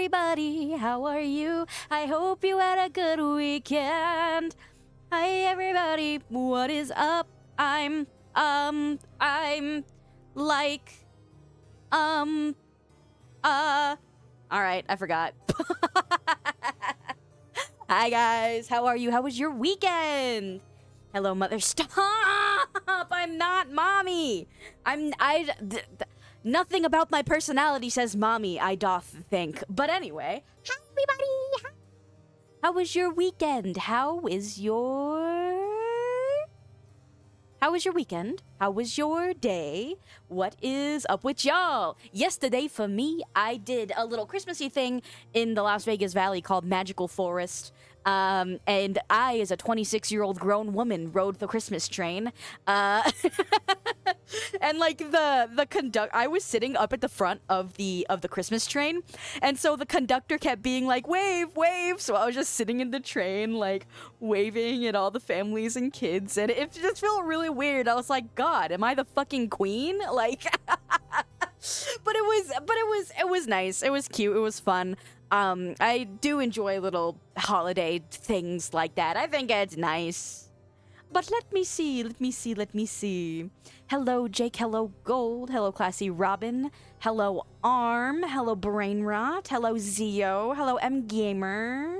everybody, how are you? I hope you had a good weekend. Hi everybody, what is up? I'm like, alright, I forgot. Hi guys, how are you? How was your weekend? Hello mother, stop! I'm not mommy! Nothing about my personality says mommy, I doth think. But anyway, hi everybody! How was your weekend? How was your weekend? How was your day? What is up with y'all? Yesterday, for me, I did a little Christmassy thing in the Las Vegas Valley called Magical Forest. And I, as a 26-year-old grown woman, rode the Christmas train. And like the conductor, I was sitting up at the front of the Christmas train, and so the conductor kept being like, wave, wave. So I was just sitting in the train, like waving at all the families and kids, and it just felt really weird. I was like, God, am I the fucking queen? Like, but it was nice. It was cute. It was fun. I do enjoy little holiday things like that. I think it's nice. But let me see. Hello, Jake. Hello, Gold. Hello, Classy Robin. Hello, Arm. Hello, Brainrot. Hello, Zio. Hello, M Gamer.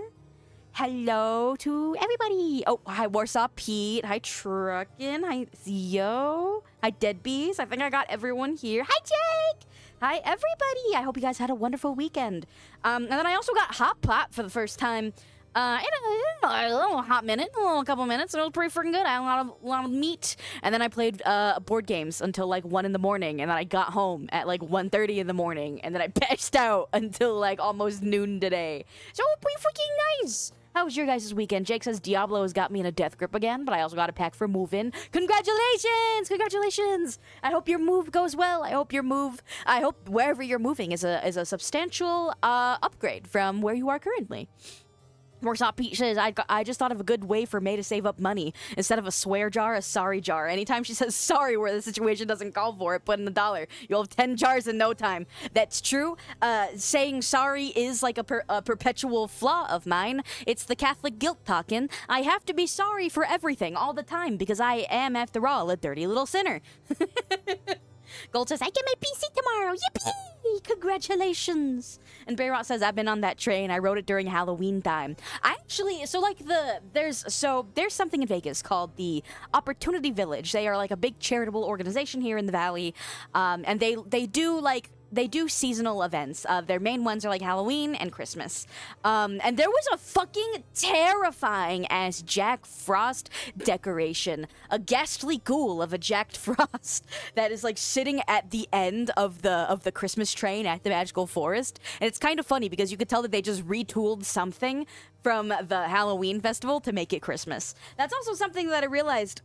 Hello to everybody. Oh, hi, Warsaw Pete. Hi, Truckin. Hi, Zio. Hi, Deadbees. I think I got everyone here. Hi, Jake. Hi, everybody. I hope you guys had a wonderful weekend. And then I also got Hot Pot for the first time. In a little hot minute, a little couple minutes, and it was pretty freaking good. I had a lot of meat, and then I played board games until like 1 in the morning, and then I got home at like 1:30 in the morning, and then I passed out until like almost noon today. So it was pretty freaking nice. How was your guys' weekend? Jake says Diablo has got me in a death grip again, but I also got a pack for move-in. Congratulations! Congratulations! I hope your move goes well. I hope wherever you're moving is a substantial upgrade from where you are currently. Warsaw Pete says, I just thought of a good way for May to save up money. Instead of a swear jar, a sorry jar. Anytime she says sorry where the situation doesn't call for it, put in $1. You'll have 10 jars in no time. That's true. Saying sorry is like a perpetual flaw of mine. It's the Catholic guilt talking. I have to be sorry for everything all the time because I am, after all, a dirty little sinner. Gold says, I get my PC tomorrow. Yippee! Congratulations. And Bayrot says, I've been on that train. I rode it during Halloween time. I actually, there's something in Vegas called the Opportunity Village. They are like a big charitable organization here in the Valley. And they do seasonal events. Their main ones are like Halloween and Christmas. And there was a fucking terrifying ass Jack Frost decoration. A ghastly ghoul of a Jack Frost that is like sitting at the end of the Christmas train at the Magical Forest. And it's kind of funny because you could tell that they just retooled something from the Halloween festival to make it Christmas. That's also something that I realized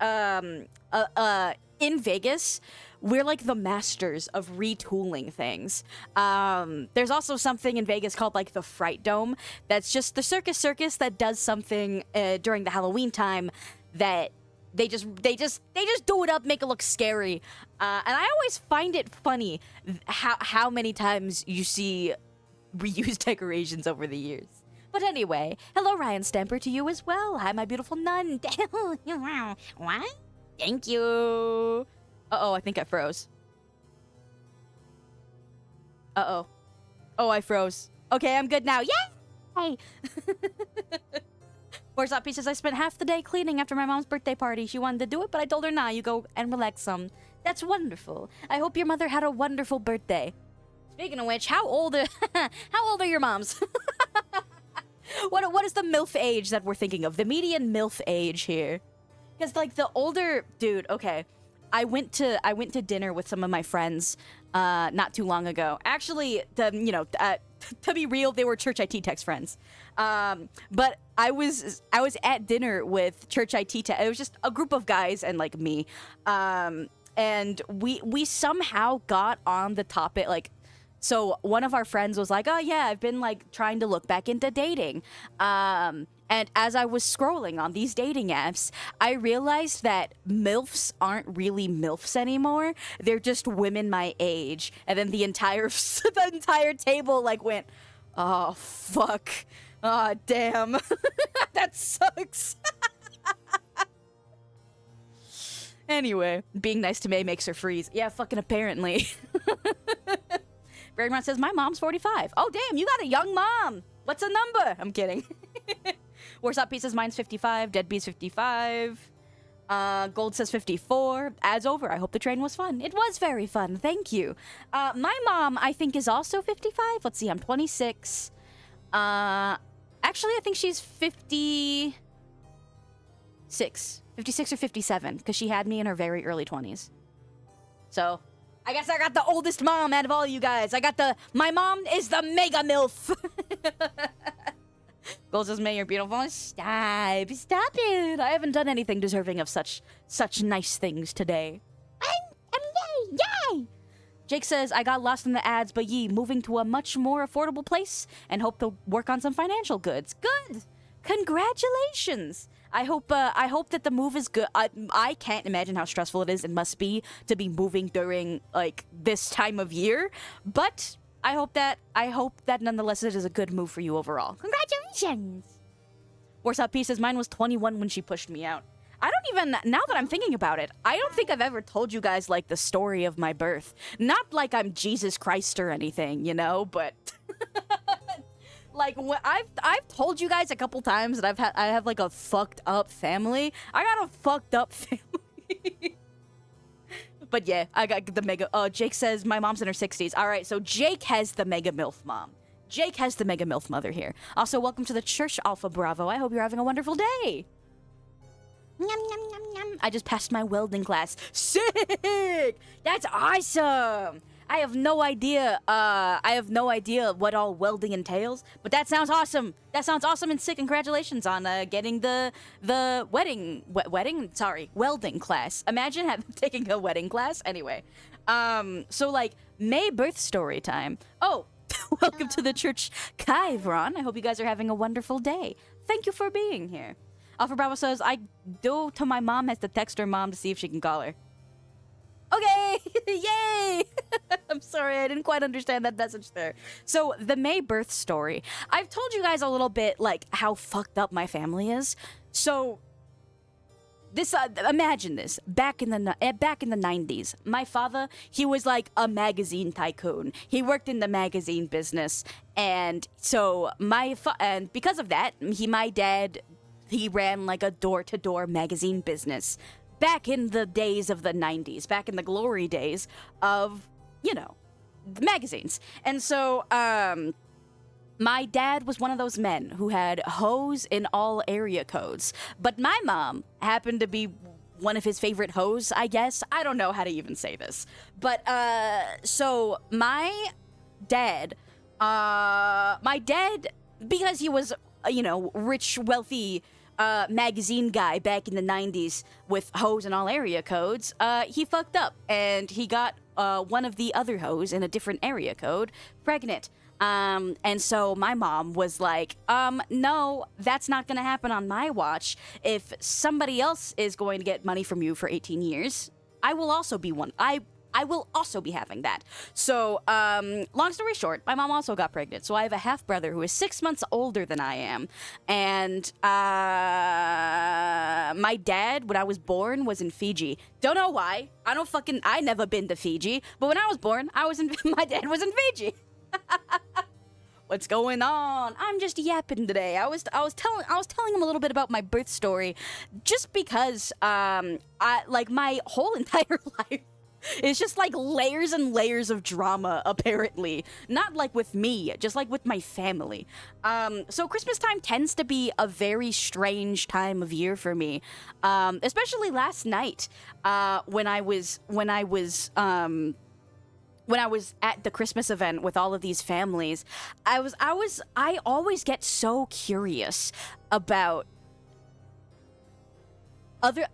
in Vegas. We're like the masters of retooling things. There's also something in Vegas called like the Fright Dome. That's just the circus that does something during the Halloween time that they just do it up, make it look scary. And I always find it funny how many times you see reused decorations over the years. But anyway, hello Ryan Stamper to you as well. Hi my beautiful nun. What? Thank you. Uh-oh, I think I froze. Uh-oh. Oh, I froze. Okay, I'm good now. Yay! Warsaw Pete says, I spent half the day cleaning after my mom's birthday party. She wanted to do it, but I told her, nah, you go and relax some. That's wonderful. I hope your mother had a wonderful birthday. Speaking of which, how old are your moms? What is the MILF age that we're thinking of? The median MILF age here. Because, like, the older... Dude, okay. I went to dinner with some of my friends not too long ago. Actually, to be real, they were Church IT Tech's friends. But I was at dinner with Church IT Tech. It was just a group of guys and like me. And we somehow got on the topic, like, so one of our friends was like, oh yeah, I've been like trying to look back into dating. And as I was scrolling on these dating apps, I realized that MILFs aren't really MILFs anymore. They're just women my age. And then the entire table like went, Oh, fuck. Oh, damn. That sucks. Anyway, being nice to May makes her freeze. Yeah, fucking apparently. Braymont says, my mom's 45. Oh, damn, you got a young mom. What's a number? I'm kidding. Warsaw Pieces, mine's 55. Deadbeat's 55. Gold says 54. Ad's over. I hope the train was fun. It was very fun. Thank you. My mom, I think, is also 55. Let's see, I'm 26. Actually, I think she's 56. 56 or 57, because she had me in her very early 20s. So, I guess I got the oldest mom out of all you guys. My mom is the mega MILF. Gold says, May, you're beautiful. Stop it. I haven't done anything deserving of such nice things today. Yay! Jake says, I got lost in the ads, but moving to a much more affordable place and hope to work on some financial goods. Good! Congratulations! I hope that the move is good. I can't imagine how stressful it is. It must be to be moving during, like, this time of year. But I hope that nonetheless it is a good move for you overall. Congratulations! Warsaw P says, mine was 21 when she pushed me out. I don't even, now that I'm thinking about it, I don't think I've ever told you guys, like, the story of my birth. Not like I'm Jesus Christ or anything, you know, but... Like, I've told you guys a couple times that I have, like, a fucked up family. I got a fucked up family. But yeah, I got the mega, Jake says my mom's in her 60s. All right, so Jake has the mega MILF mom. Jake has the mega MILF mother here. Also, welcome to the Church Alpha Bravo. I hope you're having a wonderful day. Yum, yum, yum, yum. I just passed my welding class. Sick! That's awesome! I have no idea what all welding entails, but that sounds awesome. That sounds awesome and sick. Congratulations on getting the welding class. Imagine taking a wedding class. Anyway, so like May birth story time. Oh, welcome to the church, Kyvron. I hope you guys are having a wonderful day. Thank you for being here. Alpha Bravo says, I go to my mom has to text her mom to see if she can call her. Okay, yay! I'm sorry, I didn't quite understand that message there. So, the May birth story. I've told you guys a little bit, like, how fucked up my family is. So, this, imagine this. Back in the 90s, my father, he was like a magazine tycoon. He worked in the magazine business, and so and because of that, my dad, he ran like a door-to-door magazine business. Back in the days of the 90s, back in the glory days of, you know, magazines. And so, my dad was one of those men who had hoes in all area codes. But my mom happened to be one of his favorite hoes, I guess. I don't know how to even say this. But, so my dad, because he was, you know, rich, wealthy, magazine guy back in the 90s with hoes in all area codes, he fucked up and he got one of the other hoes in a different area code pregnant. And so my mom was like, no, that's not gonna happen on my watch. If somebody else is going to get money from you for 18 years, I will also be one. I will also be having that. So, long story short, my mom also got pregnant. So I have a half brother who is 6 months older than I am. And my dad, when I was born, was in Fiji. Don't know why. I never been to Fiji. But when I was born, my dad was in Fiji. What's going on? I'm just yapping today. I was telling him a little bit about my birth story, just because my whole entire life. It's just like layers and layers of drama, apparently. Not like with me, just like with my family. So Christmas time tends to be a very strange time of year for me. Especially last night, when I was at the Christmas event with all of these families, I always get so curious about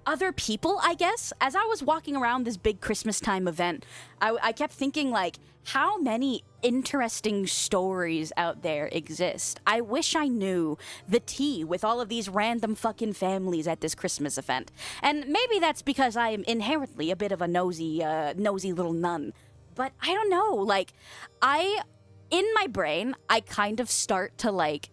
other people, I guess. As I was walking around this big Christmas time event, I kept thinking, like, how many interesting stories out there exist. I wish I knew the tea with all of these random fucking families at this Christmas event. And maybe that's because I am inherently a bit of a nosy little nun. But I don't know, like, in my brain, I kind of start to like,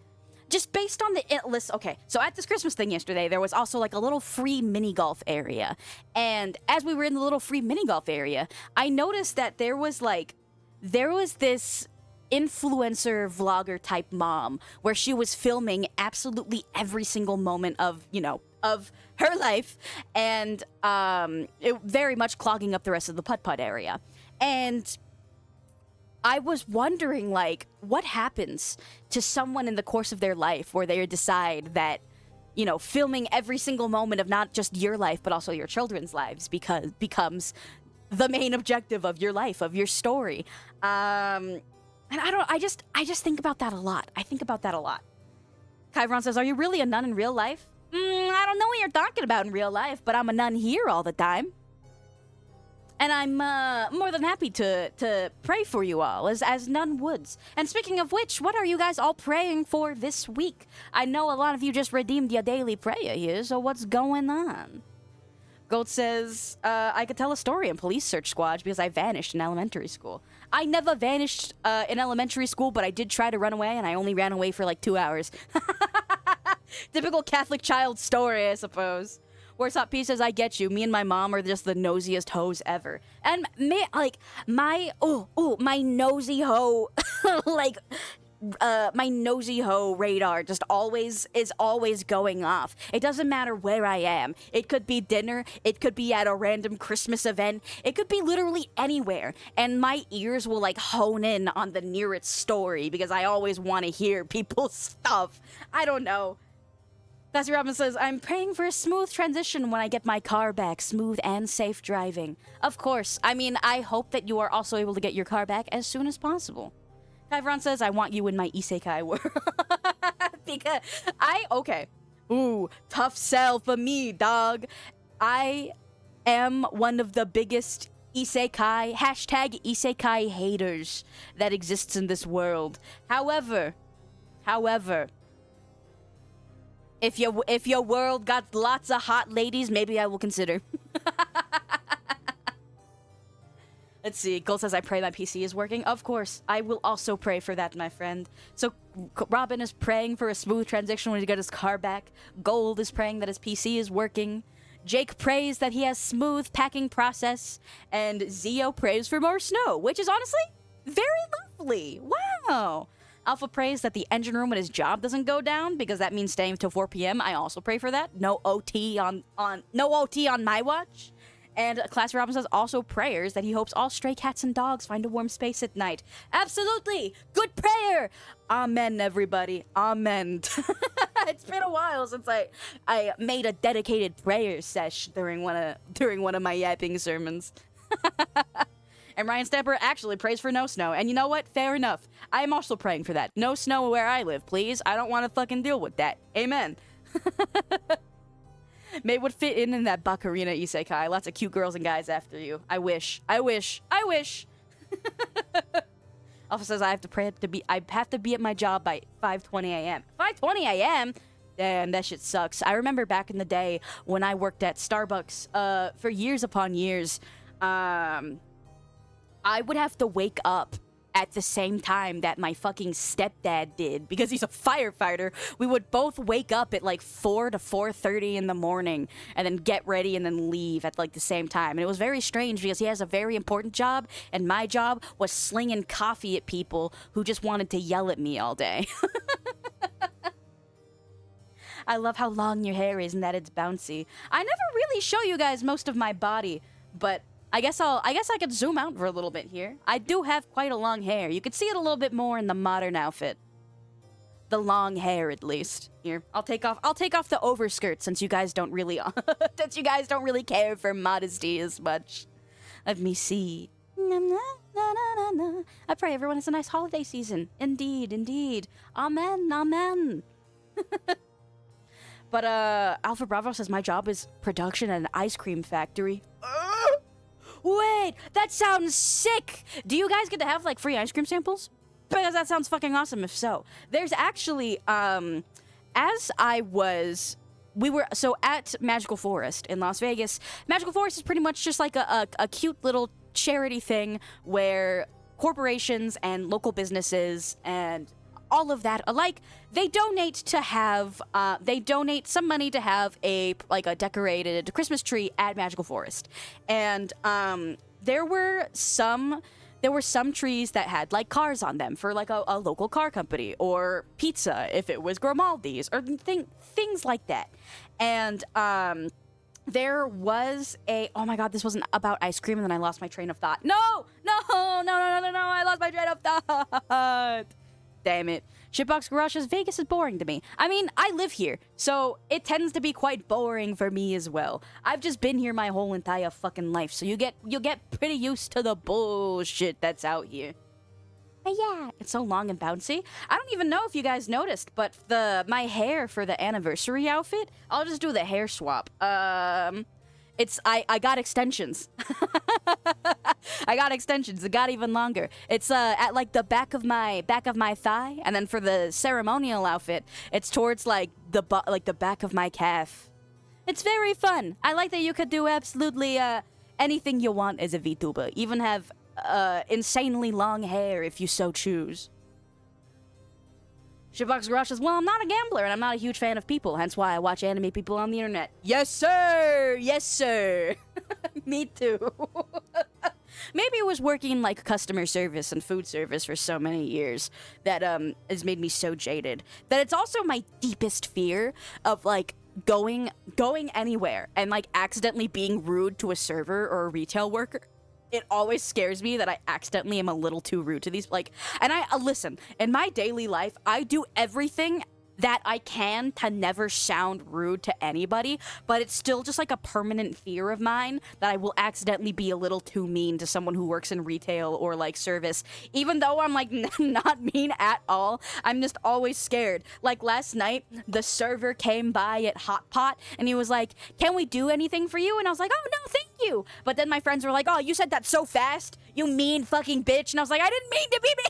just based on the list. Okay, so at this Christmas thing yesterday, there was also like a little free mini golf area. And as we were in the little free mini golf area, I noticed that there was this influencer vlogger type mom where she was filming absolutely every single moment of, of her life, and it very much clogging up the rest of the putt-putt area. And I was wondering, like, what happens to someone in the course of their life where they decide that, filming every single moment of not just your life, but also your children's lives becomes the main objective of your life, of your story. And I just think about that a lot. I think about that a lot. Kyron says, are you really a nun in real life? I don't know what you're talking about in real life, but I'm a nun here all the time. And I'm more than happy to pray for you all, as none would. And speaking of which, what are you guys all praying for this week? I know a lot of you just redeemed your daily prayer here, so what's going on? Gold says, I could tell a story in Police Search Squad because I vanished in elementary school. I never vanished in elementary school, but I did try to run away, and I only ran away for like 2 hours. Typical Catholic child story, I suppose. Worst Hot P says, I get you. Me and my mom are just the nosiest hoes ever. And my nosy hoe, my nosy hoe radar just is always going off. It doesn't matter where I am. It could be dinner. It could be at a random Christmas event. It could be literally anywhere. And my ears will like hone in on the nearest story because I always want to hear people's stuff. I don't know. Classy Robin says, I'm praying for a smooth transition when I get my car back. Smooth and safe driving. Of course. I mean, I hope that you are also able to get your car back as soon as possible. Kyvron says, I want you in my isekai world. Because okay. Ooh, tough sell for me, dog. I am one of the biggest isekai, #isekai haters that exists in this world. However, if your world got lots of hot ladies, maybe I will consider. Let's see. Gold says, I pray my PC is working. Of course. I will also pray for that, my friend. So, Robin is praying for a smooth transition when he gets his car back. Gold is praying that his PC is working. Jake prays that he has smooth packing process. And Zio prays for more snow, which is honestly very lovely. Wow. Alpha prays that the engine room at his job doesn't go down because that means staying till 4 p.m. I also pray for that. No OT on my watch. And Classy Robin says also prayers that he hopes all stray cats and dogs find a warm space at night. Absolutely! Good prayer! Amen, everybody. Amen. It's been a while since I made a dedicated prayer sesh during one of my yapping sermons. And Ryan Stamper actually prays for no snow. And you know what? Fair enough. I am also praying for that. No snow where I live, please. I don't want to fucking deal with that. Amen. May would fit in that Bakarina isekai. Lots of cute girls and guys after you. I wish. Alpha says I have to be at my job by 5:20 a.m. 5:20 a.m.? Damn, that shit sucks. I remember back in the day when I worked at Starbucks for years upon years. I would have to wake up at the same time that my fucking stepdad did because he's a firefighter. We would both wake up at like 4 to 4:30 in the morning and then get ready and then leave at like the same time. And it was very strange because he has a very important job and my job was slinging coffee at people who just wanted to yell at me all day. I love how long your hair is and that it's bouncy. I never really show you guys most of my body, but I guess I could zoom out for a little bit here. I do have quite a long hair. You could see it a little bit more in the modern outfit. The long hair, at least. Here, I'll take off the overskirt since you guys don't really care for modesty as much. Let me see. I pray everyone has a nice holiday season. Indeed. Amen. But Alpha Bravo says my job is production at an ice cream factory. Wait, that sounds sick! Do you guys get to have, like, free ice cream samples? Because that sounds fucking awesome if so. There's actually, we were at Magical Forest in Las Vegas. Magical Forest is pretty much just like a cute little charity thing where corporations and local businesses and all of that alike, they donate some money to have a decorated Christmas tree at Magical Forest. And there were some trees that had like cars on them for like a local car company, or pizza if it was Grimaldi's, or things like that. And there was oh my god, this wasn't about ice cream, and then I lost my train of thought. No, I lost my train of thought. Damn it. Shitbox Garage's Vegas is boring to me. I mean, I live here, so it tends to be quite boring for me as well. I've just been here my whole entire fucking life, so you'll get pretty used to the bullshit that's out here. But yeah, it's so long and bouncy. I don't even know if you guys noticed, but my hair for the anniversary outfit, I'll just do the hair swap. I got extensions. I got extensions. It got even longer. It's at like the back of my thigh, and then for the ceremonial outfit, it's towards like the back of my calf. It's very fun. I like that you could do absolutely anything you want as a VTuber. Even have insanely long hair if you so choose. Shitbox Garage says, well, I'm not a gambler and I'm not a huge fan of people, hence why I watch anime people on the internet. Yes, sir! Yes, sir! Me too. Maybe it was working in like customer service and food service for so many years that has made me so jaded. That it's also my deepest fear of like going anywhere and like accidentally being rude to a server or a retail worker. It always scares me that I accidentally am a little too rude to these, and I, listen, in my daily life, I do everything that I can to never sound rude to anybody, but it's still just like a permanent fear of mine that I will accidentally be a little too mean to someone who works in retail or like service, even though I'm like not mean at all. I'm just always scared. Like last night, the server came by at Hot Pot and he was like, can we do anything for you? And I was like, oh no, thank you. But then my friends were like, oh, you said that so fast, you mean fucking bitch. And I was like, I didn't mean to be mean.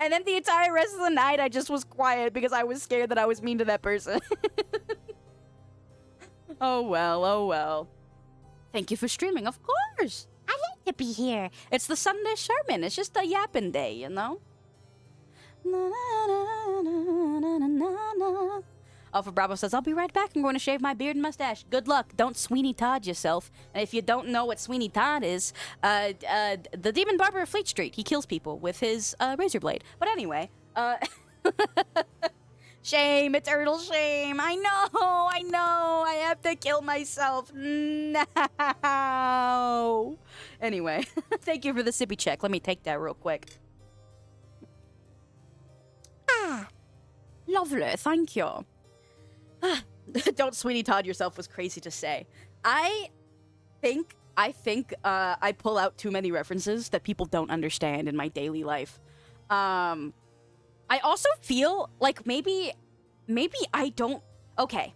And then the entire rest of the night, I just was quiet because I was scared that I was mean to that person. Oh well, oh well. Thank you for streaming, of course. I like to be here. It's the Sunday sermon. It's just a yapping day, you know? Alpha Bravo says, I'll be right back. I'm going to shave my beard and mustache. Good luck. Don't Sweeney Todd yourself. And if you don't know what Sweeney Todd is, the Demon Barber of Fleet Street. He kills people with his razor blade. But anyway, shame, eternal shame. I know. I have to kill myself. No. Anyway, thank you for the sippy check. Let me take that real quick. Ah, lovely. Thank you. Don't Sweeney Todd yourself was crazy to say. I think I pull out too many references that people don't understand in my daily life. I also feel like maybe I don't. Okay.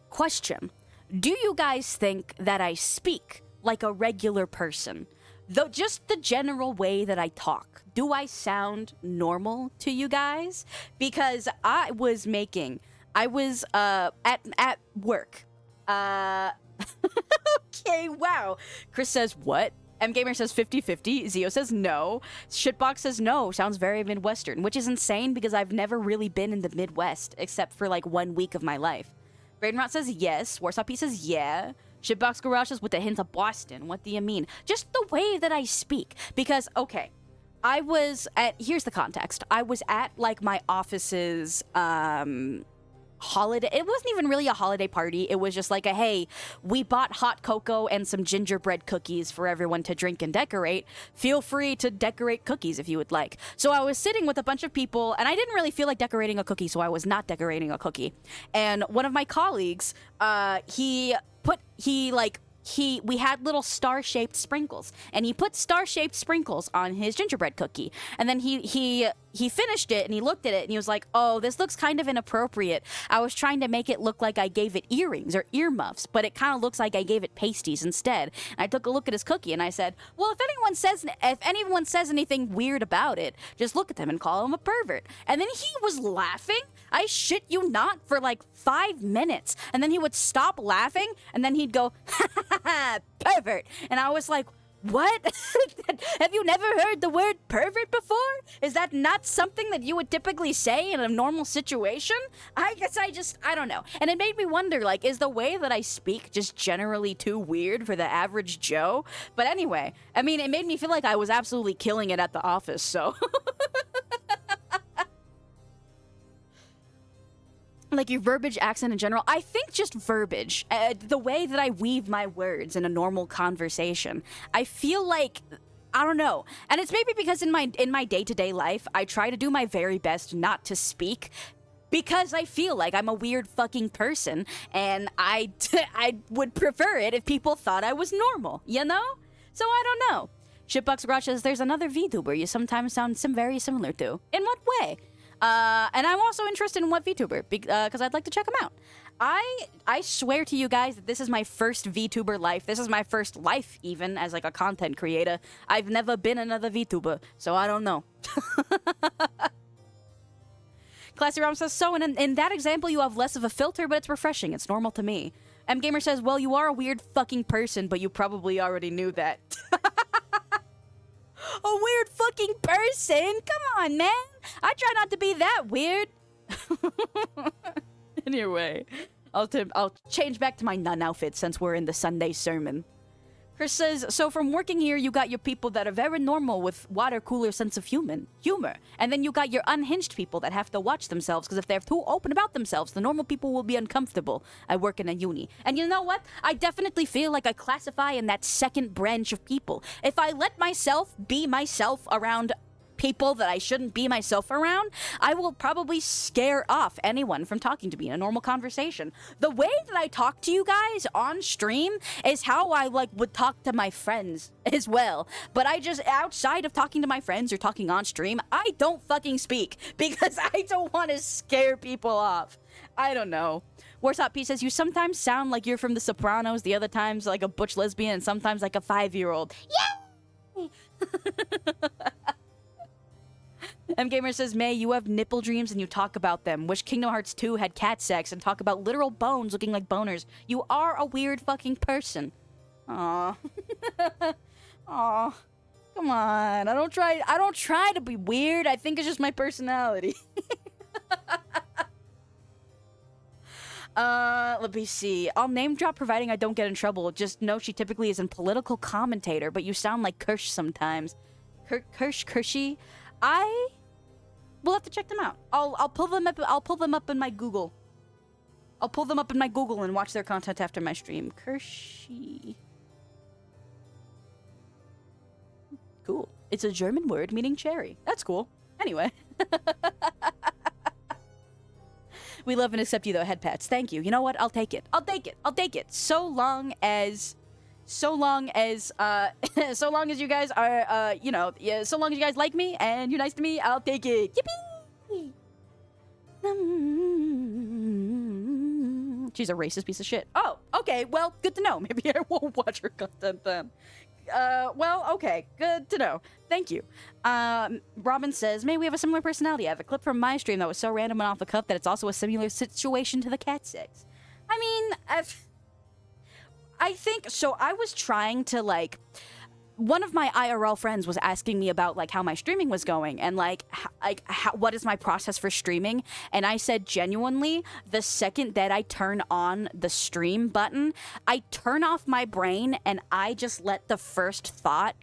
Question. Do you guys think that I speak like a regular person? Though just the general way that I talk. Do I sound normal to you guys? Because I was at work. Okay, wow. Chris says, what? MGamer says 50-50. Zio says no. Shitbox says no. Sounds very Midwestern, which is insane because I've never really been in the Midwest except for like 1 week of my life. Bradenrot says yes. Warsaw P says yeah. Shitbox Garage says with a hint of Boston. What do you mean? Just the way that I speak. Because, okay, here's the context. I was at like my office's, holiday. It wasn't even really a holiday party. It was just like a, hey, we bought hot cocoa and some gingerbread cookies for everyone to drink and decorate. Feel free to decorate cookies if you would like. So I was sitting with a bunch of people and I didn't really feel like decorating a cookie, so I was not decorating a cookie. And one of my colleagues, we had little star-shaped sprinkles, and he put star-shaped sprinkles on his gingerbread cookie. And then he finished it, and he looked at it, and he was like, oh, this looks kind of inappropriate. I was trying to make it look like I gave it earrings or earmuffs, but it kind of looks like I gave it pasties instead. And I took a look at his cookie, and I said, well, if anyone says anything weird about it, just look at them and call him a pervert. And then he was laughing, I shit you not, for like 5 minutes. And then he would stop laughing, and then he'd go, pervert. And I was like, What? Have you never heard the word pervert before? Is that not something that you would typically say in a normal situation? I guess I don't know. And it made me wonder, like, is the way that I speak just generally too weird for the average Joe? But anyway, I mean, it made me feel like I was absolutely killing it at the office, so... Like your verbiage, accent in general. I think just verbiage. The way that I weave my words in a normal conversation. I feel like, I don't know. And it's maybe because in my day-to-day life, I try to do my very best not to speak because I feel like I'm a weird fucking person and I would prefer it if people thought I was normal, you know? So I don't know. Shitbox Garage says there's another VTuber you sometimes sound very similar to. In what way? And I'm also interested in what VTuber, because I'd like to check them out. I swear to you guys that this is my first VTuber life. This is my first life, even, as, like, a content creator. I've never been another VTuber, so I don't know. Classy Rom says, so in that example, you have less of a filter, but it's refreshing. It's normal to me. M Gamer says, well, you are a weird fucking person, but you probably already knew that. A weird fucking person? Come on, man. I try not to be that weird. Anyway, I'll change back to my nun outfit since we're in the Sunday sermon. Chris says, so from working here, you got your people that are very normal with water cooler sense of humor. And then you got your unhinged people that have to watch themselves because if they're too open about themselves, the normal people will be uncomfortable. I work in a uni. And you know what? I definitely feel like I classify in that second branch of people. If I let myself be myself around people that I shouldn't be myself around, I will probably scare off anyone from talking to me in a normal conversation. The way that I talk to you guys on stream is how I would talk to my friends as well. But I just, outside of talking to my friends or talking on stream, I don't fucking speak because I don't want to scare people off. I don't know. Warsaw P says, you sometimes sound like you're from The Sopranos, the other times like a butch lesbian, and sometimes like a 5-year-old. Yay! M Gamer says, May, you have nipple dreams and you talk about them. Wish Kingdom Hearts 2 had cat sex and talk about literal bones looking like boners. You are a weird fucking person. Aw. Aw. Come on. I don't try to be weird. I think it's just my personality. Let me see. I'll name drop providing I don't get in trouble. Just know she typically is a political commentator, but you sound like Kirsch sometimes. Kirshy? We'll have to check them out. I'll pull them up. I'll pull them up in my Google. I'll pull them up in my Google and watch their content after my stream. Kirshy. Cool. It's a German word meaning cherry. That's cool. Anyway. We love and accept you though, head pats. Thank you. You know what? I'll take it. I'll take it. I'll take it. So long as you guys are, you know, yeah, so long as you guys like me and you're nice to me, I'll take it. Yippee! She's a racist piece of shit. Oh, okay, well, good to know. Maybe I won't watch her content then. Well, okay, good to know. Thank you. Robin says, May, we have a similar personality. I have a clip from my stream that was so random and off the cuff that it's also a similar situation to the cat sex. I mean, I think, so I was trying to, like, one of my IRL friends was asking me about, like, how my streaming was going and, like, what is my process for streaming? And I said, genuinely, the second that I turn on the stream button, I turn off my brain and I just let the first thought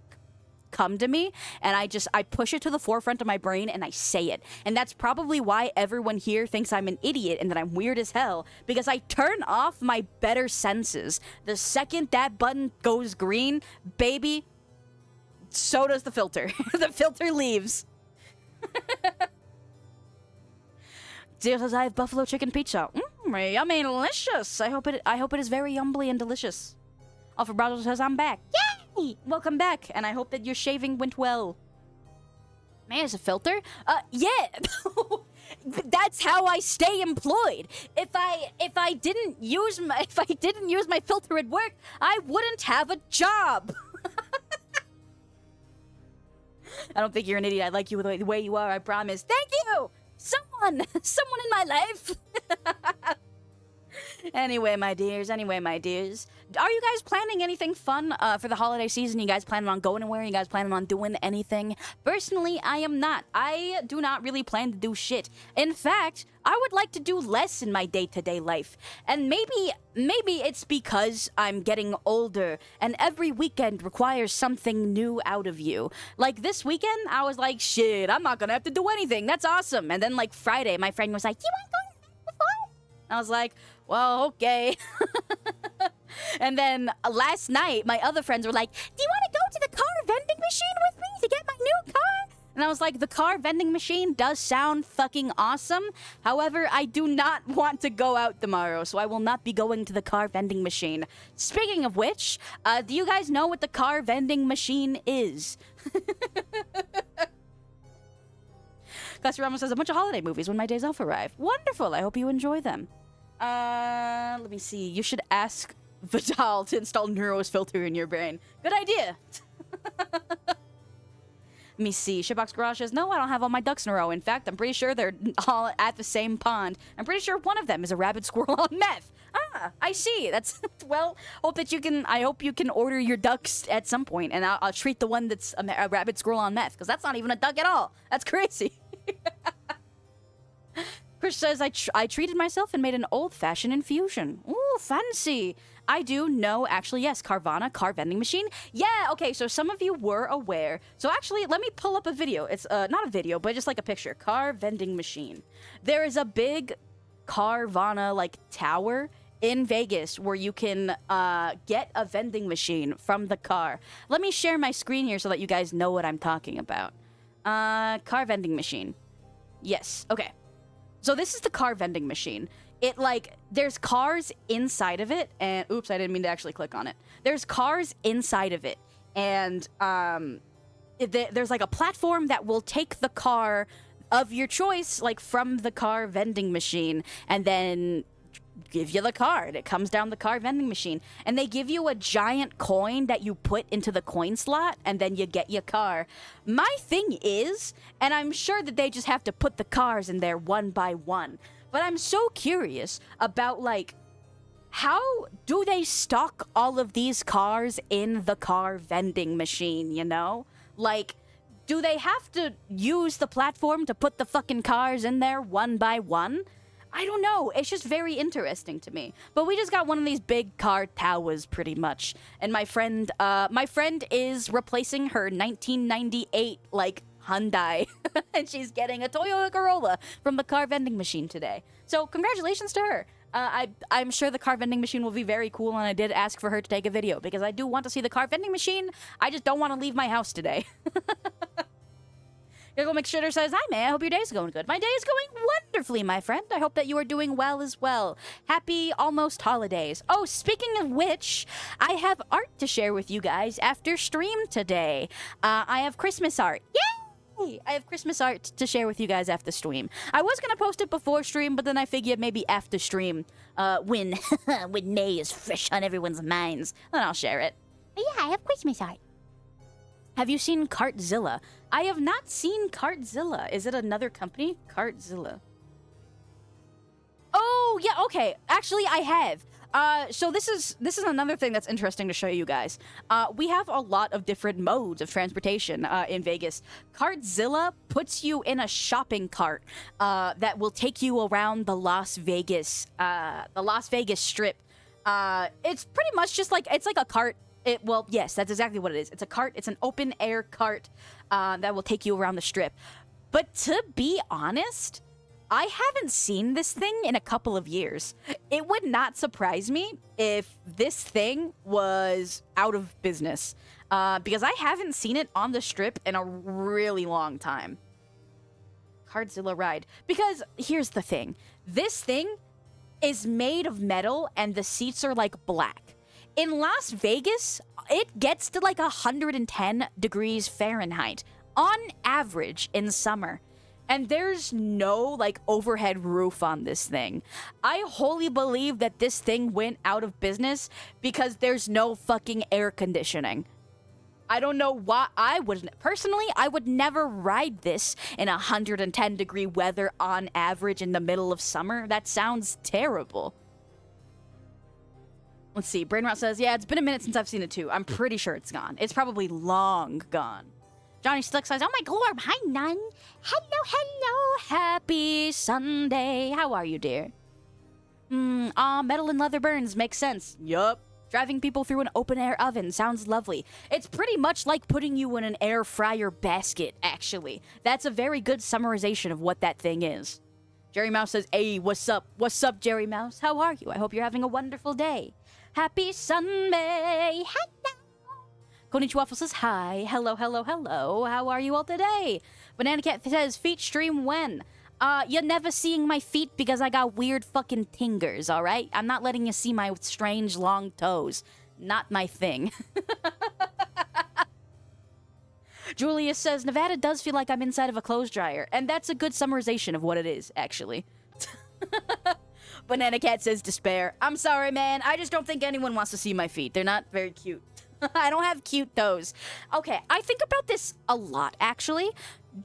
come to me and I push it to the forefront of my brain and I say it. And that's probably why everyone here thinks I'm an idiot and that I'm weird as hell, because I turn off my better senses. The second that button goes green, baby, so does the filter. The filter leaves. Zio says, I have buffalo chicken pizza. Yummy, delicious. I hope it is very yumbly and delicious. Alfred Brothers says, I'm back. Yay! Welcome back, and I hope that your shaving went well. Man, is a filter? Yeah. That's how I stay employed. If I didn't use my filter at work, I wouldn't have a job. I don't think you're an idiot. I like you the way you are, I promise. Thank you! Someone in my life. Anyway, my dears. Are you guys planning anything fun for the holiday season? You guys planning on going anywhere? You guys planning on doing anything? Personally, I am not. I do not really plan to do shit. In fact, I would like to do less in my day-to-day life. And maybe it's because I'm getting older and every weekend requires something new out of you. Like this weekend, I was like, shit, I'm not gonna have to do anything. That's awesome. And then like Friday, my friend was like, you wanna go to the farm? I was like, well, okay. And then last night, my other friends were like, do you want to go to the car vending machine with me to get my new car? And I was like, the car vending machine does sound fucking awesome. However, I do not want to go out tomorrow, so I will not be going to the car vending machine. Speaking of which, do you guys know what the car vending machine is? Classy Ramos says, a bunch of holiday movies when my days off arrive. Wonderful. I hope you enjoy them. Let me see. You should ask Vidal to install Neuros filter in your brain. Good idea. Let me see. Shitbox Garage says, no, I don't have all my ducks in a row. In fact, I'm pretty sure they're all at the same pond. I'm pretty sure one of them is a rabbit squirrel on meth. Ah, I see. That's, well, I hope you can order your ducks at some point, and I'll treat the one that's a rabbit squirrel on meth, because that's not even a duck at all. That's crazy. Chris says, I treated myself and made an old-fashioned infusion. Ooh, fancy. I do know, actually, yes, Carvana, car vending machine. Yeah, okay, so some of you were aware. So actually, let me pull up a video. It's not a video, but just like a picture. Car vending machine. There is a big Carvana, like, tower in Vegas where you can get a vending machine from the car. Let me share my screen here so that you guys know what I'm talking about. Car vending machine. Yes, okay. So this is the car vending machine. It, like, there's cars inside of it, and, oops, I didn't mean to actually click on it. There's cars inside of it, and, there's, like, a platform that will take the car of your choice, like, from the car vending machine, and then give you the card. It comes down the car vending machine, and they give you a giant coin that you put into the coin slot, and then you get your car. My thing is, and I'm sure that they just have to put the cars in there one by one, but I'm so curious about, like, how do they stock all of these cars in the car vending machine, you know? Like, do they have to use the platform to put the fucking cars in there one by one? I don't know. It's just very interesting to me. But we just got one of these big car towers, pretty much. And my friend is replacing her 1998, like, Hyundai. And she's getting a Toyota Corolla from the car vending machine today. So congratulations to her. I'm sure the car vending machine will be very cool, and I did ask for her to take a video because I do want to see the car vending machine. I just don't want to leave my house today. Giggle McShitter says, hi, May. I hope your day's going good. My day is going wonderfully, my friend. I hope that you are doing well as well. Happy almost holidays. Oh, speaking of which, I have art to share with you guys after stream today. I have Christmas art. Yay! I have Christmas art to share with you guys after stream. I was going to post it before stream, but then I figured maybe after stream, when May is fresh on everyone's minds, then I'll share it. But yeah, I have Christmas art. Have you seen Cartzilla? I have not seen Cartzilla. Is it another company? Cartzilla. Oh, yeah, okay. Actually, I have. So this is another thing that's interesting to show you guys. We have a lot of different modes of transportation in Vegas. Cartzilla puts you in a shopping cart that will take you around the Las Vegas Strip. It's pretty much just like, it's like a cart. Well, yes, that's exactly what it is. It's a cart. It's an open air cart that will take you around the strip. But to be honest, I haven't seen this thing in a couple of years. It would not surprise me if this thing was out of business because I haven't seen it on the strip in a really long time. Cartzilla ride. Because here's the thing. This thing is made of metal and the seats are like black. In Las Vegas, it gets to like 110 degrees Fahrenheit on average in summer. And there's no like overhead roof on this thing. I wholly believe that this thing went out of business because there's no fucking air conditioning. I don't know why. I would never ride this in 110 degree weather on average in the middle of summer. That sounds terrible. Let's see. Brainrot says, yeah, it's been a minute since I've seen it too. I'm pretty sure it's gone. It's probably long gone. Johnny Slick says, oh my glorb, hi Nun. Hello. Happy Sunday. How are you, dear? Metal and leather burns makes sense. Yup. Driving people through an open-air oven sounds lovely. It's pretty much like putting you in an air fryer basket, actually. That's a very good summarization of what that thing is. Jerry Mouse says, hey, what's up? What's up, Jerry Mouse? How are you? I hope you're having a wonderful day. Happy Sunday. Hello. Konnichiwa Waffle says, hi. Hello. How are you all today? Banana Cat says, feet stream when? You're never seeing my feet because I got weird fucking tingers, alright? I'm not letting you see my strange long toes. Not my thing. Julius says, Nevada does feel like I'm inside of a clothes dryer. And that's a good summarization of what it is, actually. Banana Cat says, despair. I'm sorry, man. I just don't think anyone wants to see my feet. They're not very cute. I don't have cute toes. Okay, I think about this a lot, actually.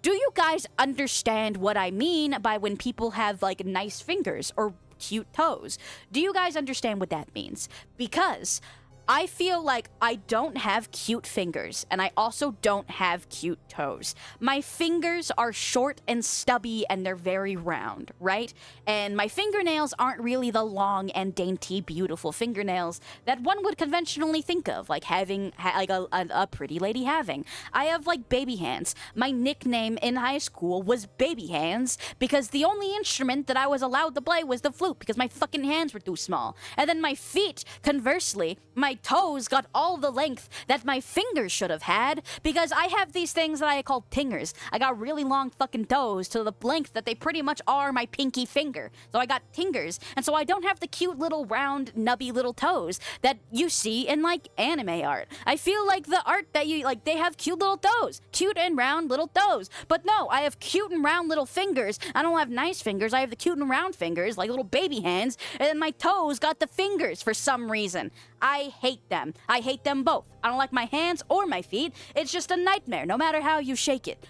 Do you guys understand what I mean by when people have, like, nice fingers or cute toes? Do you guys understand what that means? Because I feel like I don't have cute fingers, and I also don't have cute toes. My fingers are short and stubby, and they're very round, right? And my fingernails aren't really the long and dainty, beautiful fingernails that one would conventionally think of, like having, a pretty lady having. I have, like, baby hands. My nickname in high school was Baby Hands, because the only instrument that I was allowed to play was the flute, because my fucking hands were too small. And then my feet, conversely, my toes got all the length that my fingers should have had because I have these things that I call tingers. I got really long fucking toes to the length that they pretty much are my pinky finger. So I got tingers, and so I don't have the cute little round nubby little toes that you see in like anime art. I feel like the art that you like, they have cute little toes, cute and round little toes. But no, I have cute and round little fingers. I don't have nice fingers. I have the cute and round fingers, like little baby hands, and then my toes got the fingers for some reason. I hate them. I hate them both. I don't like my hands or my feet. It's just a nightmare, no matter how you shake it.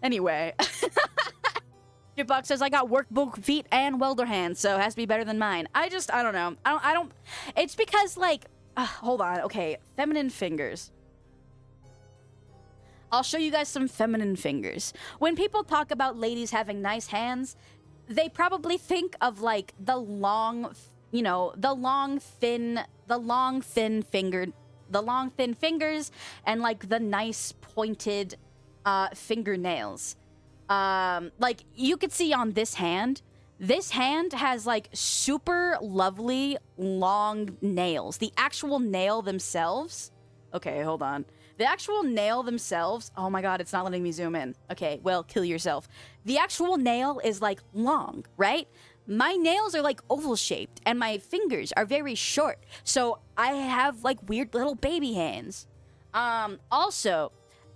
Anyway. Jitbox says, I got workbook feet and welder hands, so it has to be better than mine. I don't know. I don't, it's because, like, hold on, okay, feminine fingers. I'll show you guys some feminine fingers. When people talk about ladies having nice hands, they probably think of, like, the long, you know, the long, thin fingers and, like, the nice, pointed, fingernails. Like, you could see on this hand has, like, super lovely, long nails. The actual nail themselves... Okay, hold on. The actual nail themselves... Oh my god, it's not letting me zoom in. Okay, well, kill yourself. The actual nail is, like, long, right? My nails are, like, oval-shaped, and my fingers are very short. So, I have, like, weird little baby hands. Also,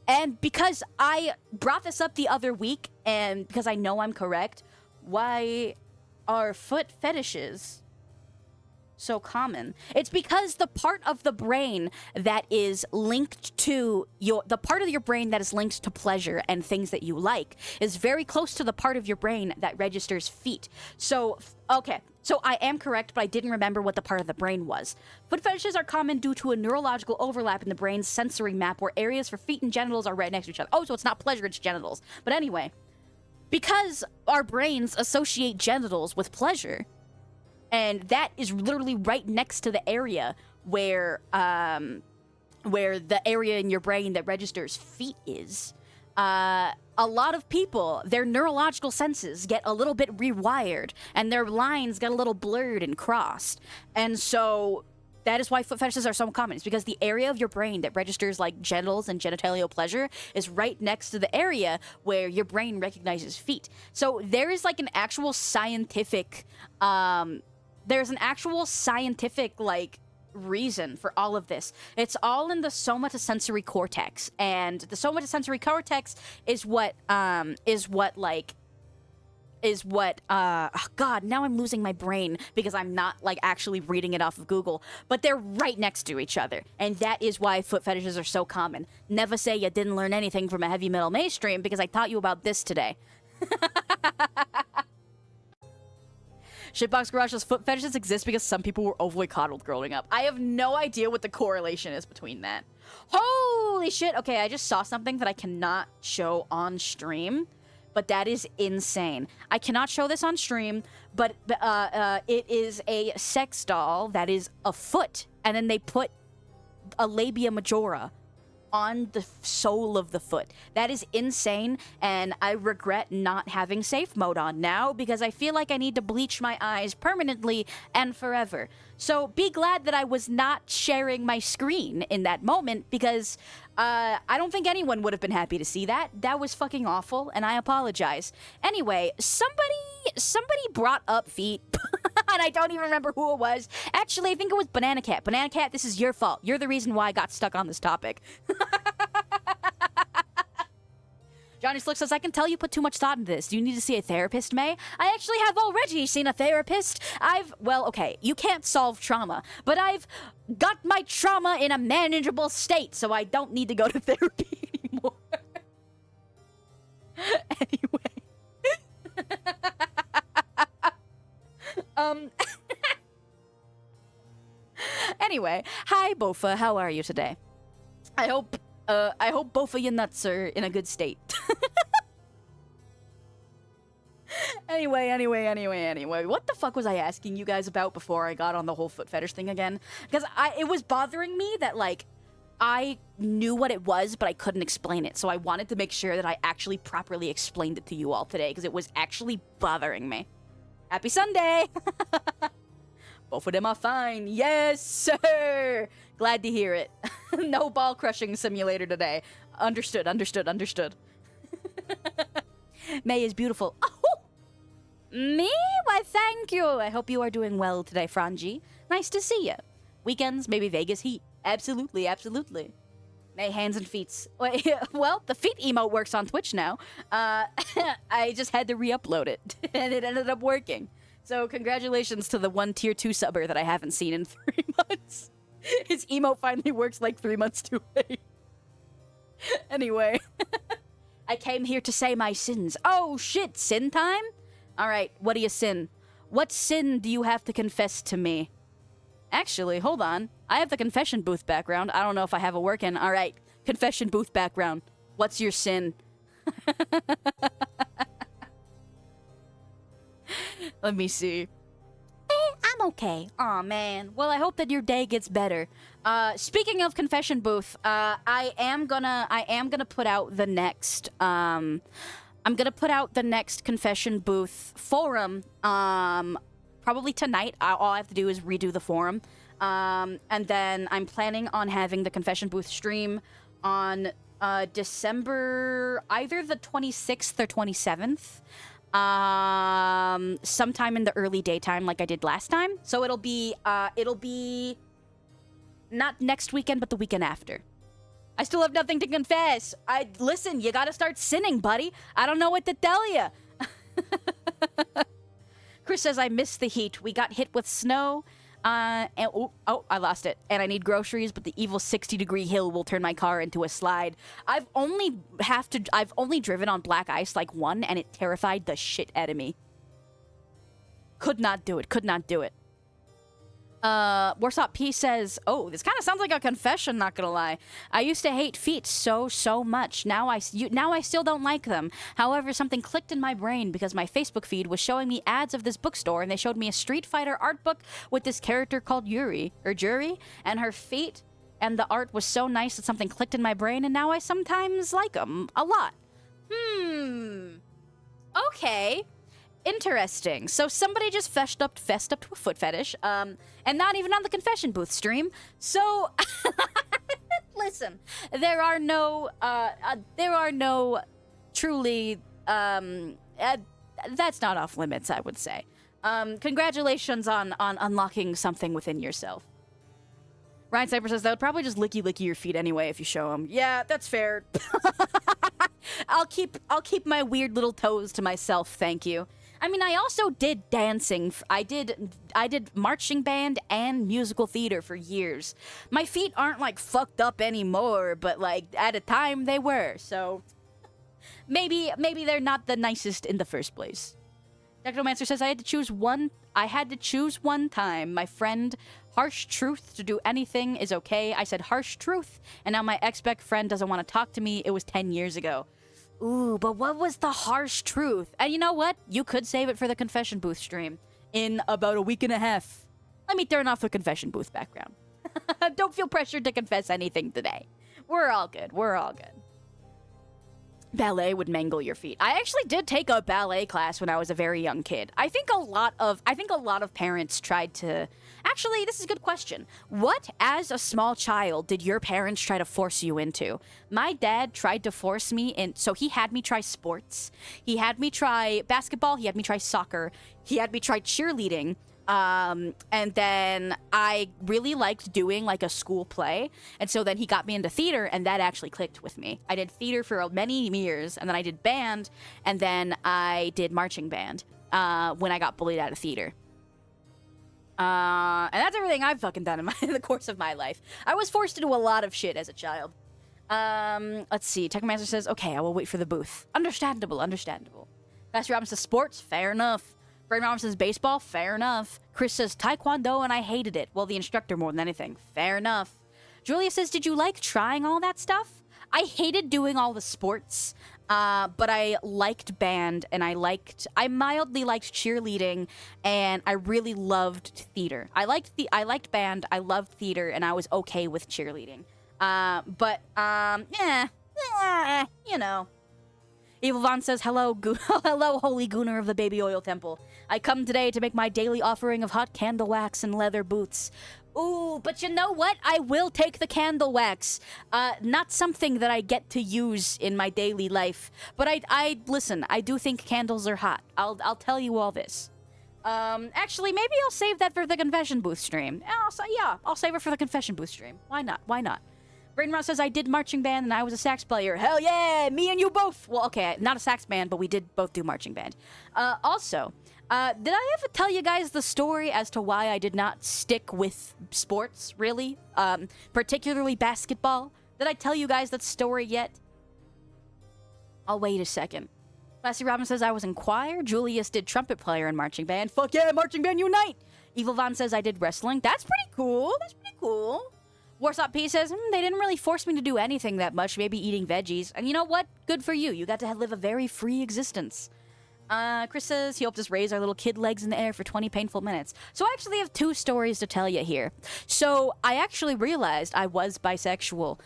and because I brought this up the other week, and because I know I'm correct, why are foot fetishes so common? It's because the part of the brain that is linked to the part of your brain that is linked to pleasure and things that you like is very close to the part of your brain that registers feet. So, okay, so I am correct, but I didn't remember what the part of the brain was. Foot fetishes are common due to a neurological overlap in the brain's sensory map where areas for feet and genitals are right next to each other. Oh, so it's not pleasure, it's genitals. But anyway, because our brains associate genitals with pleasure, and that is literally right next to the area where the area in your brain that registers feet is. A lot of people, their neurological senses get a little bit rewired, and their lines get a little blurred and crossed. And so that is why foot fetishes are so common. It's because the area of your brain that registers, like, genitals and genitalia pleasure is right next to the area where your brain recognizes feet. So there is, like, an actual scientific... there's an actual scientific, like, reason for all of this. It's all in the somatosensory cortex, and the somatosensory cortex is what, oh god, now I'm losing my brain because I'm not, like, actually reading it off of Google, but they're right next to each other, and that is why foot fetishes are so common. Never say you didn't learn anything from a Heavy Metal May stream, because I taught you about this today. Shitbox Garage says foot fetishes exist because some people were overly coddled growing up. I have no idea what the correlation is between that. Holy shit. Okay, I just saw something that I cannot show on stream, but that is insane. I cannot show this on stream, but it is a sex doll that is a foot, and then they put a labia majora on the sole of the foot. That is insane, and I regret not having safe mode on now because I feel like I need to bleach my eyes permanently and forever. So be glad that I was not sharing my screen in that moment because I don't think anyone would have been happy to see that. That was fucking awful, and I apologize. Anyway, somebody brought up feet. And I don't even remember who it was. Actually, I think it was Banana Cat. Banana Cat, this is your fault. You're the reason why I got stuck on this topic. Johnny Slick says, I can tell you put too much thought into this. Do you need to see a therapist, May? I actually have already seen a therapist. Well, okay, you can't solve trauma, but I've got my trauma in a manageable state, so I don't need to go to therapy anymore. Anyway. Anyway, hi Bofa, how are you today? I hope both of your nuts are in a good state. Anyway, what the fuck was I asking you guys about before I got on the whole foot fetish thing again? Because it was bothering me that, like, I knew what it was, but I couldn't explain it, so I wanted to make sure that I actually properly explained it to you all today, because it was actually bothering me. Happy Sunday! Both of them are fine. Yes, sir! Glad to hear it. No ball crushing simulator today. Understood. May is beautiful. Oh! Me? Why, thank you. I hope you are doing well today, Franji. Nice to see you. Weekends, maybe Vegas heat. Absolutely. May hands and feets. Well, the feet emote works on Twitch now. I just had to re-upload it, and it ended up working. So congratulations to the one tier 2 subber that I haven't seen in 3 months. His emote finally works like 3 months too late. Anyway. I came here to say my sins. Oh shit, sin time? Alright, what do you sin? What sin do you have to confess to me? Actually, hold on. I have the confession booth background. I don't know if I have it working. Alright, confession booth background. What's your sin? Let me see. I'm okay. Aw, man. Well, I hope that your day gets better. Speaking of confession booth, I am gonna put out the next, I'm gonna put out the next confession booth forum, probably tonight. All I have to do is redo the forum. And then I'm planning on having the confession booth stream on, December, either the 26th or 27th. Sometime in the early daytime like I did last time. So it'll be not next weekend, but the weekend after. I still have nothing to confess. Listen, you gotta start sinning, buddy. I don't know what to tell you. Chris says, I miss the heat. We got hit with snow. And I lost it. And I need groceries, but the evil 60-degree hill will turn my car into a slide. I've only driven on black ice like one, and it terrified the shit out of me. Could not do it. Warsaw P says, oh, this kind of sounds like a confession, not gonna lie. I used to hate feet so much. Now I still don't like them. However, something clicked in my brain because my Facebook feed was showing me ads of this bookstore, and they showed me a Street Fighter art book with this character called Yuri, and her feet, and the art was so nice that something clicked in my brain, and now I sometimes like them a lot. Okay. Interesting. So somebody just fessed up to a foot fetish, and not even on the confession booth stream. So, listen, there are no truly, that's not off limits, I would say. Congratulations on unlocking something within yourself. Ryan Cypher says, that would probably just licky your feet anyway if you show them. Yeah, that's fair. I'll keep my weird little toes to myself, thank you. I mean, I also did dancing. I did marching band and musical theater for years. My feet aren't, like, fucked up anymore, but, like, at a time they were, so maybe they're not the nicest in the first place. Necromancer says, I had to choose one I had to choose one time. My friend, harsh truth, to do anything is okay. I said harsh truth, and now my ex-bec friend doesn't want to talk to me. It was 10 years ago. Ooh, but what was the harsh truth? And you know what? You could save it for the confession booth stream in about a week and a half. Let me turn off the confession booth background. Don't feel pressured to confess anything today. We're all good. We're all good. Ballet would mangle your feet. I actually did take a ballet class when I was a very young kid. I think a lot of parents tried to. Actually, this is a good question. What, as a small child, did your parents try to force you into? My dad tried to force me in. So he had me try sports. He had me try basketball. He had me try soccer. He had me try cheerleading. And then I really liked doing like a school play. And so then he got me into theater, and that actually clicked with me. I did theater for many years, and then I did band, and then I did marching band, when I got bullied out of theater. And that's everything I've fucking done in the course of my life. I was forced to do a lot of shit as a child. Let's see. Technomancer says, okay, I will wait for the booth. Understandable. Pastor Robin says, sports, fair enough. Brain Mom says baseball, fair enough. Chris says Taekwondo, and I hated it. Well, the instructor more than anything. Fair enough. Julia says, did you like trying all that stuff? I hated doing all the sports, but I liked band, and I mildly liked cheerleading, and I really loved theater. I liked band, I loved theater, and I was okay with cheerleading. You know. Evil Von says, hello, hello, holy Gunnar of the Baby Oil Temple. I come today to make my daily offering of hot candle wax and leather boots. Ooh, but you know what? I will take the candle wax. Not something that I get to use in my daily life. But listen, I do think candles are hot. I'll tell you all this. Actually, maybe I'll save that for the confession booth stream. I'll save it for the confession booth stream. Why not? Brainrot says, I did marching band and I was a sax player. Hell yeah, me and you both. Well, okay, not a sax band, but we did both do marching band. Also, did I ever tell you guys the story as to why I did not stick with sports, really? Particularly basketball? Did I tell you guys that story yet? I'll wait a second. Classy Robin says, I was in choir. Julius did trumpet player in marching band. Fuck yeah, marching band unite! Evil Von says, I did wrestling. That's pretty cool. Warsaw P says, they didn't really force me to do anything that much, maybe eating veggies. And you know what? Good for you. You got to live a very free existence. Chris says he hoped to raise our little kid legs in the air for 20 painful minutes. So I actually have 2 stories to tell you here. So I actually realized I was bisexual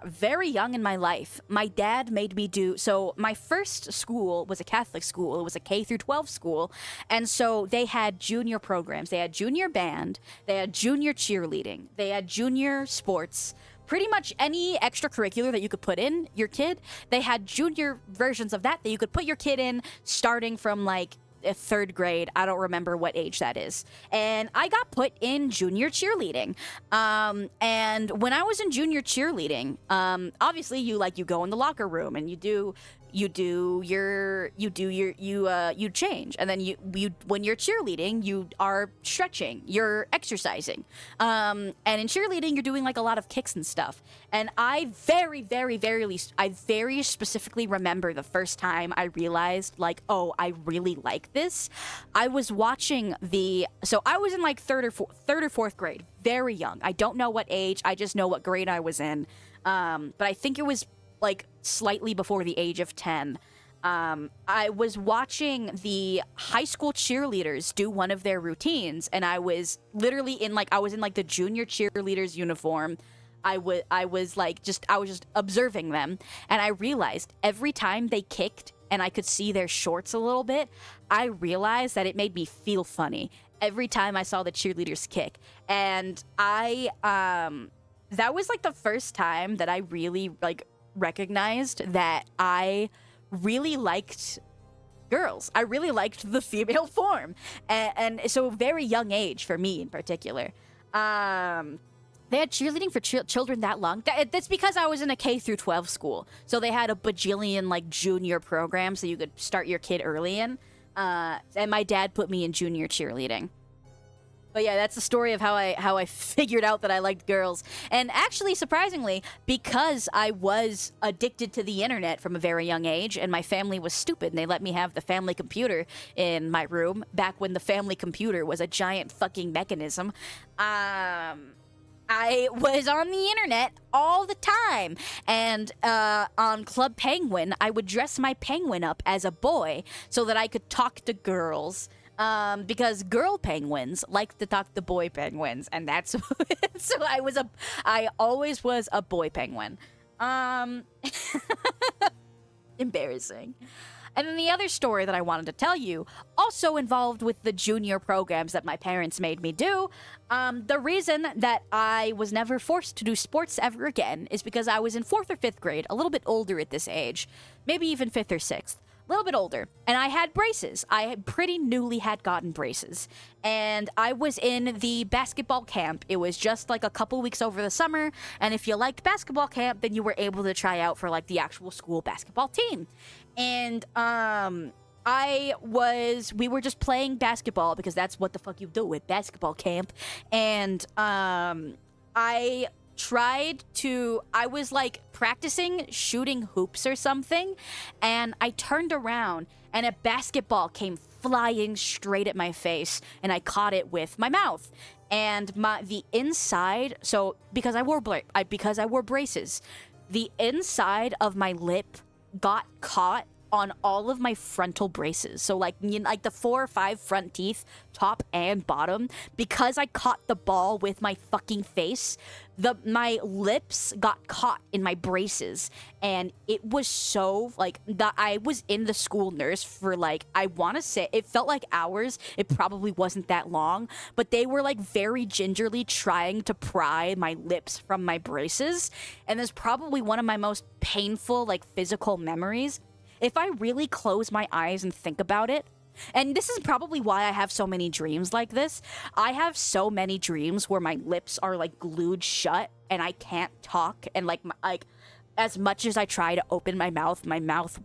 very young in my life. My dad made me do... So my first school was a Catholic school. It was a K through 12 school. And so they had junior programs. They had junior band. They had junior cheerleading. They had junior sports. Pretty much any extracurricular that you could put in your kid, they had junior versions of that you could put your kid in starting from like 3rd grade. I don't remember what age that is. And I got put in junior cheerleading. And when I was in junior cheerleading, obviously you go in the locker room and you change, and then you when you're cheerleading, you are stretching, you're exercising, and in cheerleading you're doing like a lot of kicks and stuff. And I very specifically remember the first time I realized like, oh, I really like this. I was watching so I was in like 3rd or 4th grade, very young. I don't know what age, I just know what grade I was in. But I think it was like slightly before the age of 10. I was watching the high school cheerleaders do one of their routines, and I was literally in the junior cheerleaders uniform. I was just observing them, and I realized every time they kicked and I could see their shorts a little bit, I realized that it made me feel funny every time I saw the cheerleaders kick. And that was like the first time that I really like recognized that I really liked girls. I really liked the female form. And so very young age for me in particular. They had cheerleading for children that long. That's because I was in a K through 12 school. So they had a bajillion like junior programs that you could start your kid early in. And my dad put me in junior cheerleading. But yeah, that's the story of how I figured out that I liked girls. And actually, surprisingly, because I was addicted to the internet from a very young age, and my family was stupid, and they let me have the family computer in my room back when the family computer was a giant fucking mechanism. I was on the internet all the time, and on Club Penguin, I would dress my penguin up as a boy so that I could talk to girls. Because girl penguins like to talk to boy penguins, and that's so I always was a boy penguin. Embarrassing. And then the other story that I wanted to tell you, also involved with the junior programs that my parents made me do. The reason that I was never forced to do sports ever again is because I was in 4th or 5th grade, a little bit older at this age, maybe even 5th or 6th. A little bit older, and I had braces. I had pretty newly had gotten braces, and I was in the basketball camp. It was just like a couple weeks over the summer, and if you liked basketball camp, then you were able to try out for like the actual school basketball team. And we were just playing basketball because that's what the fuck you do at basketball camp. And I was like practicing shooting hoops or something, and I turned around and a basketball came flying straight at my face, and I caught it with my mouth. And the inside, so because I wore braces, the inside of my lip got caught on all of my frontal braces. So like the 4 or 5 front teeth, top and bottom, because I caught the ball with my fucking face, my lips got caught in my braces, and it was so like that I was in the school nurse for like, I want to say it felt like hours. It probably wasn't that long, but they were like very gingerly trying to pry my lips from my braces, and that's probably one of my most painful like physical memories. If I really close my eyes and think about it, and this is probably why I have so many dreams like this. I have so many dreams where my lips are like glued shut and I can't talk, and like as much as I try to open my mouth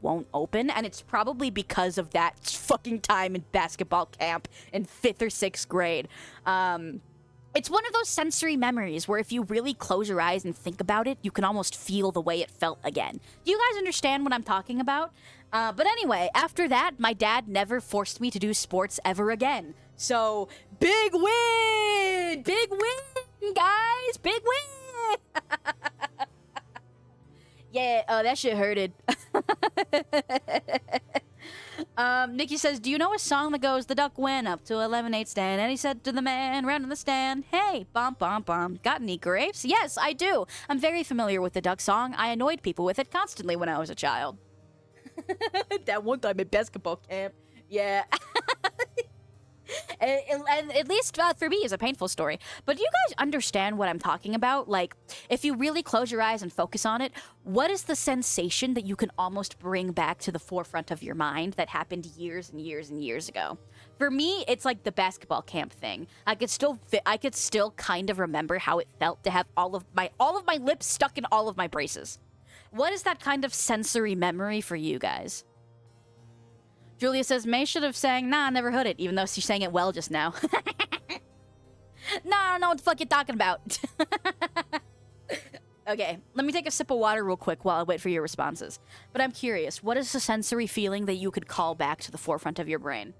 won't open, and it's probably because of that fucking time in basketball camp in 5th or 6th grade. It's one of those sensory memories where if you really close your eyes and think about it, you can almost feel the way it felt again. Do you guys understand what I'm talking about? But anyway, after that, my dad never forced me to do sports ever again. So, big win! Big win, guys! Big win! Yeah, that shit hurted. Nikki says, do you know a song that goes, the duck went up to a lemonade stand, and he said to the man round in the stand, hey, bum, bum, bum, got any grapes? Yes, I do. I'm very familiar with the duck song. I annoyed people with it constantly when I was a child. That one time at basketball camp. Yeah. And at least for me, it's a painful story. But do you guys understand what I'm talking about? Like, if you really close your eyes and focus on it, what is the sensation that you can almost bring back to the forefront of your mind that happened years and years and years ago? For me, it's like the basketball camp thing. I could still kind of remember how it felt to have all of my lips stuck in all of my braces. What is that kind of sensory memory for you guys? Julia says, May should have sang, nah, I never heard it, even though she sang it well just now. Nah, I don't know what the fuck you're talking about. Okay, let me take a sip of water real quick while I wait for your responses. But I'm curious, what is the sensory feeling that you could call back to the forefront of your brain?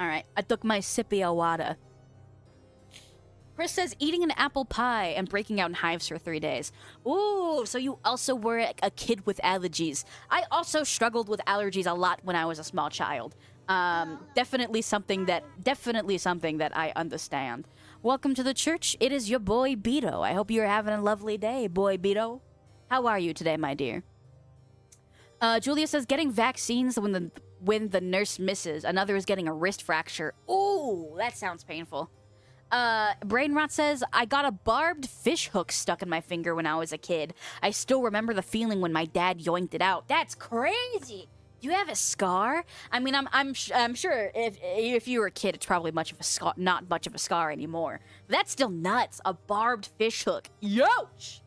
Alright, I took my sippy of water. Chris says, eating an apple pie and breaking out in hives for 3 days. Ooh, so you also were a kid with allergies. I also struggled with allergies a lot when I was a small child. Definitely something that I understand. Welcome to the church. It is your boy Beto. I hope you're having a lovely day, boy Beto. How are you today, my dear? Julia says, getting vaccines when the nurse misses. Another is getting a wrist fracture. Ooh, that sounds painful. Brainrot says, I got a barbed fish hook stuck in my finger when I was a kid. I still remember the feeling when my dad yoinked it out. That's crazy. Do you have a scar? I mean, I'm sure if you were a kid, it's probably not much of a scar anymore. But that's still nuts. A barbed fish hook. Yoch!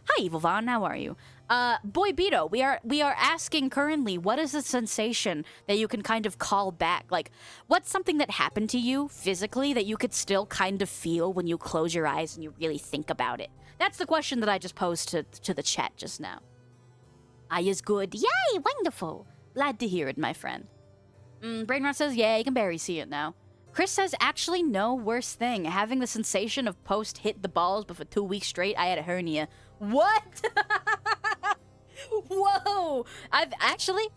Hi, Evil Von. How are you? Boy Beto, we are asking currently, what is the sensation that you can kind of call back? Like, what's something that happened to you physically that you could still kind of feel when you close your eyes and you really think about it? That's the question that I just posed to the chat just now. Eye is good. Yay, wonderful. Glad to hear it, my friend. Brainrot says, yeah, you can barely see it now. Chris says, actually, no worse thing. Having the sensation of post hit the balls, but for 2 weeks straight, I had a hernia. What? Whoa! I've actually,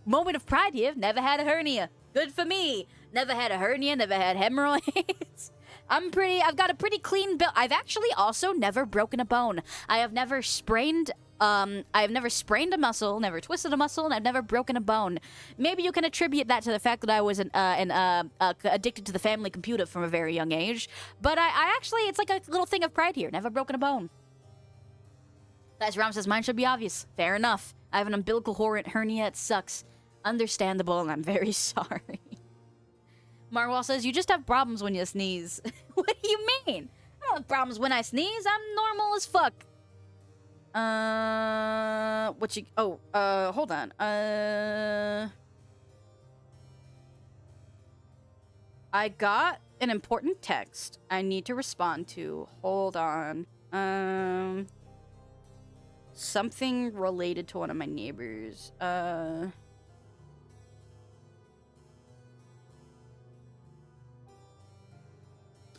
moment of pride here, never had a hernia. Good for me. Never had a hernia, never had hemorrhoids. I've got a pretty clean build. I've actually also never broken a bone. I have never sprained a muscle, never twisted a muscle, and I've never broken a bone. Maybe you can attribute that to the fact that I was addicted to the family computer from a very young age. But I actually, it's like a little thing of pride here. Never broken a bone. As Ram says, mine should be obvious. Fair enough. I have an umbilical hernia. It sucks. Understandable, and I'm very sorry. Marwal says, you just have problems when you sneeze. What do you mean? I don't have problems when I sneeze. I'm normal as fuck. Hold on. I got an important text I need to respond to. Hold on. Something related to one of my neighbors.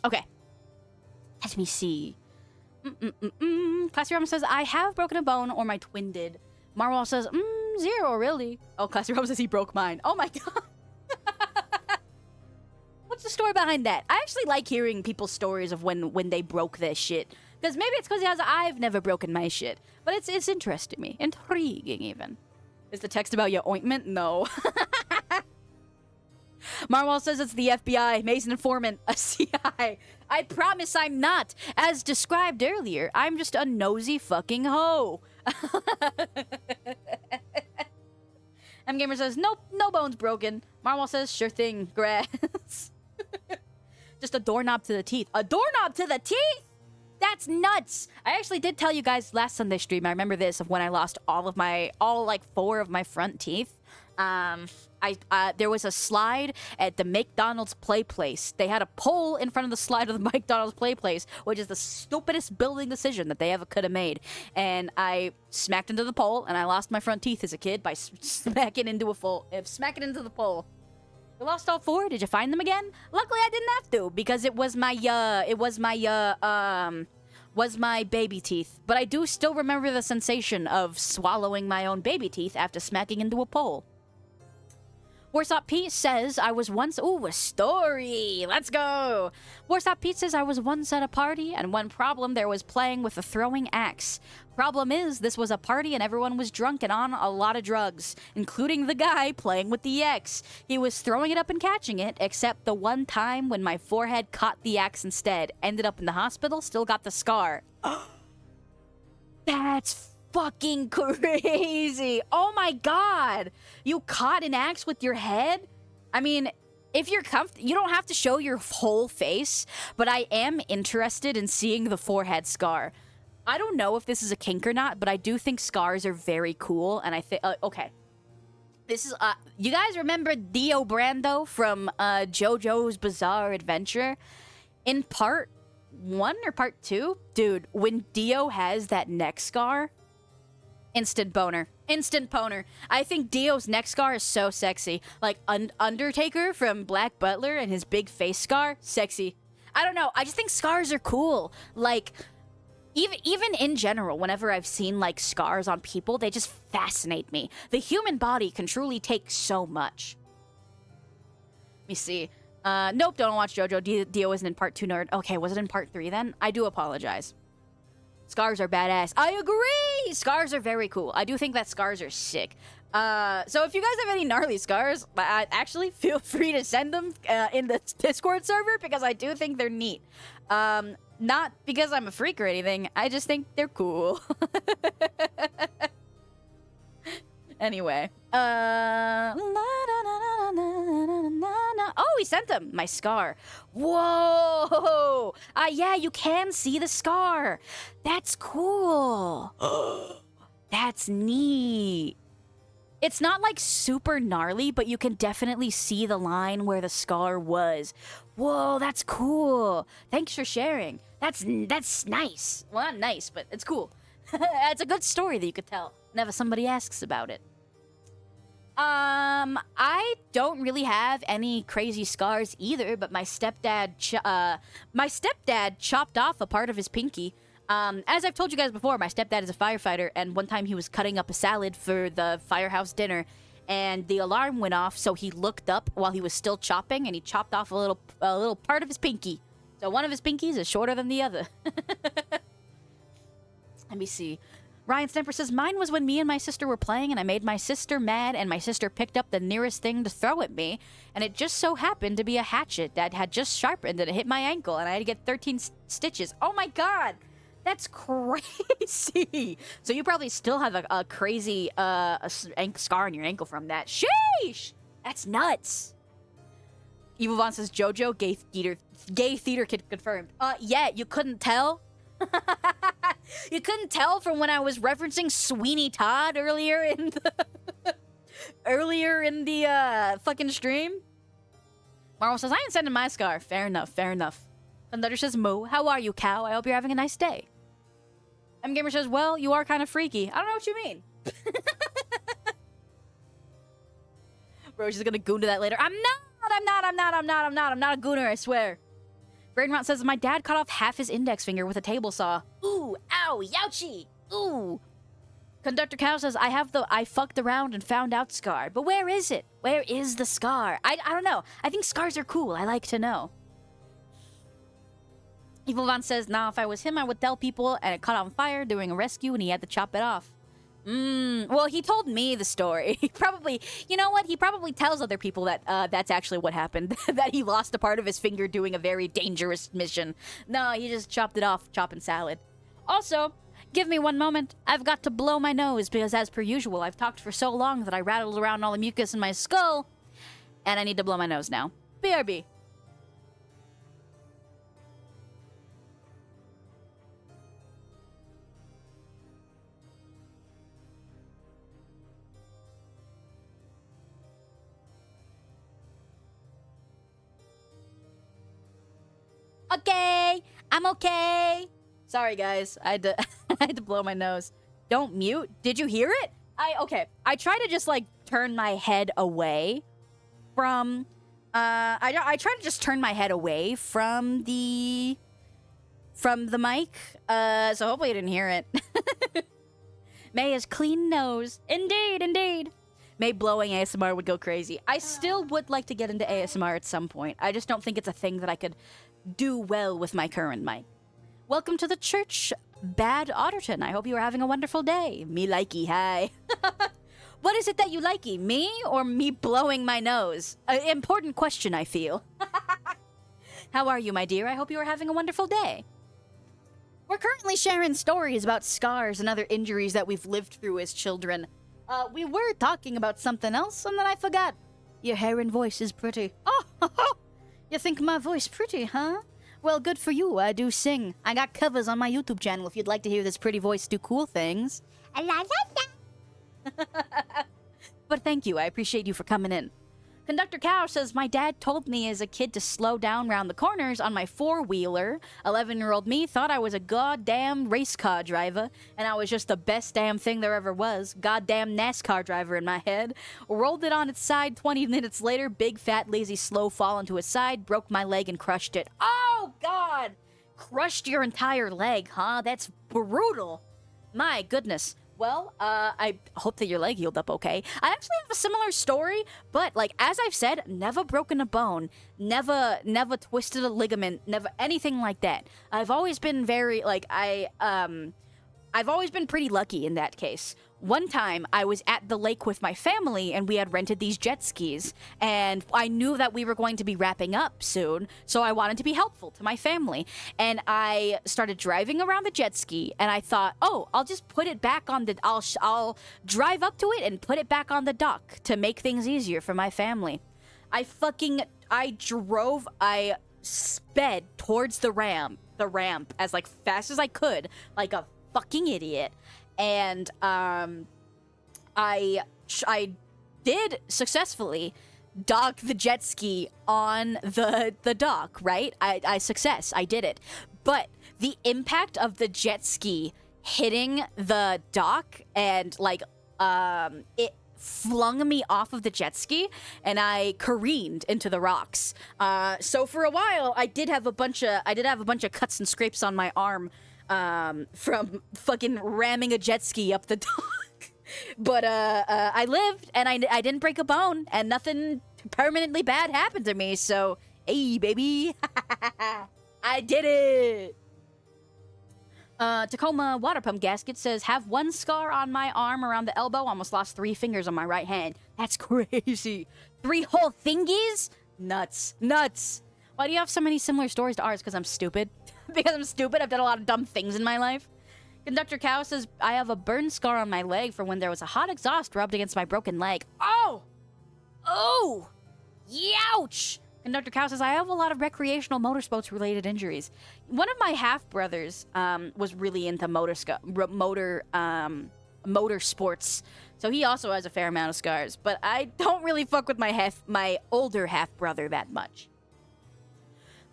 Okay. Let me see. Classy Rum says, I have broken a bone, or my twin did. Marwal says, 0, really? Oh, Classy Rum says he broke mine. Oh my god. What's the story behind that? I actually like hearing people's stories of when they broke their shit. Because maybe it's because I've never broken my shit. But it's interesting me. Intriguing, even. Is the text about your ointment? No. Marwal says it's the FBI, Mason informant, a CI. I promise I'm not. As described earlier, I'm just a nosy fucking hoe. MGamer says, nope, no bones broken. Marwal says, sure thing, grass. Just a doorknob to the teeth. A doorknob to the teeth? That's nuts! I actually did tell you guys last Sunday stream, I remember this, of when I lost all 4 of my front teeth. There was a slide at the McDonald's Play Place. They had a pole in front of the slide of the McDonald's Play Place, which is the stupidest building decision that they ever could have made. And I smacked into the pole, and I lost my front teeth as a kid by smacking into the pole. I lost all 4. Did you find them again? Luckily, I didn't have to, because it was my baby teeth. But I do still remember the sensation of swallowing my own baby teeth after smacking into a pole. Warsaw Pete says I was once... Ooh, a story! Let's go! Warsaw Pete says I was once at a party, and one problem there was playing with a throwing axe. Problem is, this was a party and everyone was drunk and on a lot of drugs, including the guy playing with the axe. He was throwing it up and catching it, except the one time when my forehead caught the axe instead. Ended up in the hospital, still got the scar. That's fucking crazy. Oh my god. You caught an axe with your head? I mean, if you're you don't have to show your whole face, but I am interested in seeing the forehead scar. I don't know if this is a kink or not, but I do think scars are very cool, and I think... okay. This is... you guys remember Dio Brando from JoJo's Bizarre Adventure? In part 1 or part 2? Dude, when Dio has that neck scar... Instant boner. Instant boner. I think Dio's neck scar is so sexy. Like, Undertaker from Black Butler and his big face scar, sexy. I don't know. I just think scars are cool. Like, even in general, whenever I've seen, like, scars on people, they just fascinate me. The human body can truly take so much. Let me see. Nope, don't watch JoJo. Dio isn't in part 2, nerd. Okay, was it in part 3 then? I do apologize. Scars are badass. I agree! Scars are very cool. I do think that scars are sick. So if you guys have any gnarly scars, actually feel free to send them in the Discord server, because I do think they're neat. Not because I'm a freak or anything. I just think they're cool. Anyway. Oh, he sent them. My scar. Whoa. Yeah, you can see the scar. That's cool. That's neat. It's not like super gnarly, but you can definitely see the line where the scar was. Whoa, that's cool. Thanks for sharing. That's nice. Well, not nice, but it's cool. It's a good story that you could tell whenever somebody asks about it. I don't really have any crazy scars either, but my stepdad chopped off a part of his pinky. As I've told you guys before, my stepdad is a firefighter, and one time he was cutting up a salad for the firehouse dinner, and the alarm went off, so he looked up while he was still chopping, and he chopped off a little part of his pinky. So one of his pinkies is shorter than the other. Let me see. Ryan Stemper says, mine was when me and my sister were playing and I made my sister mad and my sister picked up the nearest thing to throw at me and it just so happened to be a hatchet that had just sharpened and it hit my ankle and I had to get 13 stitches. Oh my god! That's crazy! So you probably still have a crazy scar on your ankle from that. Sheesh! That's nuts! Evil Vaughn says, JoJo, gay theater kid confirmed. Yeah, you couldn't tell? You couldn't tell from when I was referencing Sweeney Todd earlier in the fucking stream? Marvel says, I ain't sending my scar. Fair enough, fair enough. Thunder says, Moo, how are you, cow? I hope you're having a nice day. M-Gamer says, well, you are kind of freaky. I don't know what you mean. Bro, she's gonna goon to that later. I'm not a gooner, I swear. Brainrot says, my dad cut off half his index finger with a table saw. Ooh, ow, youchie, ooh. Conductor Cow says, I fucked around and found out scar. But where is it? Where is the scar? I don't know. I think scars are cool. I like to know. Evil Von says, nah, if I was him, I would tell people and it caught on fire during a rescue and he had to chop it off. Well, he told me the story. He probably, you know what? He probably tells other people that that's actually what happened. That he lost a part of his finger doing a very dangerous mission. No, he just chopped it off chopping salad. Also, give me one moment. I've got to blow my nose because as per usual, I've talked for so long that I rattled around all the mucus in my skull. And I need to blow my nose now. BRB. Okay, I'm okay. Sorry, guys. I had to blow my nose. Don't mute. Did you hear it? Okay. I try to just like turn my head away from. I try to just turn my head away from the mic. So hopefully you didn't hear it. May has clean nose. Indeed, indeed. May blowing ASMR would go crazy. I still would like to get into ASMR at some point. I just don't think it's a thing that I could do well with my current mic. Welcome to the church, Bad Otterton. I hope you are having a wonderful day. Me likey, hi. What is it that you likey? Me or me blowing my nose? Important question, I feel. How are you, my dear? I hope you are having a wonderful day. We're currently sharing stories about scars and other injuries that we've lived through as children. We were talking about something else, and then I forgot. Your hair and voice is pretty. Oh, you think my voice pretty, huh? Well, good for you. I do sing. I got covers on my YouTube channel if you'd like to hear this pretty voice do cool things. La la la. But thank you. I appreciate you for coming in. Conductor Cow says, my dad told me as a kid to slow down round the corners on my four-wheeler. 11-year-old me thought I was a goddamn race car driver, and I was just the best damn thing there ever was. Goddamn NASCAR driver in my head. Rolled it on its side 20 minutes later, big, fat, lazy, slow fall onto its side, broke my leg and crushed it. Oh, God! Crushed your entire leg, huh? That's brutal. My goodness. Well, I hope that your leg healed up okay. I actually have a similar story, but, like, as I've said, never broken a bone, never twisted a ligament, never anything like that. I've always been very, like, I've always been pretty lucky in that case. One time, I was at the lake with my family, and we had rented these jet skis, and I knew that we were going to be wrapping up soon, so I wanted to be helpful to my family. And I started driving around the jet ski, and I thought, oh, I'll just put it back on the... I'll drive up to it and put it back on the dock to make things easier for my family. I sped towards the ramp as, like, fast as I could, like a fucking idiot. and I did successfully dock the jet ski on the dock, right? I did it. But the impact of the jet ski hitting the dock and like it flung me off of the jet ski and I careened into the rocks. So for a while I did have a bunch of cuts and scrapes on my arm from fucking ramming a jet ski up the dock. But I lived, and I didn't break a bone, and nothing permanently bad happened to me, so, hey, baby. I did it! Tacoma Water Pump Gasket says, have one scar on my arm around the elbow, almost lost 3 fingers on my right hand. That's crazy. 3 whole thingies? Nuts. Nuts. Why do you have so many similar stories to ours? Because I'm stupid. Because I'm stupid? I've done a lot of dumb things in my life. Conductor Cow says, I have a burn scar on my leg for when there was a hot exhaust rubbed against my broken leg. Oh! Oh! Youch! Conductor Cow says, I have a lot of recreational motorsports related injuries. One of my half-brothers was really into motor sports. So he also has a fair amount of scars. But I don't really fuck with my older half-brother that much.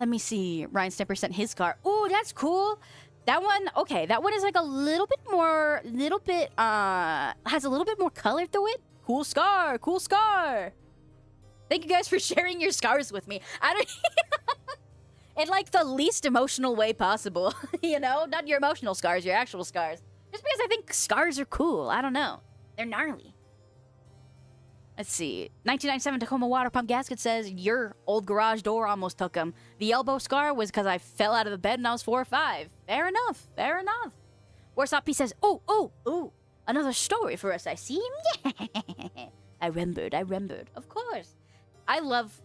Let me see. Ryan Snipper sent his scar. Ooh, that's cool. That one, okay, that one is like a little bit more, has a little bit more color to it. Cool scar, cool scar. Thank you guys for sharing your scars with me. I don't, in like the least emotional way possible, you know? Not your emotional scars, your actual scars. Just because I think scars are cool, I don't know. They're gnarly. Let's see. 1997 Tacoma Water Pump Gasket says, your old garage door almost took him. The elbow scar was because I fell out of the bed when I was 4 or 5. Fair enough. Fair enough. Warsaw P says, oh, another story for us, I see. I remembered. Of course. I love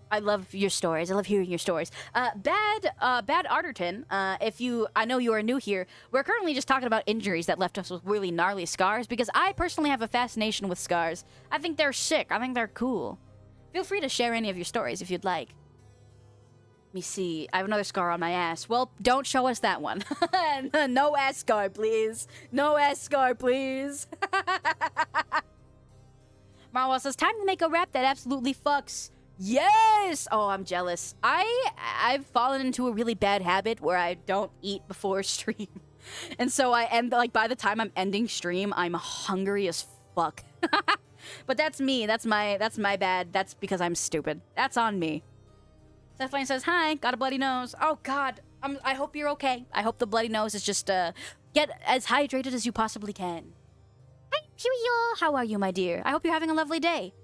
your stories. I love hearing your stories. Bad Arterton, I know you are new here. We're currently just talking about injuries that left us with really gnarly scars because I personally have a fascination with scars. I think they're sick. I think they're cool. Feel free to share any of your stories if you'd like. Let me see. I have another scar on my ass. Well, don't show us that one. No ass scar, please. No ass scar, please. Marwa says, time to make a rap that absolutely fucks. Yes! Oh, I'm jealous. I've fallen into a really bad habit where I don't eat before stream. And so by the time I'm ending stream, I'm hungry as fuck. But that's me. That's my bad. That's because I'm stupid. That's on me. Stephanie says, hi, got a bloody nose. Oh, God. I hope you're okay. I hope the bloody nose is just, get as hydrated as you possibly can. Hi, Huey, how are you, my dear? I hope you're having a lovely day.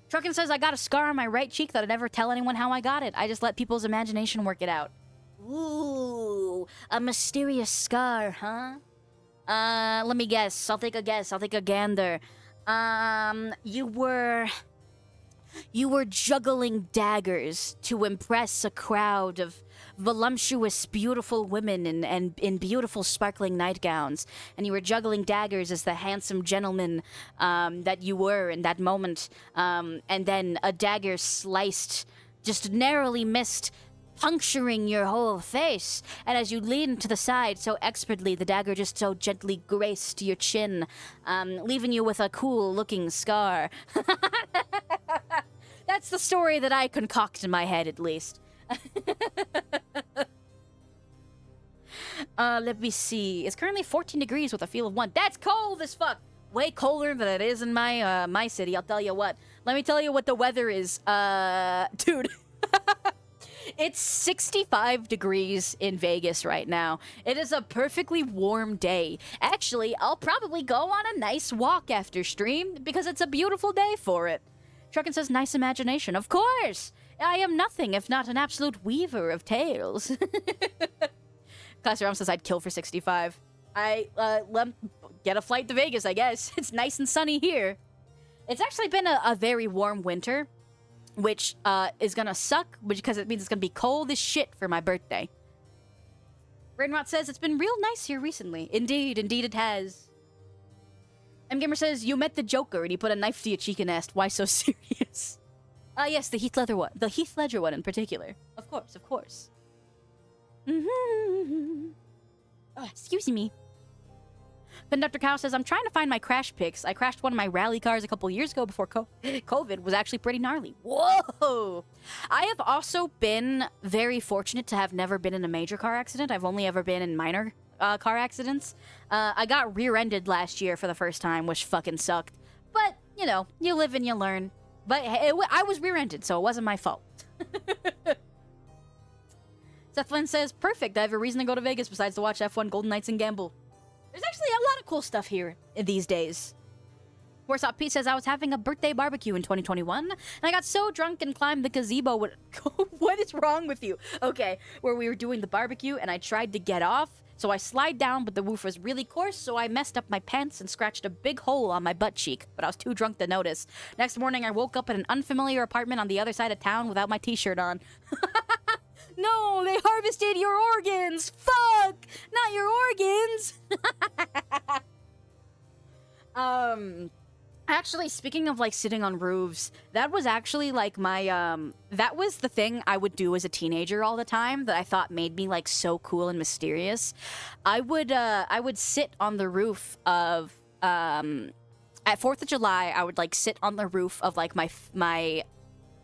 Truckin says, I got a scar on my right cheek that I never tell anyone how I got it. I just let people's imagination work it out. Ooh, a mysterious scar, huh? Let me guess. I'll take a guess. I'll take a gander. You were juggling daggers to impress a crowd of voluptuous, beautiful women in beautiful, sparkling nightgowns. And you were juggling daggers as the handsome gentleman that you were in that moment. And then a dagger sliced, just narrowly missed, puncturing your whole face. And as you leaned to the side so expertly, the dagger just so gently graced your chin, leaving you with a cool-looking scar. That's the story that I concoct in my head, at least. Let me see. It's currently 14 degrees with a feel of 1. That's cold as fuck! Way colder than it is in my city, I'll tell you what. Let me tell you what the weather is. Dude. It's 65 degrees in Vegas right now. It is a perfectly warm day. Actually, I'll probably go on a nice walk after stream because it's a beautiful day for it. Truckin says, nice imagination. Of course! I am nothing if not an absolute weaver of tales. Classy Rom says, I'd kill for 65. Get a flight to Vegas, I guess. It's nice and sunny here. It's actually been a very warm winter, which is gonna suck, because it means it's gonna be cold as shit for my birthday. Rainrot says, it's been real nice here recently. Indeed it has. MGamer says, you met the Joker and he put a knife to your cheek and asked, why so serious? Yes, the Heath Ledger one. The Heath Ledger one in particular. Of course. Mm-hmm. Oh, excuse me. Conductor Cow says, I'm trying to find my crash pics. I crashed one of my rally cars a couple years ago before COVID was actually pretty gnarly. Whoa! I have also been very fortunate to have never been in a major car accident. I've only ever been in minor car accidents. I got rear-ended last year for the first time, which fucking sucked. But, you know, you live and you learn. But I was rear-ended, so it wasn't my fault. Seth Flynn says, perfect. I have a reason to go to Vegas besides to watch F1 Golden Knights and gamble. There's actually a lot of cool stuff here these days. Warsaw Pete says, I was having a birthday barbecue in 2021, and I got so drunk and climbed the gazebo. What is wrong with you? Okay, where we were doing the barbecue, and I tried to get off, so I slide down, but the roof was really coarse, so I messed up my pants and scratched a big hole on my butt cheek, but I was too drunk to notice. Next morning, I woke up in an unfamiliar apartment on the other side of town without my t-shirt on. No, they harvested your organs! Fuck! Not your organs! Actually, speaking of, like, sitting on roofs, that was actually, like, my, that was the thing I would do as a teenager all the time that I thought made me, like, so cool and mysterious. I would sit on the roof of, at 4th of July, I would, like, sit on the roof of, like, my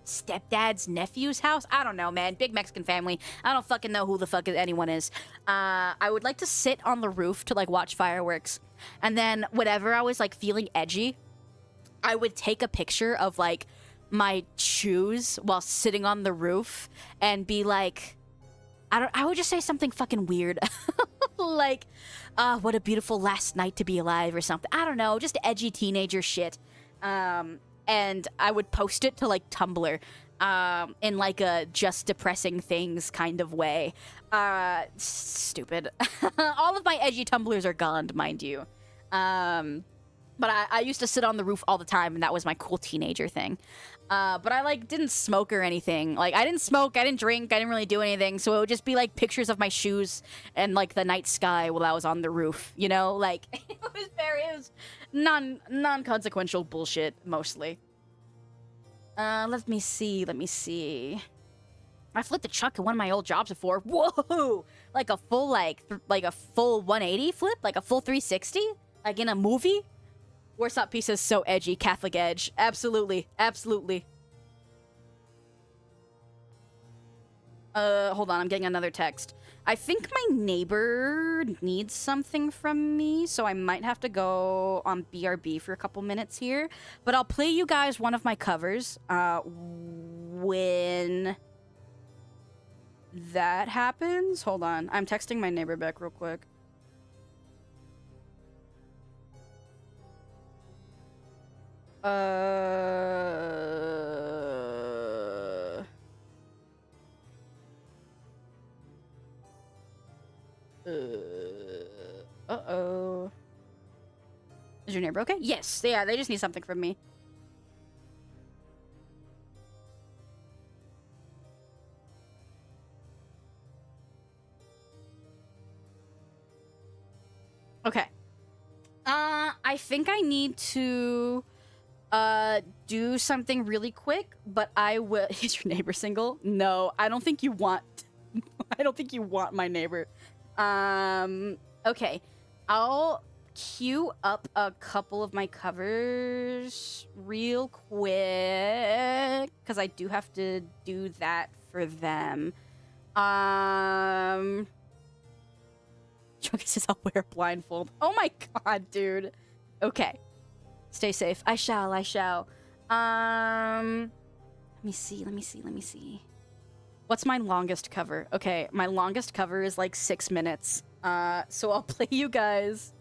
stepdad's nephew's house. I don't know, man. Big Mexican family. I don't fucking know who the fuck anyone is. I would like to sit on the roof to, like, watch fireworks. And then whenever I was, like, feeling edgy, I would take a picture of, like, my shoes while sitting on the roof and be like, I would just say something fucking weird. Like, what a beautiful last night to be alive or something. I don't know, just edgy teenager shit. And I would post it to, like, Tumblr, in, like, a just depressing things kind of way. Stupid. All of my edgy Tumblrs are gone, mind you. But I used to sit on the roof all the time, and that was my cool teenager thing. But I, like, didn't smoke or anything. Like, I didn't smoke, I didn't drink, I didn't really do anything, so it would just be, like, pictures of my shoes and, like, the night sky while I was on the roof, you know? Like, it was non-consequential bullshit, mostly. Let me see. I flipped a truck at one of my old jobs before. Whoa! Like a full, like a full 180 flip? Like a full 360? Like in a movie? Warsaw Piece is so edgy. Catholic edge. Absolutely. Absolutely. Hold on. I'm getting another text. I think my neighbor needs something from me, so I might have to go on BRB for a couple minutes here. But I'll play you guys one of my covers, when that happens. Hold on. I'm texting my neighbor back real quick. Uh-oh. Is your neighbor okay? Yes. Yeah, they just need something from me. Okay. I think I need to do something really quick, but I will. Is your neighbor single? No, I don't think you want. I don't think you want my neighbor. Okay. I'll queue up a couple of my covers real quick because I do have to do that for them. Chunky says I'll wear a blindfold. Oh my god, dude. Okay. Stay safe. I shall. Let me see. What's my longest cover? Okay, my longest cover is like 6 minutes. So I'll play you guys.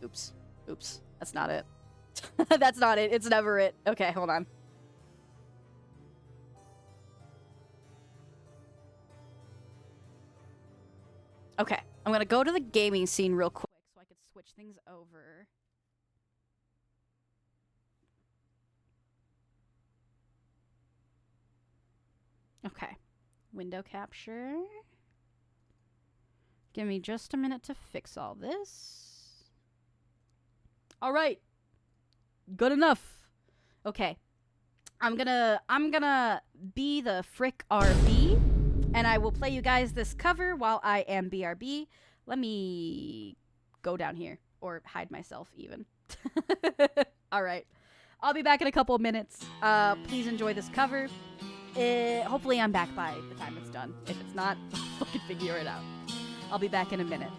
Oops. That's not it. That's not it. It's never it. Okay, hold on. Okay, I'm gonna go to the gaming scene real quick so I could switch things over. Okay, window capture. Give me just a minute to fix all this. All right, good enough. Okay, I'm gonna be the Frick RB, and I will play you guys this cover while I am BRB. Let me go down here, or hide myself even. All right. I'll be back in a couple of minutes. Please enjoy this cover. Hopefully I'm back by the time it's done. If it's not, I'll fucking figure it out. I'll be back in a minute.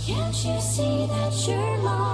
Can't you see that you're lost?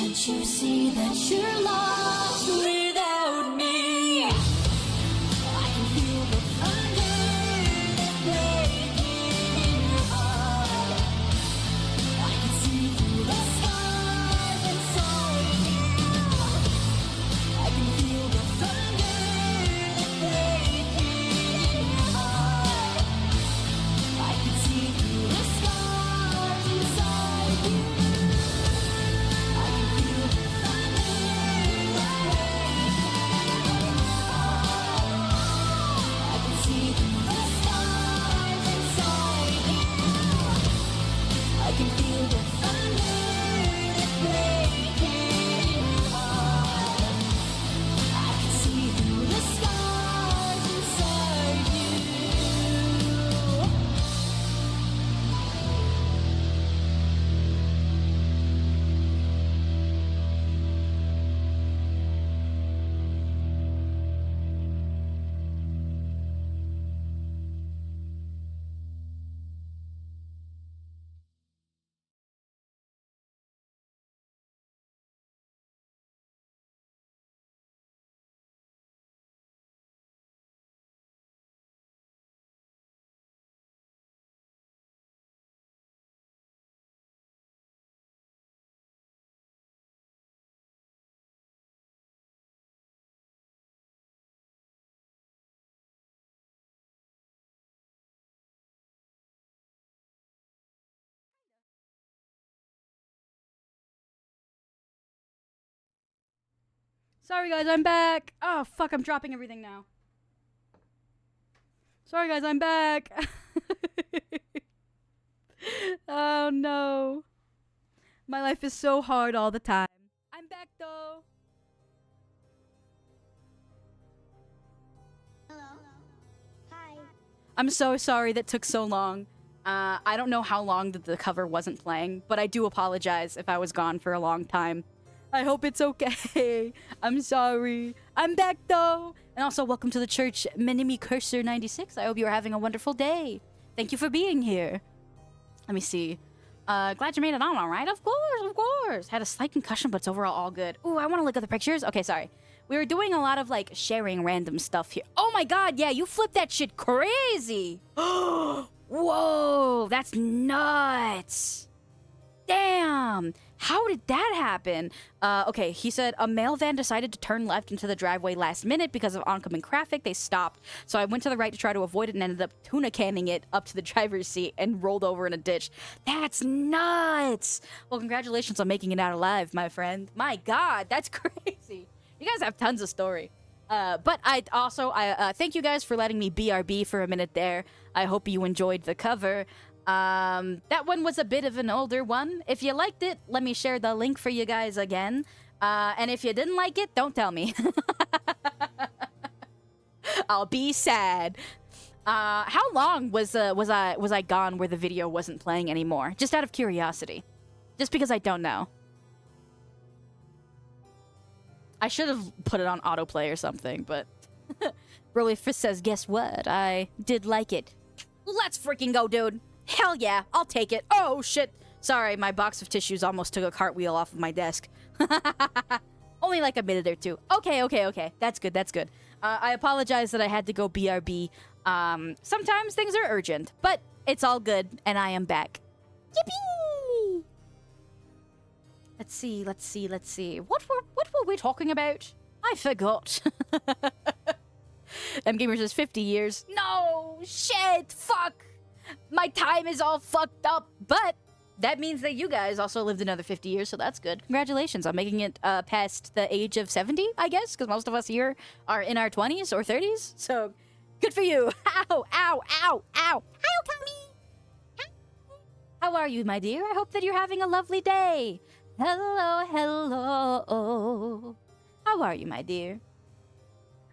Can't you see that you're lost without me? I can feel the thunder breaking in your heart. I can see through the scars inside you. I can feel the thunder breaking in your heart. I can see through the scars inside you. I can feel the thunder breaking in your heart. I can see through the scars inside you. I can feel the thunder breaking in your heart. I can see through the scars inside you. Sorry, guys, I'm back. Oh, fuck, I'm dropping everything now. Sorry, guys, I'm back. Oh, no. My life is so hard all the time. I'm back, though. Hello. Hi. I'm so sorry that took so long. I don't know how long that the cover wasn't playing, but I do apologize if I was gone for a long time. I hope it's okay. I'm sorry. I'm back though. And also, welcome to the church, Minimi Cursor 96. I hope you're having a wonderful day. Thank you for being here. Let me see. Glad you made it on all right. Of course, of course. Had a slight concussion, but it's overall all good. Ooh, I want to look at the pictures. Okay, sorry. We were doing a lot of, like, sharing random stuff here. Oh my god, yeah, you flipped that shit crazy. Whoa, that's nuts. Damn. How did that happen? Okay, he said a mail van decided to turn left into the driveway last minute because of oncoming traffic. They stopped. So I went to the right to try to avoid it and ended up tuna canning it up to the driver's seat and rolled over in a ditch. That's nuts. Well, congratulations on making it out alive, my friend. My god, that's crazy. You guys have tons of story. But I thank you guys for letting me BRB for a minute there. I hope you enjoyed the cover. That one was a bit of an older one. If you liked it, let me share the link for you guys again. And if you didn't like it, don't tell me. I'll be sad. How long was I gone where the video wasn't playing anymore? Just out of curiosity. Just because I don't know. I should have put it on autoplay or something, but Broly Fist says, guess what? I did like it. Let's freaking go, dude. Hell yeah, I'll take it. Oh, shit. Sorry, my box of tissues almost took a cartwheel off of my desk. Only like a minute or two. Okay. That's good. I apologize that I had to go BRB. Sometimes things are urgent, but it's all good, and I am back. Yippee! Let's see. What were we talking about? I forgot. MGamer says 50 years. No! Shit! Fuck! My time is all fucked up, but that means that you guys also lived another 50 years, so that's good. Congratulations on making it past the age of 70, I guess, because most of us here are in our 20s or 30s, so good for you. Ow! Ow, Tommy! How are you, my dear? I hope that you're having a lovely day. Hello. How are you, my dear?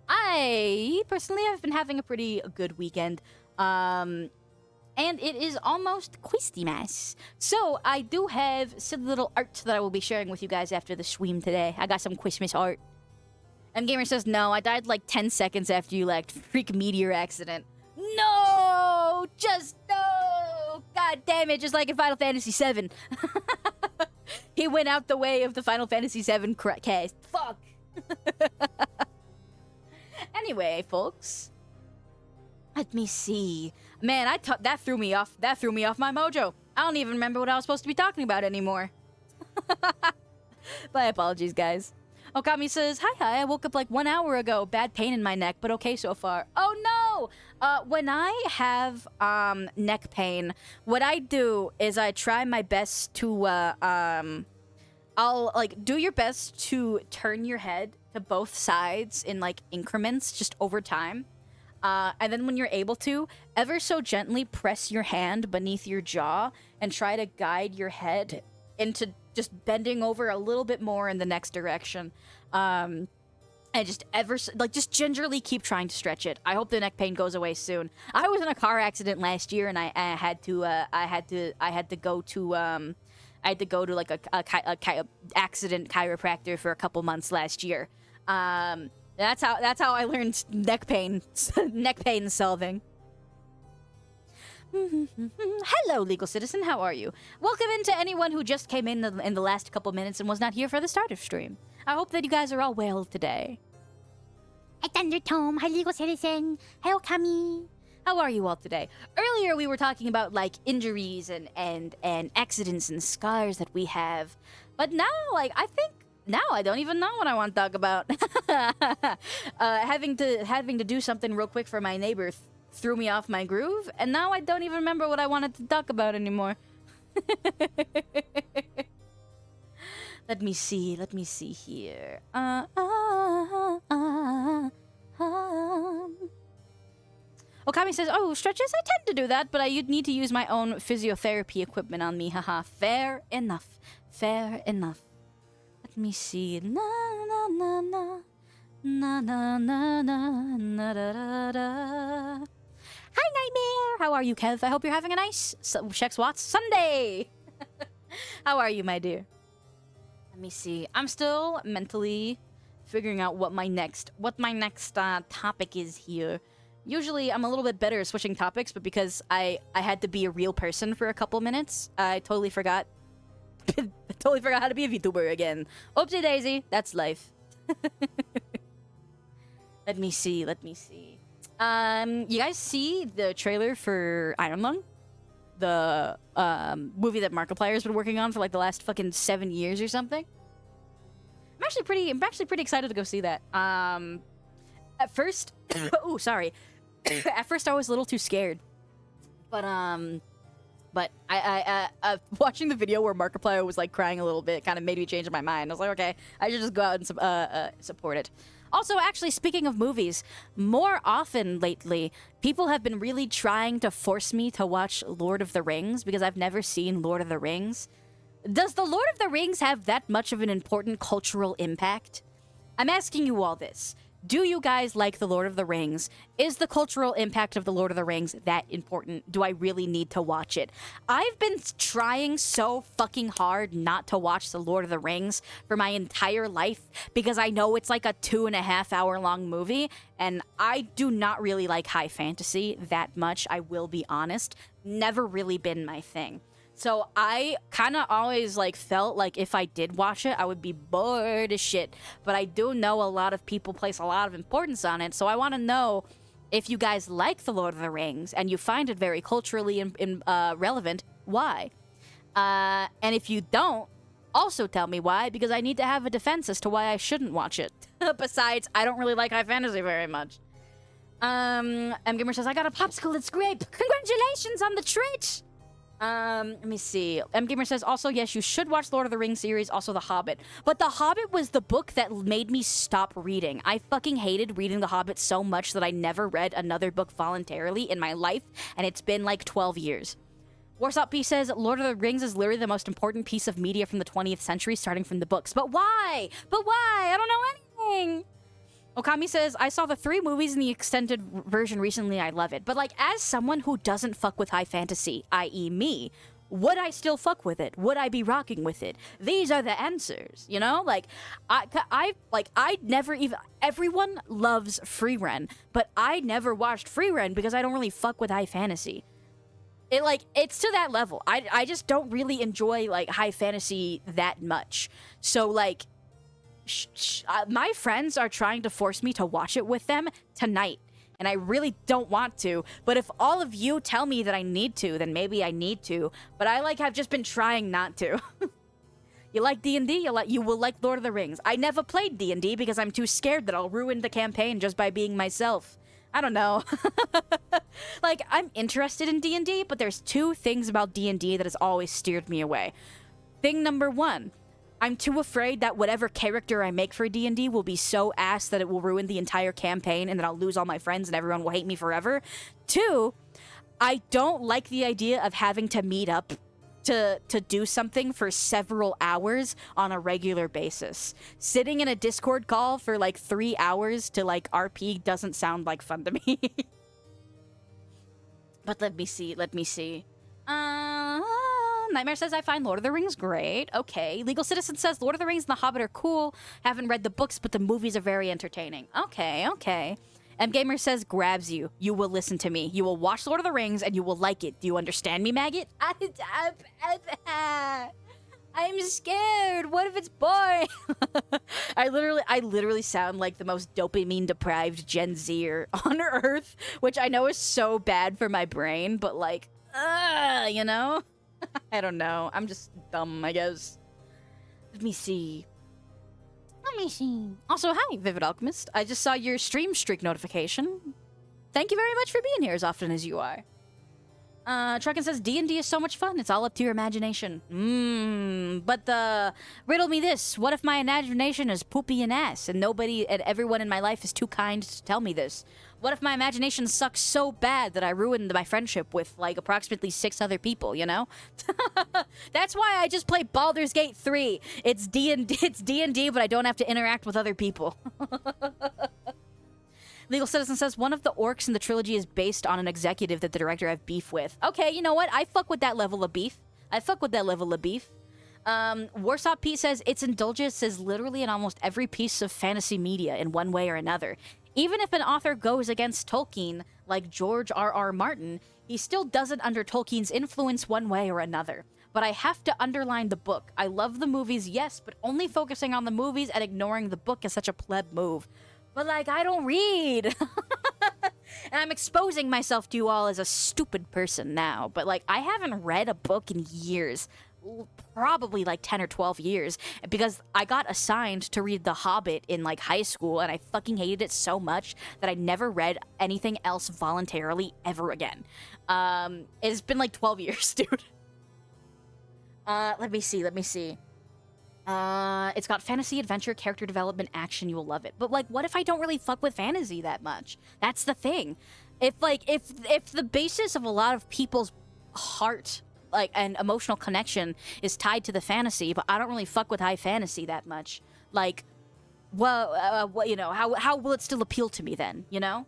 I personally have been having a pretty good weekend. And it is almost Quizmass. So I do have silly little art that I will be sharing with you guys after the stream today. I got some Quizmas art. MGamer says, no, I died like 10 seconds after you left. Freak meteor accident. No! Just no! God damn it, just like in Final Fantasy VII. He went out the way of the Final Fantasy VII cast. Fuck. Anyway, folks. Let me see. Man, that threw me off. That threw me off my mojo. I don't even remember what I was supposed to be talking about anymore. My apologies, guys. Okami says, hi, I woke up like 1 hour ago. Bad pain in my neck, but okay so far. Oh no! When I have neck pain, what I do is I try my best to I'll like do your best to turn your head to both sides in like increments just over time. And then when you're able to, ever so gently press your hand beneath your jaw and try to guide your head into just bending over a little bit more in the next direction. And just just gingerly keep trying to stretch it. I hope the neck pain goes away soon. I was in a car accident last year, and I had to go to like a accident chiropractor for a couple months last year. That's how I learned neck pain solving. Hello, legal citizen. How are you? Welcome in to anyone who just came in the last couple minutes and was not here for the start of stream. I hope that you guys are all well today. Hi, Thundertome. Hi, legal citizen. Hello, Kami. How are you all today? Earlier we were talking about like injuries and accidents and scars that we have, but now I think now I don't even know what I want to talk about. Having to do something real quick for my neighbor threw me off my groove, and now I don't even remember what I wanted to talk about anymore. Let me see here. Okami says, oh, stretches, I tend to do that, but I need to use my own physiotherapy equipment on me, haha. Fair enough. Let me see. Na na na na. Na na na na na da da da. Hi, Nightmare! How are you, Kev? I hope you're having a nice Shex Watts Sunday! How are you, my dear? Let me see. I'm still mentally figuring out what my next topic is here. Usually, I'm a little bit better at switching topics, but because I had to be a real person for a couple minutes, I totally forgot. Totally forgot how to be a VTuber again. Oopsie daisy, that's life. Let me see. You guys see the trailer for Iron Lung? The movie that Markiplier's been working on for like the last fucking 7 years or something? I'm actually pretty excited to go see that. At first, oh, sorry. At first I was a little too scared. But I watching the video where Markiplier was like crying a little bit kind of made me change my mind. I was like, okay, I should just go out and support it. Also, actually, speaking of movies, more often lately, people have been really trying to force me to watch Lord of the Rings because I've never seen Lord of the Rings. Does the Lord of the Rings have that much of an important cultural impact? I'm asking you all this. Do you guys like The Lord of the Rings? Is the cultural impact of The Lord of the Rings that important? Do I really need to watch it? I've been trying so fucking hard not to watch The Lord of the Rings for my entire life because I know it's like a 2.5 hour long movie, and I do not really like high fantasy that much, I will be honest. Never really been my thing. So I kind of always like felt like if I did watch it, I would be bored as shit. But I do know a lot of people place a lot of importance on it. So I want to know if you guys like The Lord of the Rings and you find it very culturally relevant, why? And if you don't, also tell me why, because I need to have a defense as to why I shouldn't watch it. Besides, I don't really like high fantasy very much. M-Gamer says, I got a popsicle, it's great. Congratulations on the treat! Let me see. M-Gamer says, also, yes, you should watch Lord of the Rings series, also The Hobbit. But The Hobbit was the book that made me stop reading. I fucking hated reading The Hobbit so much that I never read another book voluntarily in my life, and it's been like 12 years. Warsop P says, Lord of the Rings is literally the most important piece of media from the 20th century, starting from the books. But why? I don't know anything. Okami says, I saw the 3 movies in the extended version recently. I love it. But, like, as someone who doesn't fuck with high fantasy, i.e. me, would I still fuck with it? Would I be rocking with it? These are the answers, you know? Like, I never even... Everyone loves Frieren, but I never watched Frieren because I don't really fuck with high fantasy. It's to that level. I just don't really enjoy like high fantasy that much. So like my friends are trying to force me to watch it with them tonight, and I really don't want to. But if all of you tell me that I need to, then maybe I need to. But I like have just been trying not to. You like D&D? You will like Lord of the Rings. I never played D&D because I'm too scared that I'll ruin the campaign just by being myself. I don't know. Like, I'm interested in D&D, but there's two things about D&D that has always steered me away. Thing number one, I'm too afraid that whatever character I make for D&D will be so ass that it will ruin the entire campaign and that I'll lose all my friends and everyone will hate me forever. Two, I don't like the idea of having to meet up to do something for several hours on a regular basis. Sitting in a Discord call for like 3 hours to like RP doesn't sound like fun to me. But let me see. Nightmare says, I find Lord of the Rings great. Okay. Legal Citizen says, Lord of the Rings and The Hobbit are cool. Haven't read the books, but the movies are very entertaining. Okay. M-Gamer says, grabs you. You will listen to me. You will watch Lord of the Rings and you will like it. Do you understand me, maggot? I'm scared. What if it's boring? I literally sound like the most dopamine deprived Gen Zer on Earth, which I know is so bad for my brain, but like, you know? I don't know. I'm just dumb, I guess. Let me see. Also, hi, Vivid Alchemist. I just saw your stream streak notification. Thank you very much for being here as often as you are. Truckin says, D&D is so much fun. It's all up to your imagination. But riddle me this. What if my imagination is poopy and ass and everyone in my life is too kind to tell me this? What if my imagination sucks so bad that I ruined my friendship with, like, approximately 6 other people, you know? That's why I just play Baldur's Gate 3. It's D&D, but I don't have to interact with other people. Legal Citizen says, one of the orcs in the trilogy is based on an executive that the director have beef with. Okay, you know what? I fuck with that level of beef. Warsaw Pete says, its indulgence is literally in almost every piece of fantasy media in one way or another. Even if an author goes against Tolkien, like George R.R. Martin, he still does it under Tolkien's influence one way or another. But I have to underline the book. I love the movies, yes, but only focusing on the movies and ignoring the book is such a pleb move. But, like, I don't read. And I'm exposing myself to you all as a stupid person now. But, like, I haven't read a book in years. Probably, like, 10 or 12 years. Because I got assigned to read The Hobbit in, like, high school. And I fucking hated it so much that I never read anything else voluntarily ever again. It's been, like, 12 years, dude. Let me see. It's got fantasy, adventure, character development, action. You will love it. But, like, what if I don't really fuck with fantasy that much? That's the thing. If the basis of a lot of people's heart, like, and emotional connection is tied to the fantasy, but I don't really fuck with high fantasy that much, like, well, you know, how will it still appeal to me then, you know?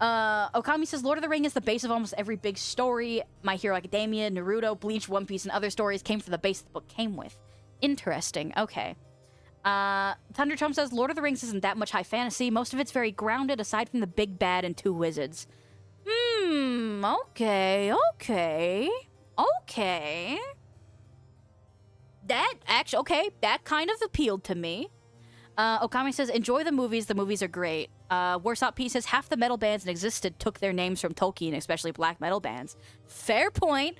Okami says, Lord of the Ring is the base of almost every big story. My Hero Academia, Naruto, Bleach, One Piece, and other stories came from the base the book came with. Interesting. Okay. Thundertome says, Lord of the Rings isn't that much high fantasy. Most of it's very grounded, aside from the big bad and 2 wizards. Okay. That kind of appealed to me. Okami says, enjoy the movies. The movies are great. Warsaw P says, half the metal bands that existed took their names from Tolkien, especially black metal bands. Fair point.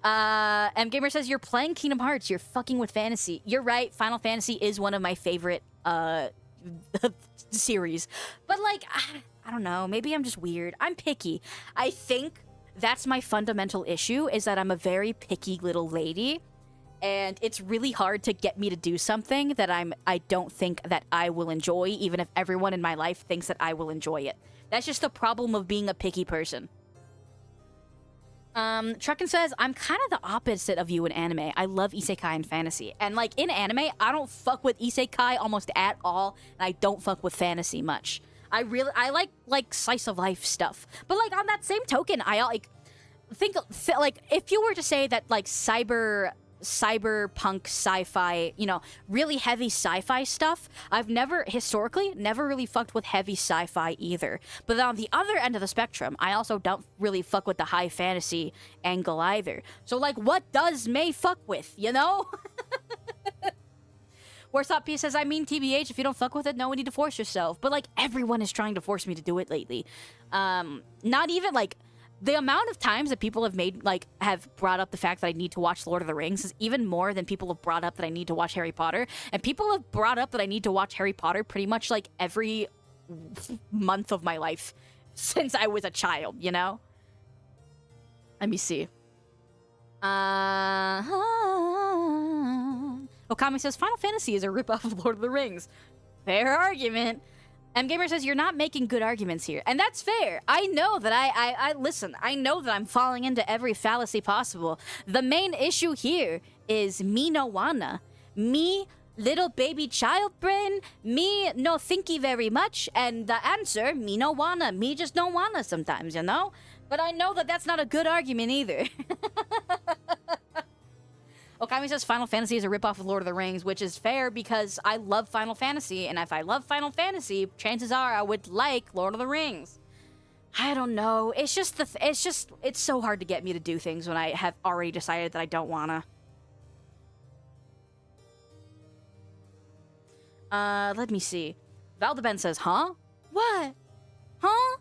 M-Gamer says, you're playing Kingdom Hearts. You're fucking with fantasy. You're right. Final Fantasy is one of my favorite series. But, like, I don't know. Maybe I'm just weird. I'm picky. I think that's my fundamental issue, is that I'm a very picky little lady. And it's really hard to get me to do something that I don't think that I will enjoy, even if everyone in my life thinks that I will enjoy it. That's just the problem of being a picky person. Truckin says, I'm kind of the opposite of you in anime. I love isekai and fantasy. And, like, in anime, I don't fuck with isekai almost at all, and I don't fuck with fantasy much. I like slice of life stuff. But, like, on that same token, I, like, think, like, if you were to say that, like, cyber cyberpunk sci-fi, you know, really heavy sci-fi stuff. I've never really fucked with heavy sci-fi either. But on the other end of the spectrum, I also don't really fuck with the high fantasy angle either. So like, what does May fuck with, you know? Worst Up P says, I mean, TBH, if you don't fuck with it, no need to force yourself. But like, everyone is trying to force me to do it lately. Not even like, the amount of times that people have brought up the fact that I need to watch Lord of the Rings is even more than people have brought up that I need to watch Harry Potter. And people have brought up that I need to watch Harry Potter pretty much like every month of my life since I was a child, you know? Let me see. Okami says, Final Fantasy is a ripoff of Lord of the Rings. Fair argument. MGamer says, you're not making good arguments here. And that's fair. I know that I listen, I know that I'm falling into every fallacy possible. The main issue here is me no wanna. Me, little baby child brain, me no thinky very much, and the answer, me no wanna. Me just no wanna sometimes, you know? But I know that that's not a good argument either. Okami says Final Fantasy is a ripoff of Lord of the Rings, which is fair because I love Final Fantasy, and if I love Final Fantasy, chances are I would like Lord of the Rings. I don't know. It's just it's so hard to get me to do things when I have already decided that I don't wanna. Let me see. Valdeben says, huh? What? Huh?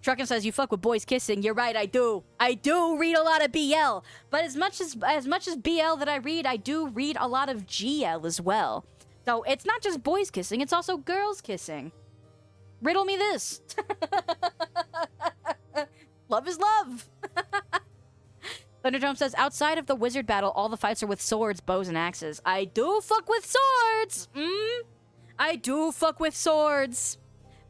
Truckin says, you fuck with boys kissing. You're right, I do. I do read a lot of BL. But as much as BL that I do read a lot of GL as well. So it's not just boys kissing, it's also girls kissing. Riddle me this. Love is love. Thunderdome says, outside of the wizard battle, all the fights are with swords, bows, and axes. I do fuck with swords. I do fuck with swords.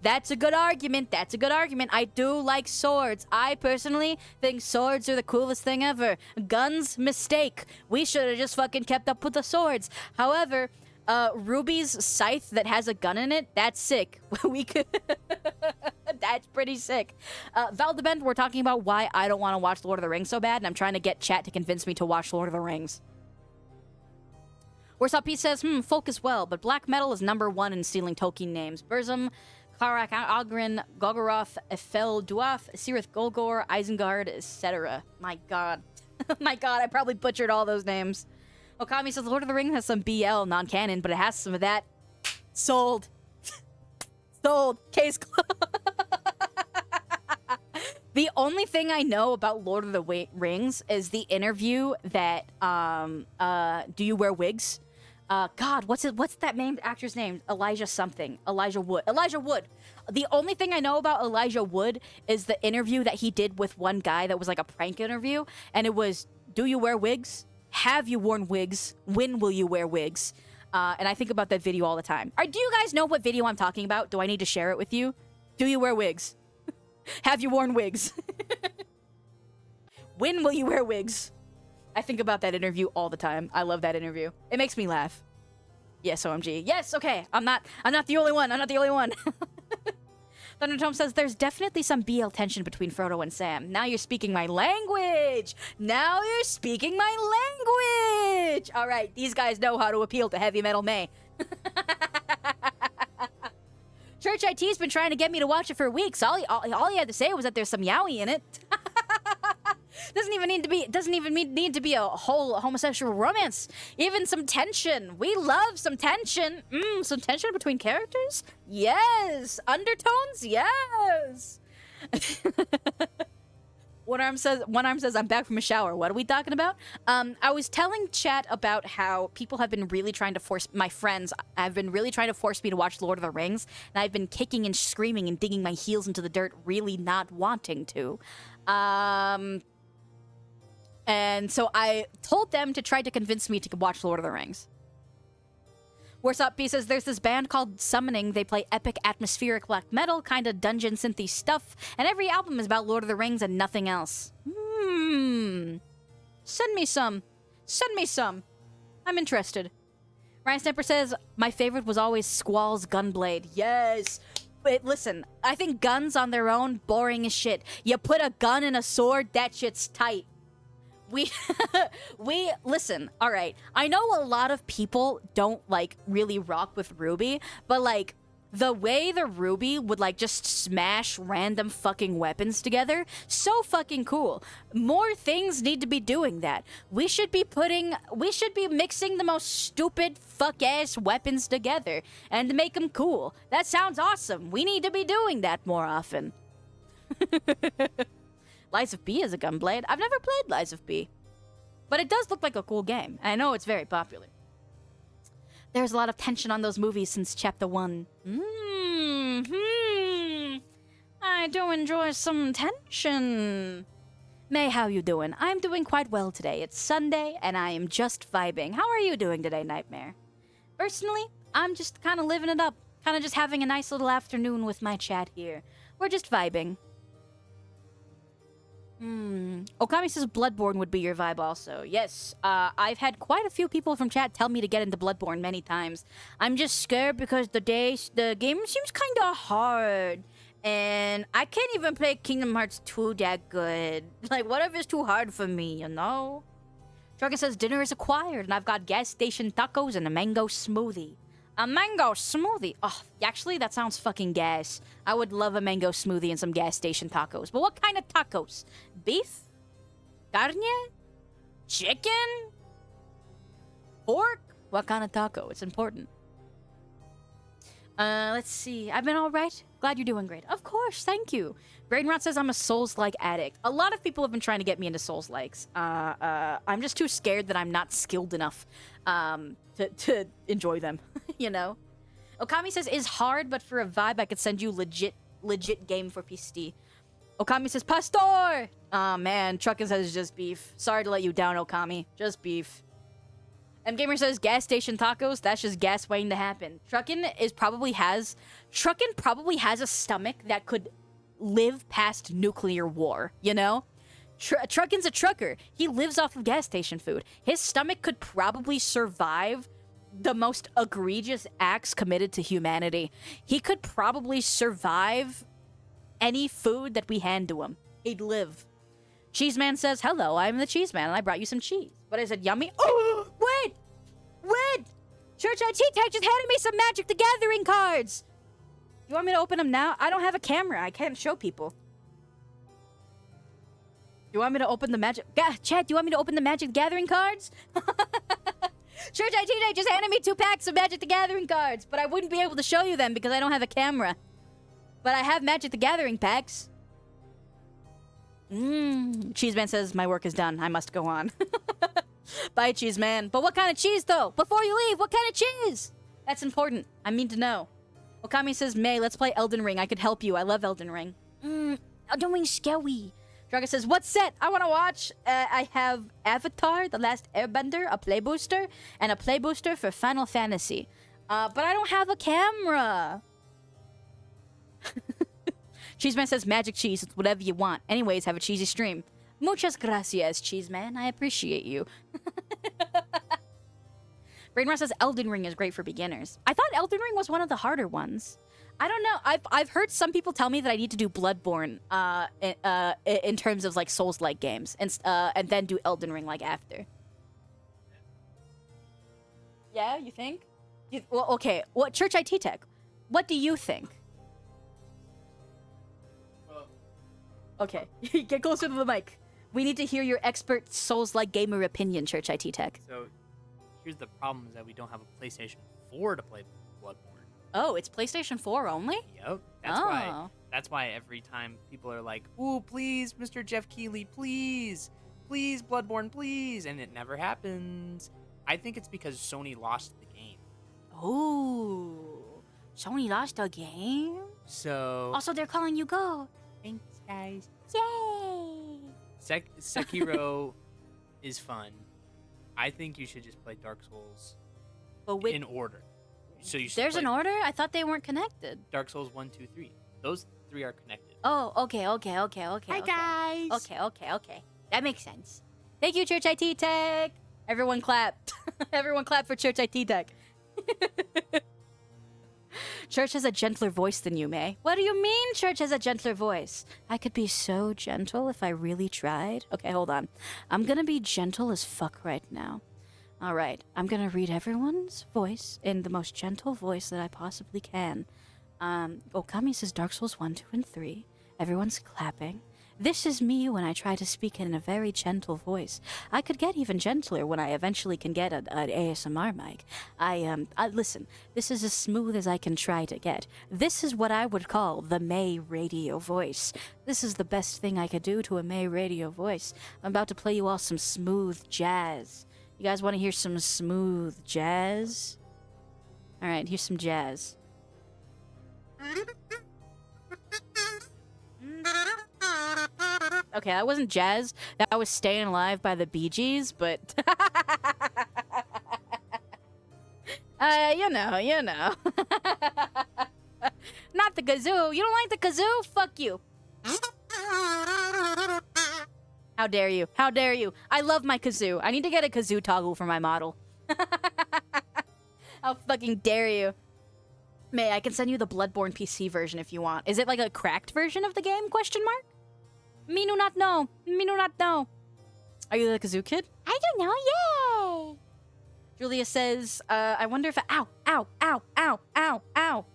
That's a good argument. That's a good argument. I do like swords. I personally think swords are the coolest thing ever. Guns, mistake. We should have just fucking kept up with the swords. However, Ruby's scythe that has a gun in it, that's sick. We could... That's pretty sick. Valdebend, we're talking about why I don't want to watch Lord of the Rings so bad, and I'm trying to get chat to convince me to watch Lord of the Rings. Worst Up Pete says, focus well, but black metal is #1 in stealing Tolkien names. Burzum, Karak, Algrin, Gogoroth, Efel, Duath, Sirith Golgor, Isengard, etc. My god. My god, I probably butchered all those names. Okami says, Lord of the Rings has some BL, non-canon, but it has some of that. Sold. Sold. Case closed. The only thing I know about Lord of the Rings is the interview that, do you wear wigs? God, what's that named actor's name? Elijah something. Elijah Wood. Elijah Wood. The only thing I know about Elijah Wood is the interview that he did with one guy that was like a prank interview. And it was, do you wear wigs? Have you worn wigs? When will you wear wigs? And I think about that video all the time. Do you guys know what video I'm talking about? Do I need to share it with you? Do you wear wigs? Have you worn wigs? When will you wear wigs? I think about that interview all the time. I love that interview. It makes me laugh. Yes, OMG. Yes, okay. I'm not the only one. I'm not the only one. Thunderdome says, there's definitely some BL tension between Frodo and Sam. Now you're speaking my language. Now you're speaking my language. All right, these guys know how to appeal to heavy metal May. Church IT's been trying to get me to watch it for weeks. All he had to say was that there's some yaoi in it. Doesn't even need to be a whole homosexual romance. Even some tension. We love some tension. Some tension between characters? Yes. Undertones? Yes. One arm says, I'm back from a shower. What are we talking about? I was telling chat about how people have been really trying to force, my friends have been really trying to force me to watch Lord of the Rings, and I've been kicking and screaming and digging my heels into the dirt, really not wanting to. And so I told them to try to convince me to watch Lord of the Rings. Worse Up B says, there's this band called Summoning. They play epic atmospheric black metal, kind of dungeon synthy stuff, and every album is about Lord of the Rings and nothing else. Send me some. Send me some. I'm interested. Ryan Sniper says, my favorite was always Squall's Gunblade. Yes. But listen, I think guns on their own, boring as shit. You put a gun and a sword, that shit's tight. we we listen. All right, I know a lot of people don't like really rock with Ruby, but like the way the Ruby would like just smash random fucking weapons together, so fucking cool. More things need to be doing that. We should be mixing the most stupid fuck ass weapons together and make them cool. That sounds awesome. We need to be doing that more often. Lies of P is a gunblade. I've never played Lies of P, but it does look like a cool game. I know it's very popular. There's a lot of tension on those movies since Chapter 1. I do enjoy some tension. May, how you doing? I'm doing quite well today. It's Sunday, and I am just vibing. How are you doing today, Nightmare? Personally, I'm just kind of living it up. Kind of just having a nice little afternoon with my chat here. We're just vibing. Okami says Bloodborne would be your vibe also. Yes, I've had quite a few people from chat tell me to get into Bloodborne many times. I'm just scared because the game seems kind of hard. And I can't even play Kingdom Hearts 2 that good. Like, what if it's too hard for me, you know? Dragon says dinner is acquired and I've got gas station tacos and a mango smoothie. A mango smoothie? Oh, actually, that sounds fucking gas. I would love a mango smoothie and some gas station tacos. But what kind of tacos? Beef? Carne? Chicken? Pork? What kind of taco? It's important. Let's see. I've been alright. Glad you're doing great. Of course, thank you. Brainrot says I'm a Souls-like addict. A lot of people have been trying to get me into Souls-likes. I'm just too scared that I'm not skilled enough to enjoy them, you know? Okami says, is hard, but for a vibe, I could send you legit game for PC. Okami says, Pastor! Aw, man, Truckin says just beef. Sorry to let you down, Okami. Just beef. MGamer says, gas station tacos? That's just gas waiting to happen. Truckin probably has a stomach that could live past nuclear war, you know? Truckin's a trucker. He lives off of gas station food. His stomach could probably survive the most egregious acts committed to humanity. He could probably survive any food that we hand to him. He'd live. Cheeseman says, hello, I'm the Cheeseman, and I brought you some cheese. But I said, yummy. Oh, wait! Church IT Tech just handed me some Magic the Gathering cards! You want me to open them now? I don't have a camera. I can't show people. You want me to open the Magic... Chat, do you want me to open the Magic the Gathering cards? Church IT Tech just handed me 2 packs of Magic the Gathering cards, but I wouldn't be able to show you them because I don't have a camera. But I have Magic the Gathering packs. Cheeseman says, my work is done. I must go on. Bye, Cheeseman. But what kind of cheese, though? Before you leave, what kind of cheese? That's important. I mean to know. Okami says, May, let's play Elden Ring. I could help you. I love Elden Ring. Elden Ring's scary. Draga says, what set? I want to watch. I have Avatar, The Last Airbender, a play booster, and a play booster for Final Fantasy. But I don't have a camera. Cheeseman says, magic cheese. It's whatever you want. Anyways, have a cheesy stream. Muchas gracias, Cheeseman. I appreciate you. Brainrot says Elden Ring is great for beginners. I thought Elden Ring was one of the harder ones. I don't know. I've heard some people tell me that I need to do Bloodborne in terms of like Souls-like games and then do Elden Ring like after. Yeah, you think? Well, okay. What Church IT Tech? What do you think? Okay, get closer to the mic. We need to hear your expert Souls-like gamer opinion, Church IT Tech. So, here's the problem is that we don't have a PlayStation 4 to play Bloodborne. Oh, it's PlayStation 4 only? Yep. That's why every time people are like, ooh, please, Mr. Jeff Keighley, please, Bloodborne, please, and it never happens. I think it's because Sony lost the game. Oh, Sony lost a game? So... Also, they're calling you go. Thanks, guys. Yay! Sekiro is fun. I think you should just play Dark Souls in order. So you should There's play an order? I thought they weren't connected. Dark Souls 1, 2, 3. Those 3 are connected. Oh, okay. Hi, guys. Okay. That makes sense. Thank you, Church IT Tech. Everyone clap. Everyone clap for Church IT Tech. Church has a gentler voice than you, May. What do you mean Church has a gentler voice? I could be so gentle if I really tried. Okay, hold on. I'm gonna be gentle as fuck right now. All right, I'm gonna read everyone's voice in the most gentle voice that I possibly can. Okami says Dark Souls 1, 2, and 3. Everyone's clapping. This is me when I try to speak in a very gentle voice. I could get even gentler when I eventually can get an ASMR mic. Listen, this is as smooth as I can try to get. This is what I would call the May radio voice. This is the best thing I could do to a May radio voice. I'm about to play you all some smooth jazz. You guys want to hear some smooth jazz? Alright, here's some jazz. Okay, that wasn't jazz. That was Staying Alive by the Bee Gees, but... you know. Not the kazoo. You don't like the kazoo? Fuck you. How dare you? How dare you? I love my kazoo. I need to get a kazoo toggle for my model. How fucking dare you? May, I can send you the Bloodborne PC version if you want. Is it like a cracked version of the game? Question mark? Me do not know. Me do not know. Are you the kazoo kid? I don't know. Yay! Julia says, I wonder if... Ow, ow, ow, ow, ow, ow.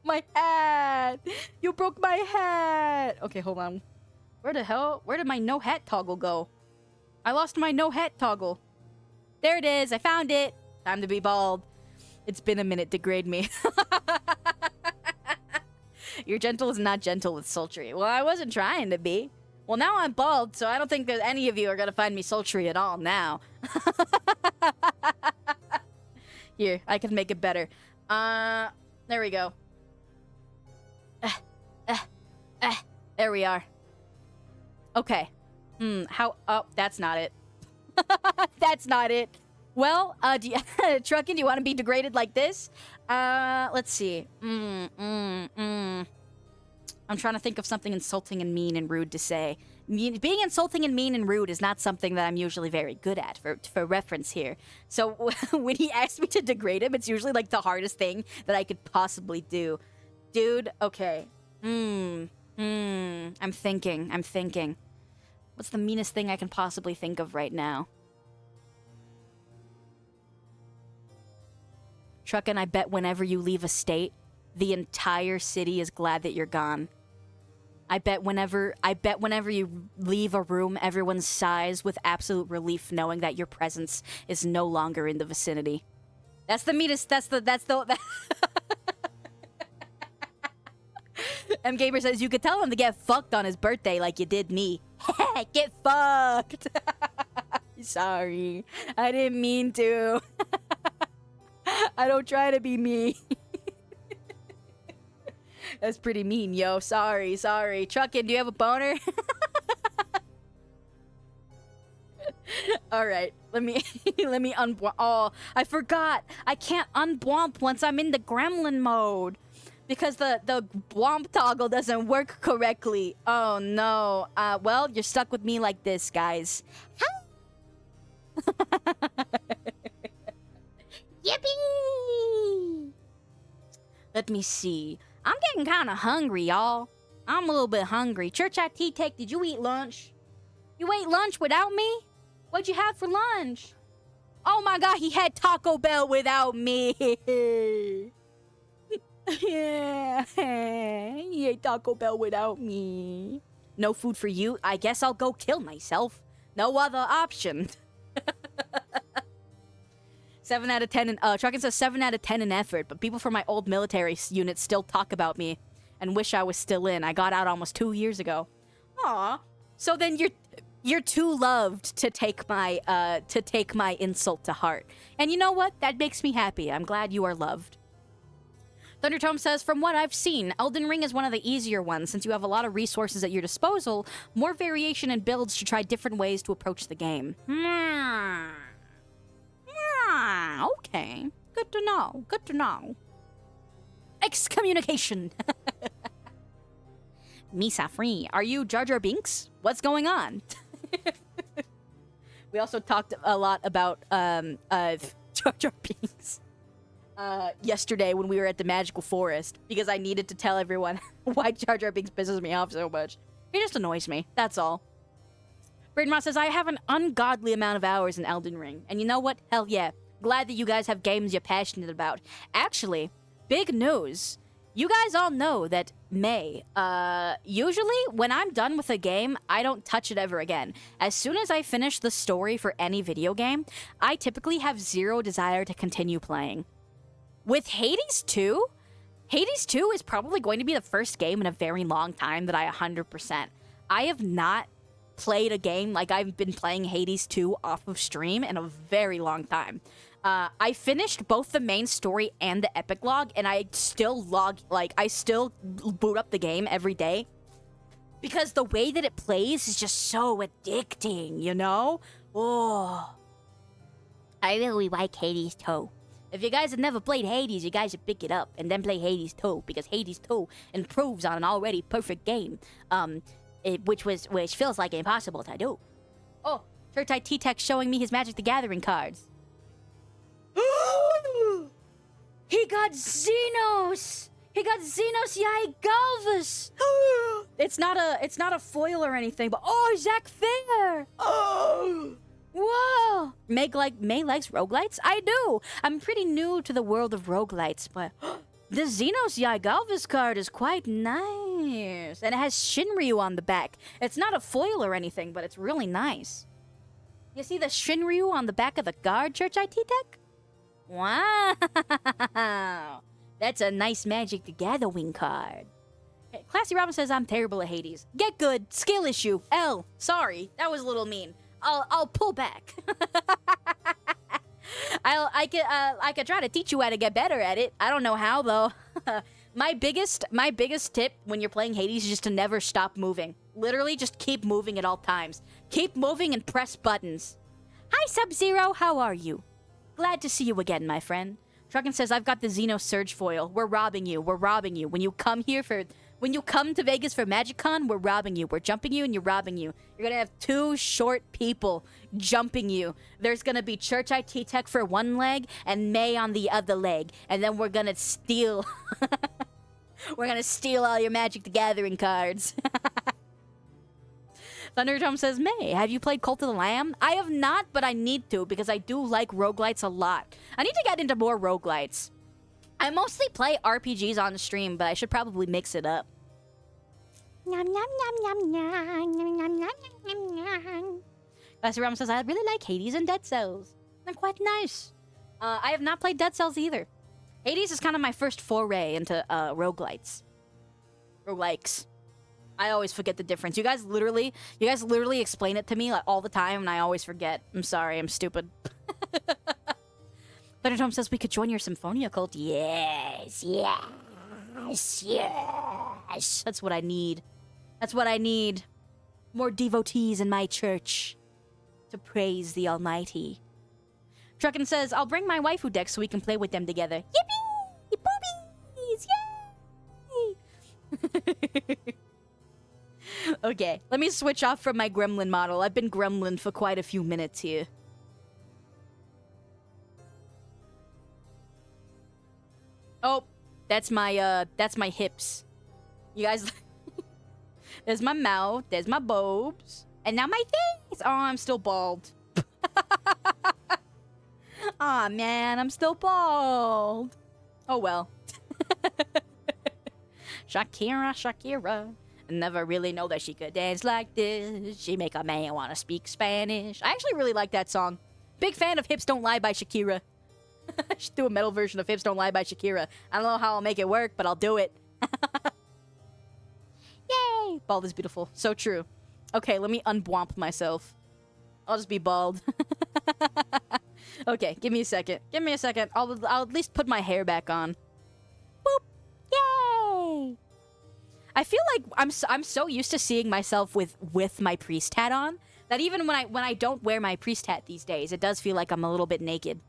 My hat. You broke my hat. Okay, hold on. Where the hell? Where did my no hat toggle go? I lost my no hat toggle. There it is. I found it. Time to be bald. It's been a minute. Degrade me. Your gentle is not gentle, it's sultry. Well, I wasn't trying to be. Well, now I'm bald, so I don't think that any of you are gonna find me sultry at all now. Here, I can make it better. There we go. There we are. Okay. How... Oh, that's not it. That's not it. Well, Truckin', do you want to be degraded like this? Let's see. I'm trying to think of something insulting and mean and rude to say. Being insulting and mean and rude is not something that I'm usually very good at, for reference here. So when he asks me to degrade him, it's usually like the hardest thing that I could possibly do. Dude, okay. I'm thinking. What's the meanest thing I can possibly think of right now? Truckin', I bet whenever you leave a state, the entire city is glad that you're gone. I bet whenever you leave a room, everyone sighs with absolute relief knowing that your presence is no longer in the vicinity. That's the meanest, that's the M Gamer says you could tell him to get fucked on his birthday like you did me. Get fucked. Sorry. I didn't mean to. I don't try to be mean. That's pretty mean, yo. Sorry. Truckin', do you have a boner? All right. Let me unbwomp. Oh, I forgot. I can't unbwomp once I'm in the gremlin mode. Because the bwomp toggle doesn't work correctly. Oh, no. Well, you're stuck with me like this, guys. Yippee! Let me see. I'm getting kind of hungry, y'all. I'm a little bit hungry. Church at T-Tech, did you eat lunch? You ate lunch without me? What'd you have for lunch? Oh my god, he had Taco Bell without me. Yeah, he ate Taco Bell without me. No food for you? I guess I'll go kill myself. No other option. 7 out of 10 in, Truckin' says 7 out of 10 in effort, but people from my old military unit still talk about me and wish I was still in. I got out almost 2 years ago. Aw. So then you're too loved to take my insult to heart. And you know what? That makes me happy. I'm glad you are loved. Thundertome says, from what I've seen, Elden Ring is one of the easier ones since you have a lot of resources at your disposal, more variation in builds to try different ways to approach the game. Okay. Good to know. Excommunication. Misa free. Are you Jar Jar Binks? What's going on? We also talked a lot about Jar Jar Binks. yesterday when we were at the Magical Forest because I needed to tell everyone why Jar Jar Binks pisses me off so much. He just annoys me. That's all. Bradenross says, I have an ungodly amount of hours in Elden Ring. And you know what? Hell yeah. Glad that you guys have games you're passionate about. Actually, big news. You guys all know that May, usually when I'm done with a game, I don't touch it ever again. As soon as I finish the story for any video game, I typically have zero desire to continue playing. With Hades 2, Hades 2 is probably going to be the first game in a very long time that I 100%. I have not played a game like I've been playing Hades 2 off of stream in a very long time. I finished both the main story and the epilogue, and I still I still boot up the game every day. Because the way that it plays is just so addicting, you know? Oh. I really like Hades 2. If you guys have never played Hades, you guys should pick it up and then play Hades 2, because Hades 2 improves on an already perfect game, which feels like impossible to do. Oh, Chertai T-Tech showing me his Magic the Gathering cards. He got Xenos! He got Xenos Yaigalvis! It's not a foil or anything, but oh, Zach Fair! Oh! Whoa! May likes roguelites? I do! I'm pretty new to the world of roguelites, but the Xenos Yaigalvis card is quite nice. And it has Shinryu on the back. It's not a foil or anything, but it's really nice. You see the Shinryu on the back of the guard, Church IT Tech? Wow! That's a nice Magic the Gathering card. Hey, Classy Robin says I'm terrible at Hades. Get good. Skill issue. L. Sorry, that was a little mean. I'll pull back. I could try to teach you how to get better at it. I don't know how though. My biggest tip when you're playing Hades is just to never stop moving. Literally, just keep moving at all times. Keep moving and press buttons. Hi, Sub-Zero. How are you? Glad to see you again, my friend. Truckin says, I've got the Xeno Surge foil. We're robbing you. We're robbing you. When you come to Vegas for MagicCon, we're robbing you. We're jumping you and you're robbing you. You're gonna have two short people jumping you. There's gonna be Church IT Tech for one leg and May on the other leg. And then we're gonna steal... we're gonna steal all your Magic the Gathering cards. Thunderdome says, May, have you played Cult of the Lamb? I have not, but I need to because I do like roguelites a lot. I need to get into more roguelites. I mostly play RPGs on stream, but I should probably mix it up. Nom nom nom nom nom nom nom nom nom nom. Classy Ram says, I really like Hades and Dead Cells. They're quite nice. I have not played Dead Cells either. Hades is kind of my first foray into roguelites. Roguelikes. I always forget the difference. You guys literally explain it to me like all the time, and I always forget. I'm sorry, I'm stupid. Thunderdome says we could join your Symphonia cult. Yes, yes, yes. That's what I need. That's what I need. More devotees in my church to praise the Almighty. Truckin says, I'll bring my waifu deck so we can play with them together. Yippee! Boobies! Yay! Okay, let me switch off from my gremlin model. I've been gremlin for quite a few minutes here. Oh, that's my hips. You guys, there's my mouth, there's my bobes, and now my face. Oh, I'm still bald. Aw, man, I'm still bald. Oh, well. Shakira. Never really know that she could dance like this. She make a man want to speak Spanish. I actually really like that song. Big fan of Hips Don't Lie by Shakira. I should do a metal version of Hips Don't Lie by Shakira. I don't know how I'll make it work, but I'll do it. Yay! Bald is beautiful. So true. Okay, let me unbwomp myself. I'll just be bald. Okay, give me a second. Give me a second. I'll at least put my hair back on. Boop! Yay! I feel like I'm so used to seeing myself with my priest hat on that even when I don't wear my priest hat these days, it does feel like I'm a little bit naked.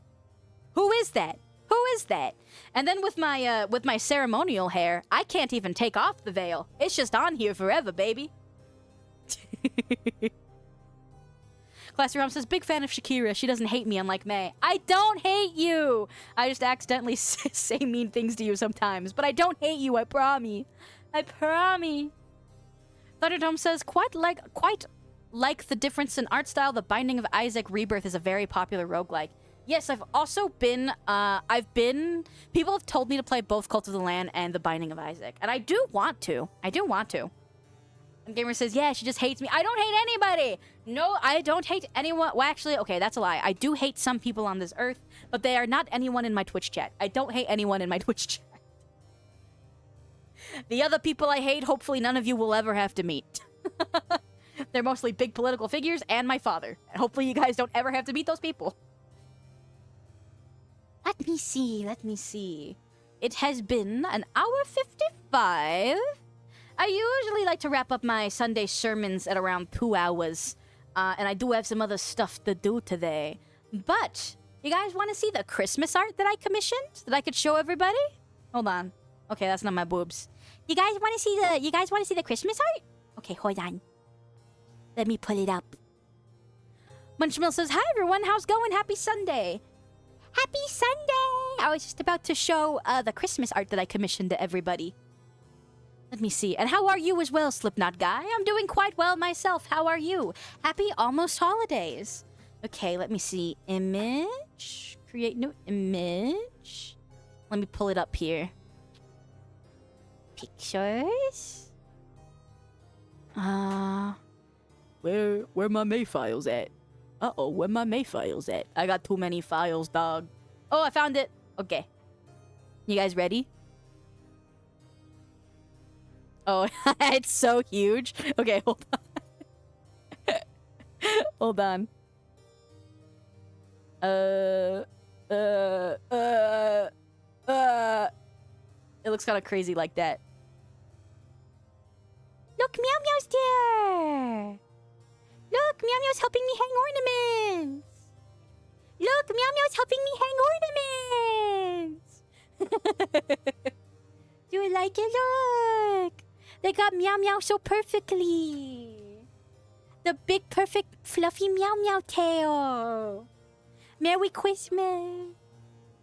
Who is that? Who is that? And then with my ceremonial hair, I can't even take off the veil. It's just on here forever, baby. Classy Rom says, big fan of Shakira. She doesn't hate me unlike May. I don't hate you. I just accidentally say mean things to you sometimes. But I don't hate you, I promise. I promise. Thunderdome says, quite like the difference in art style, The Binding of Isaac Rebirth is a very popular roguelike. Yes, I've also been, people have told me to play both Cult of the Land and The Binding of Isaac. And I do want to. And Gamer says, yeah, she just hates me. I don't hate anybody. No, I don't hate anyone. Well, actually, okay, that's a lie. I do hate some people on this earth, but they are not anyone in my Twitch chat. I don't hate anyone in my Twitch chat. The other people I hate, hopefully none of you will ever have to meet. They're mostly big political figures and my father. And hopefully you guys don't ever have to meet those people. Let me see. It has been an hour 55. I usually like to wrap up my Sunday sermons at around 2 hours. And I do have some other stuff to do today. But, you guys want to see the Christmas art that I commissioned? That I could show everybody? Hold on. Okay, that's not my boobs. You guys want to see the Christmas art? Okay, hold on. Let me pull it up. Munchmill says, hi everyone, how's going? Happy Sunday. Happy Sunday! I was just about to show the Christmas art that I commissioned to everybody. Let me see. And how are you as well, Slipknot guy? I'm doing quite well myself. How are you? Happy almost holidays. Okay, let me see. Image. Create new image. Let me pull it up here. Pictures. Where my May files at? Uh-oh, where my May files at? I got too many files, dog. Oh, I found it. Okay. You guys ready? Oh, it's so huge. Okay, hold on. Hold on. It looks kind of crazy like that. Look, Meow Meow's there. Look, Meow Meow's helping me hang ornaments. Look, Meow Meow's helping me hang ornaments. Do you like it? Look. They got Meow Meow so perfectly. The big, perfect, fluffy Meow Meow tail. Merry Christmas.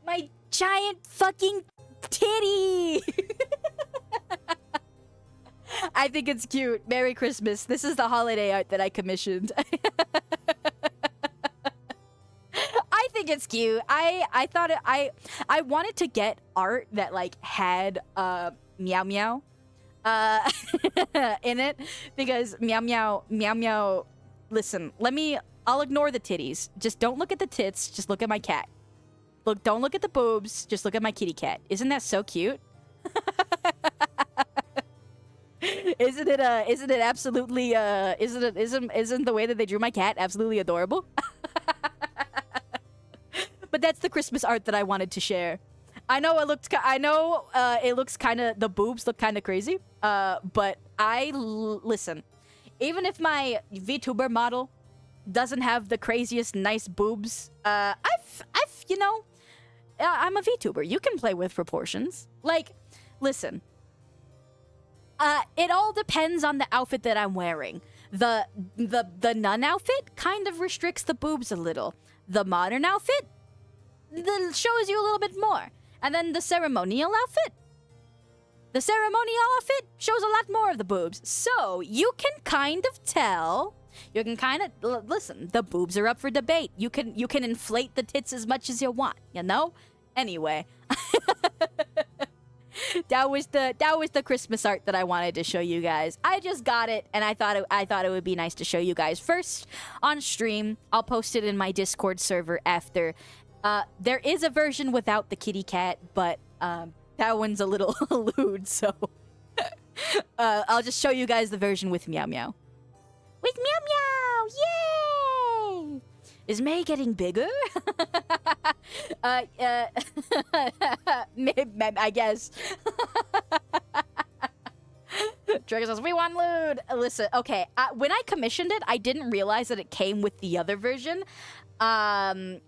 My giant fucking titty. I think it's cute. Merry Christmas. This is the holiday art that I commissioned. I think it's cute. I thought I wanted to get art that like had Meow Meow in it because Meow Meow. Listen, I'll ignore the titties. Just don't look at the tits. Just look at my cat. Don't look at the boobs. Just look at my kitty cat. Isn't that so cute? Isn't it absolutely isn't the way that they drew my cat absolutely adorable? But that's the Christmas art that I wanted to share. I know it looks kind of, the boobs look kind of crazy. But listen, even if my VTuber model doesn't have the craziest nice boobs, I'm a VTuber. You can play with proportions. Like, listen. It all depends on the outfit that I'm wearing. The nun outfit kind of restricts the boobs a little. The modern outfit shows you a little bit more. And then the ceremonial outfit shows a lot more of the boobs. So, you can kind of tell. You can kind of listen, the boobs are up for debate. You can inflate the tits as much as you want, you know? Anyway. That was the Christmas art that I wanted to show you guys. I just got it, and I thought it would be nice to show you guys first on stream. I'll post it in my Discord server after. There is a version without the kitty cat, but that one's a little lewd, so I'll just show you guys the version with Meow Meow. With Meow Meow! Yay! Is May getting bigger? I guess. Dragon says, we want lewd. Listen, okay. When I commissioned it, I didn't realize that it came with the other version. I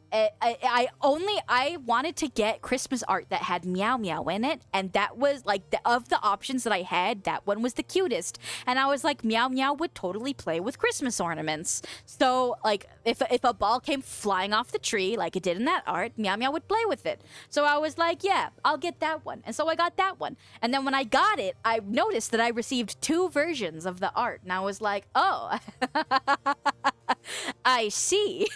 wanted to get Christmas art that had Meow Meow in it, and that was like of the options that I had, that one was the cutest. And I was like, Meow Meow would totally play with Christmas ornaments. So like if a ball came flying off the tree like it did in that art, Meow Meow would play with it. So I was like, yeah, I'll get that one. And so I got that one. And then when I got it, I noticed that I received 2 versions of the art, and I was like, oh, I see.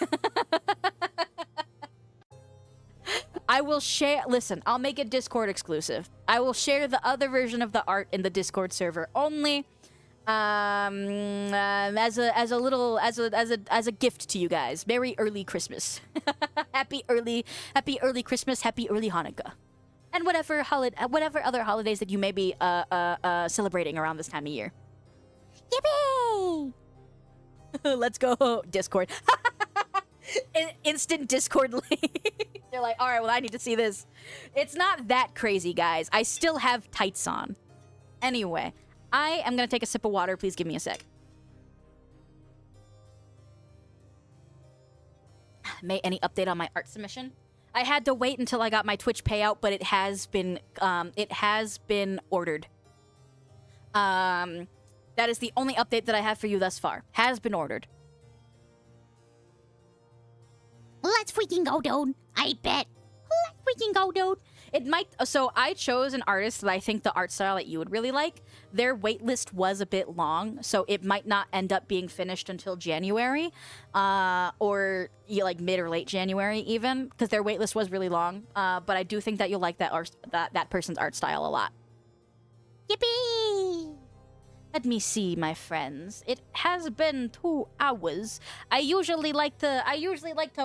I will share. Listen, I'll make it Discord exclusive. I will share the other version of the art in the Discord server only, as a gift to you guys. Merry early Christmas, happy early Christmas, happy early Hanukkah, and whatever other holidays that you may be celebrating around this time of year. Yippee! Let's go Discord. Instant Discord link. They're like, all right, well, I need to see this. It's not that crazy, guys. I still have tights on. Anyway, I am going to take a sip of water. Please give me a sec. Any update on my art submission? I had to wait until I got my Twitch payout, but it has been ordered. That is the only update that I have for you thus far. Has been ordered. Let's freaking go, dude. I bet. Let's freaking go, dude. It might. So I chose an artist that I think the art style that you would really like. Their waitlist was a bit long, so it might not end up being finished until January, or like mid or late January even, because their waitlist was really long. But I do think that you'll like that person's art style a lot. Yippee! Let me see, my friends. It has been 2 hours. I usually like to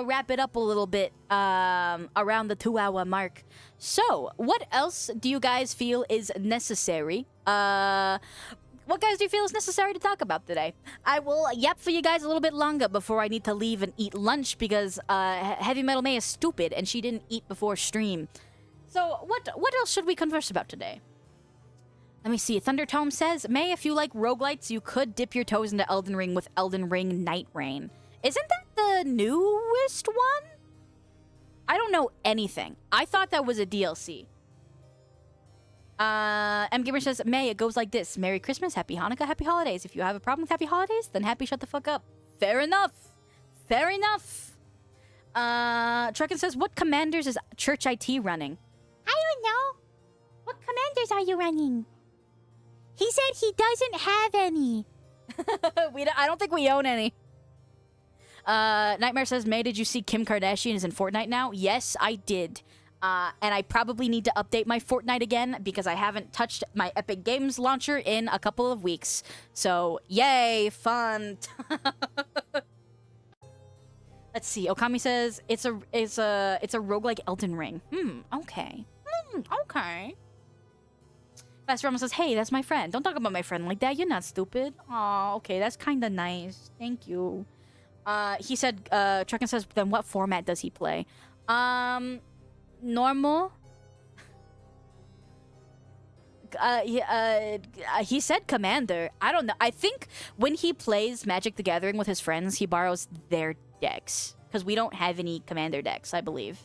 wrap it up a little bit around the 2-hour mark. So, what else do you guys feel is necessary? What guys do you feel is necessary to talk about today? I will yap for you guys a little bit longer before I need to leave and eat lunch because Heavy Metal May is stupid and she didn't eat before stream. So, what else should we converse about today? Let me see. Thundertome says, May, if you like roguelites, you could dip your toes into Elden Ring with Elden Ring Night Rain. Isn't that the newest one? I don't know anything. I thought that was a DLC. MGamer says, May, it goes like this. Merry Christmas, Happy Hanukkah, Happy Holidays. If you have a problem with Happy Holidays, then happy shut the fuck up. Fair enough. Fair enough. Truckin says, what commanders is Church IT running? I don't know. What commanders are you running? He said he doesn't have any. I don't think we own any. Nightmare says, May, did you see Kim Kardashian is in Fortnite now? Yes, I did. And I probably need to update my Fortnite again because I haven't touched my Epic Games launcher in a couple of weeks. So, yay, fun. Let's see. Okami says it's a roguelike Elden Ring. Okay. Okay. Fast Rama says, hey, that's my friend. Don't talk about my friend like that. You're not stupid. Aw, okay, that's kind of nice. Thank you. He said, Truckin says, then what format does he play? Normal. He said Commander. I don't know. I think when he plays Magic the Gathering with his friends, he borrows their decks. Because we don't have any Commander decks, I believe.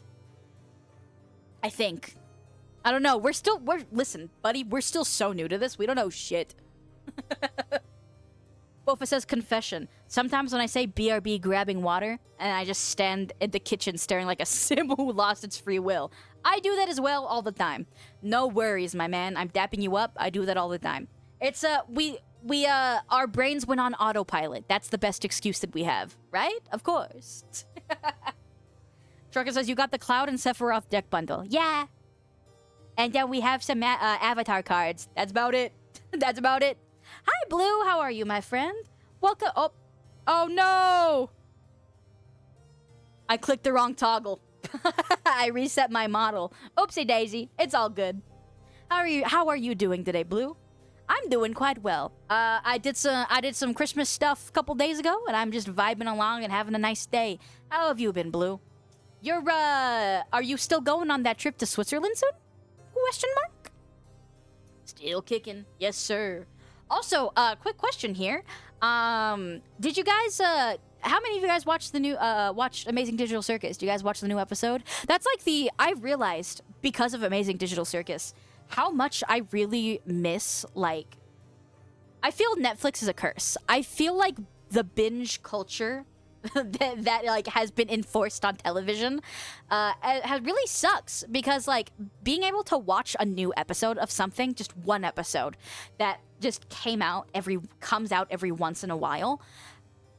I think. I don't know. Listen, buddy, we're still so new to this. We don't know shit. Bofa says, confession. Sometimes when I say BRB grabbing water, and I just stand in the kitchen staring like a sim who lost its free will. I do that as well all the time. No worries, my man. I'm dapping you up. I do that all the time. It's, our brains went on autopilot. That's the best excuse that we have, right? Of course. Trucker says, you got the Cloud and Sephiroth deck bundle. Yeah. And then we have some avatar cards. That's about it. That's about it. Hi, Blue. How are you, my friend? Welcome. Oh no! I clicked the wrong toggle. I reset my model. Oopsie daisy. It's all good. How are you doing today, Blue? I'm doing quite well. I did some Christmas stuff a couple days ago, and I'm just vibing along and having a nice day. How have you been, Blue? Are you still going on that trip to Switzerland soon? Question mark? Still kicking. Yes, sir. Also, quick question here. Did you guys how many of you guys watched the new watched Amazing Digital Circus? Do you guys watch the new episode? That's like I realized because of Amazing Digital Circus how much I really miss, like, I feel Netflix is a curse. I feel like the binge culture that like has been enforced on television has really sucks, because like being able to watch a new episode of something, just one episode that just comes out every once in a while,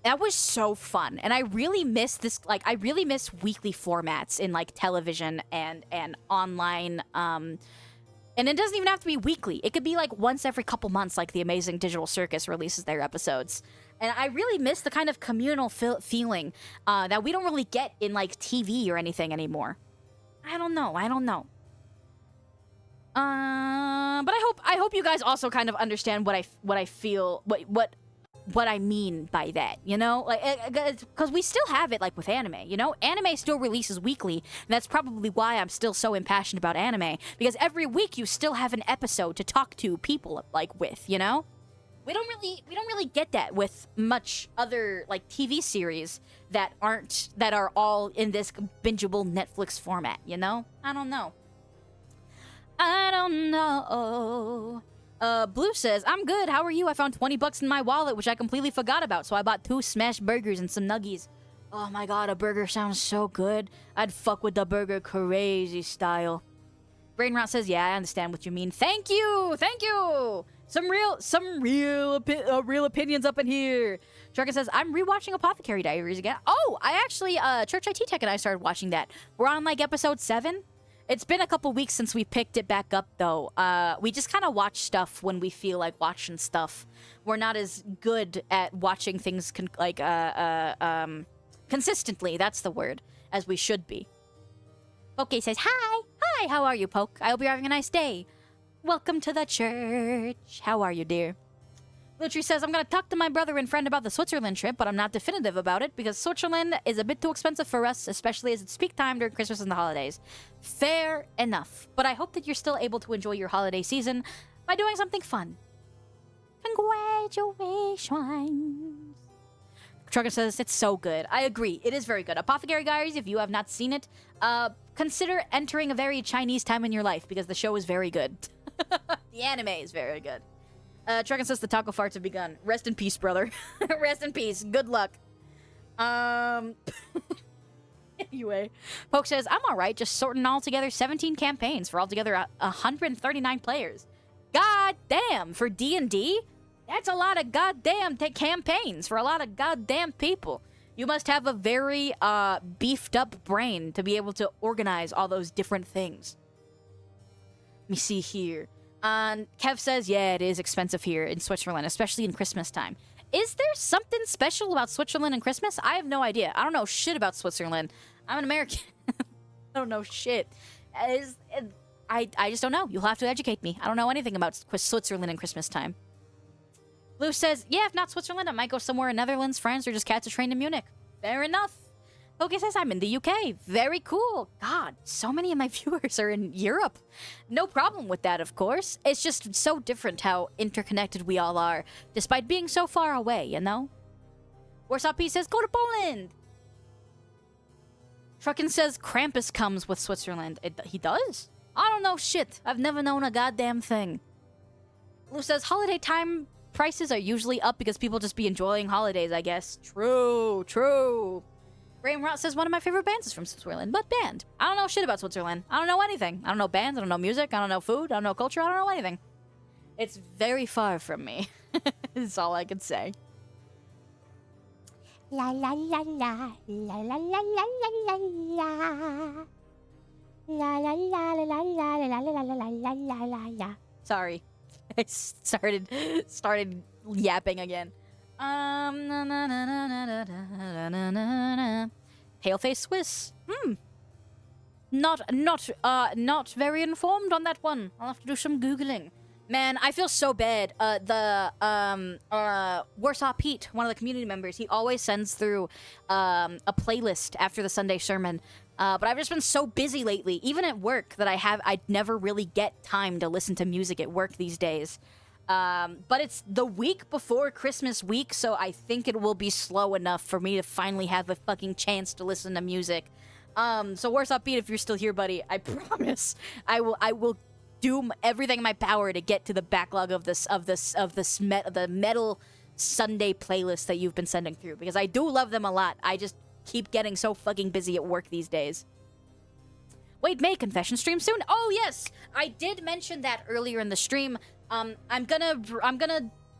that was so fun. And I really miss this, like I really miss weekly formats in like television and online. And it doesn't even have to be weekly. It could be like once every couple months, like the Amazing Digital Circus releases their episodes. And I really miss the kind of communal feeling that we don't really get in like TV or anything anymore. I don't know. But I hope you guys also kind of understand what I feel, what I mean by that, you know? Like, because we still have it, like, with anime, you know? Anime still releases weekly, and that's probably why I'm still so impassioned about anime, because every week you still have an episode to talk to people, like, with, you know? We don't really get that with much other, like, TV series that are all in this bingeable Netflix format, you know? I don't know. Blue says, I'm good. How are you? I found $20 in my wallet, which I completely forgot about, so I bought 2 smashed burgers and some nuggies. Oh my god, a burger sounds so good. I'd fuck with the burger crazy style. Brainrot says, yeah, I understand what you mean. Thank you! Some real opinions up in here. Trucker says, I'm rewatching Apothecary Diaries again. Oh, I actually, Church IT Tech and I started watching that. We're on, like, episode 7. It's been a couple weeks since we picked it back up, though. We just kind of watch stuff when we feel like watching stuff. We're not as good at watching things consistently, that's the word, as we should be. Poke says, hi! Hi, how are you, Poke? I hope you're having a nice day. Welcome to the church. How are you, dear? Lutri says, I'm going to talk to my brother and friend about the Switzerland trip, but I'm not definitive about it because Switzerland is a bit too expensive for us, especially as it's peak time during Christmas and the holidays. Fair enough. But I hope that you're still able to enjoy your holiday season by doing something fun. Congratulations. Trucker says, it's so good. I agree. It is very good. Apothecary Diaries, if you have not seen it, consider entering a very Chinese time in your life because the show is very good. The anime is very good. Trucker says the taco farts have begun. Rest in peace, brother. Rest in peace. Good luck. Anyway, Poke says, I'm alright, just sorting all together 17 campaigns for altogether 139 players. God damn, for D&D? That's a lot of goddamn campaigns for a lot of goddamn people. You must have a very beefed up brain to be able to organize all those different things. Let me see here. Kev says, yeah, it is expensive here in Switzerland, especially in Christmas time. Is there something special about Switzerland and Christmas? I have no idea. I don't know shit about Switzerland. I'm an American. I don't know shit. I just don't know. You'll have to educate me. I don't know anything about Switzerland and Christmas time. Lou says, yeah, if not Switzerland, I might go somewhere in Netherlands, France, or just catch a train to Munich. Fair enough. Poke says, I'm in the UK. Very cool. God, so many of my viewers are in Europe. No problem with that, of course. It's just so different how interconnected we all are, despite being so far away, you know? Warsaw P says, go to Poland. Truckin says, Krampus comes with Switzerland. He does? I don't know shit. I've never known a goddamn thing. Lou says, holiday time prices are usually up because people just be enjoying holidays, I guess. True. Graham Rott says, one of my favorite bands is from Switzerland. What band? I don't know shit about Switzerland. I don't know anything. I don't know bands. I don't know music. I don't know food. I don't know culture. I don't know anything. It's very far from me. That's all I can say. La la la la la la la la la la. La la la la la la la la la la la la la. Sorry. I started yapping again. Paleface Swiss. Not very informed on that one. I'll have to do some Googling. Man, I feel so bad. Warsaw Pete, one of the community members, he always sends through a playlist after the Sunday sermon. But I've just been so busy lately, even at work, that I never really get time to listen to music at work these days. But it's the week before Christmas week, so I think it will be slow enough for me to finally have a fucking chance to listen to music. So Worse Upbeat, if you're still here, buddy, I promise I will do everything in my power to get to the backlog of the metal Sunday playlist that you've been sending through, because I do love them a lot. I just keep getting so fucking busy at work these days. Wait, May confession stream soon? Oh yes, I did mention that earlier in the stream. I'm gonna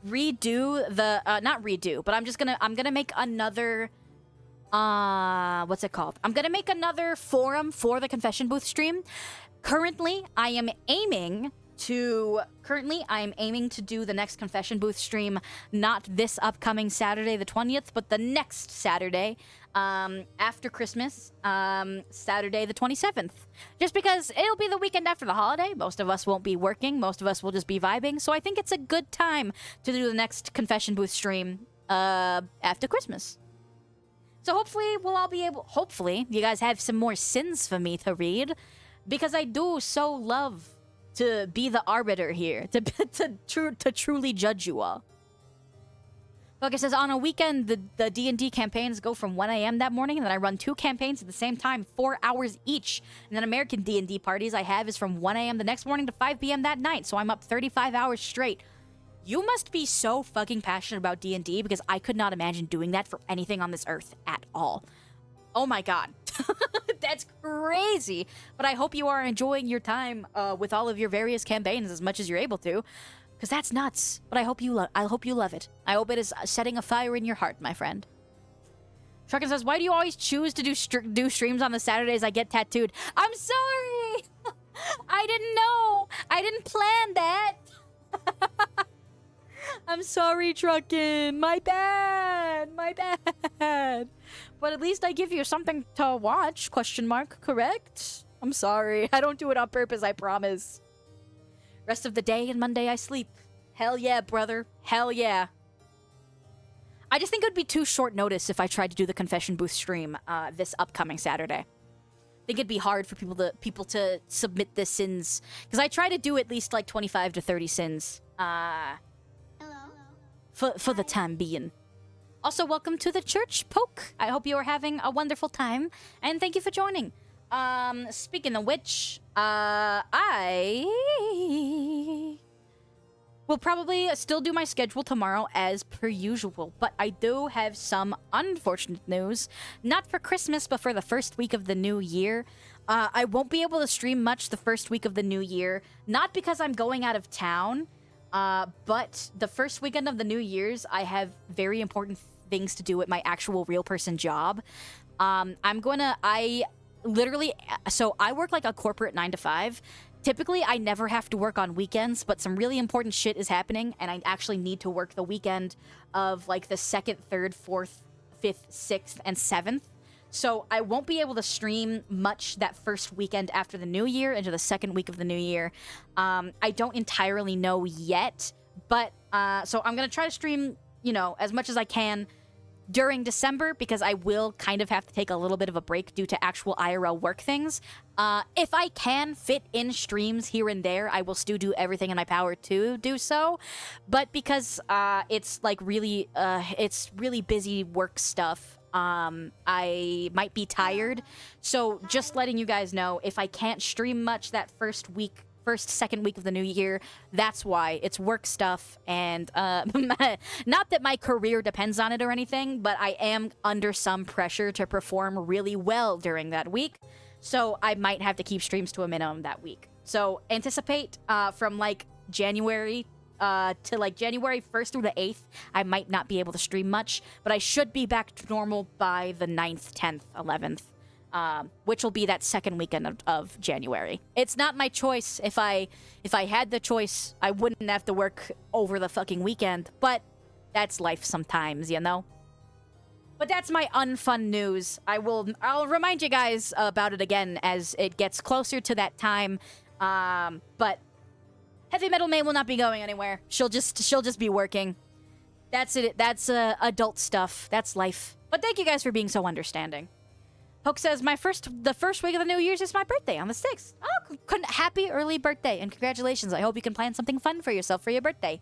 redo the not redo, but I'm gonna make another what's it called? I'm gonna make another forum for the confession booth stream. Currently, I am aiming to do the next confession booth stream not this upcoming Saturday the 20th, but the next Saturday after Christmas, Saturday the 27th. Just because it'll be the weekend after the holiday. Most of us won't be working. Most of us will just be vibing. So I think it's a good time to do the next confession booth stream after Christmas. So hopefully you guys have some more sins for me to read, because I do so love to be the arbiter here, to truly judge you all. Like it says, on a weekend, the D&D campaigns go from 1 a.m. that morning, and then I run 2 campaigns at the same time, 4 hours each. And then American D&D parties I have is from 1 a.m. the next morning to 5 p.m. that night, so I'm up 35 hours straight. You must be so fucking passionate about D&D, because I could not imagine doing that for anything on this earth at all. Oh my god. That's crazy. But I hope you are enjoying your time with all of your various campaigns as much as you're able to, because that's nuts. But I hope you love it. I hope it is setting a fire in your heart, my friend. Truckin says, why do you always choose to do streams on the Saturdays I get tattooed? I'm sorry. I didn't know. I didn't plan that. I'm sorry, Truckin. My bad. My bad. But at least I give you something to watch, ? Correct? I'm sorry. I don't do it on purpose, I promise. Rest of the day and Monday I sleep. Hell yeah, brother. Hell yeah. I just think it would be too short notice if I tried to do the confession booth stream this upcoming Saturday. I think it'd be hard for people to submit the sins, because I try to do at least like 25 to 30 sins for the time being. Also, welcome to the church, Poke. I hope you are having a wonderful time, and thank you for joining. Speaking of which, I will probably still do my schedule tomorrow as per usual, but I do have some unfortunate news. Not for Christmas, but for the first week of the new year. I won't be able to stream much the first week of the new year, not because I'm going out of town, but the first weekend of the New Year's, I have very important things to do at my actual real person job. So I work like a corporate 9 to 5. Typically, I never have to work on weekends, but some really important shit is happening, and I actually need to work the weekend of like the 2nd, 3rd, 4th, 5th, 6th, and 7th. So I won't be able to stream much that first weekend after the new year into the second week of the new year. I don't entirely know yet, but so I'm going to try to stream, as much as I can during December, because I will kind of have to take a little bit of a break due to actual IRL work things. If I can fit in streams here and there, I will still do everything in my power to do so. But because it's like really busy work stuff, I might be tired. So just letting you guys know, if I can't stream much that second week of the new year, that's why. It's work stuff, and not that my career depends on it or anything, but I am under some pressure to perform really well during that week, so I might have to keep streams to a minimum that week. So anticipate from like January to like January 1st through the 8th, I might not be able to stream much, but I should be back to normal by the 9th, 10th, 11th. Which will be that second weekend of January. It's not my choice. If I had the choice, I wouldn't have to work over the fucking weekend, but that's life sometimes, But that's my unfun news. I'll remind you guys about it again as it gets closer to that time. But Heavy Metal May will not be going anywhere. She'll just be working. That's it. That's adult stuff. That's life. But thank you guys for being so understanding. Poke says, the first week of the New Year's is my birthday on the 6th. Oh, happy early birthday, and congratulations. I hope you can plan something fun for yourself for your birthday.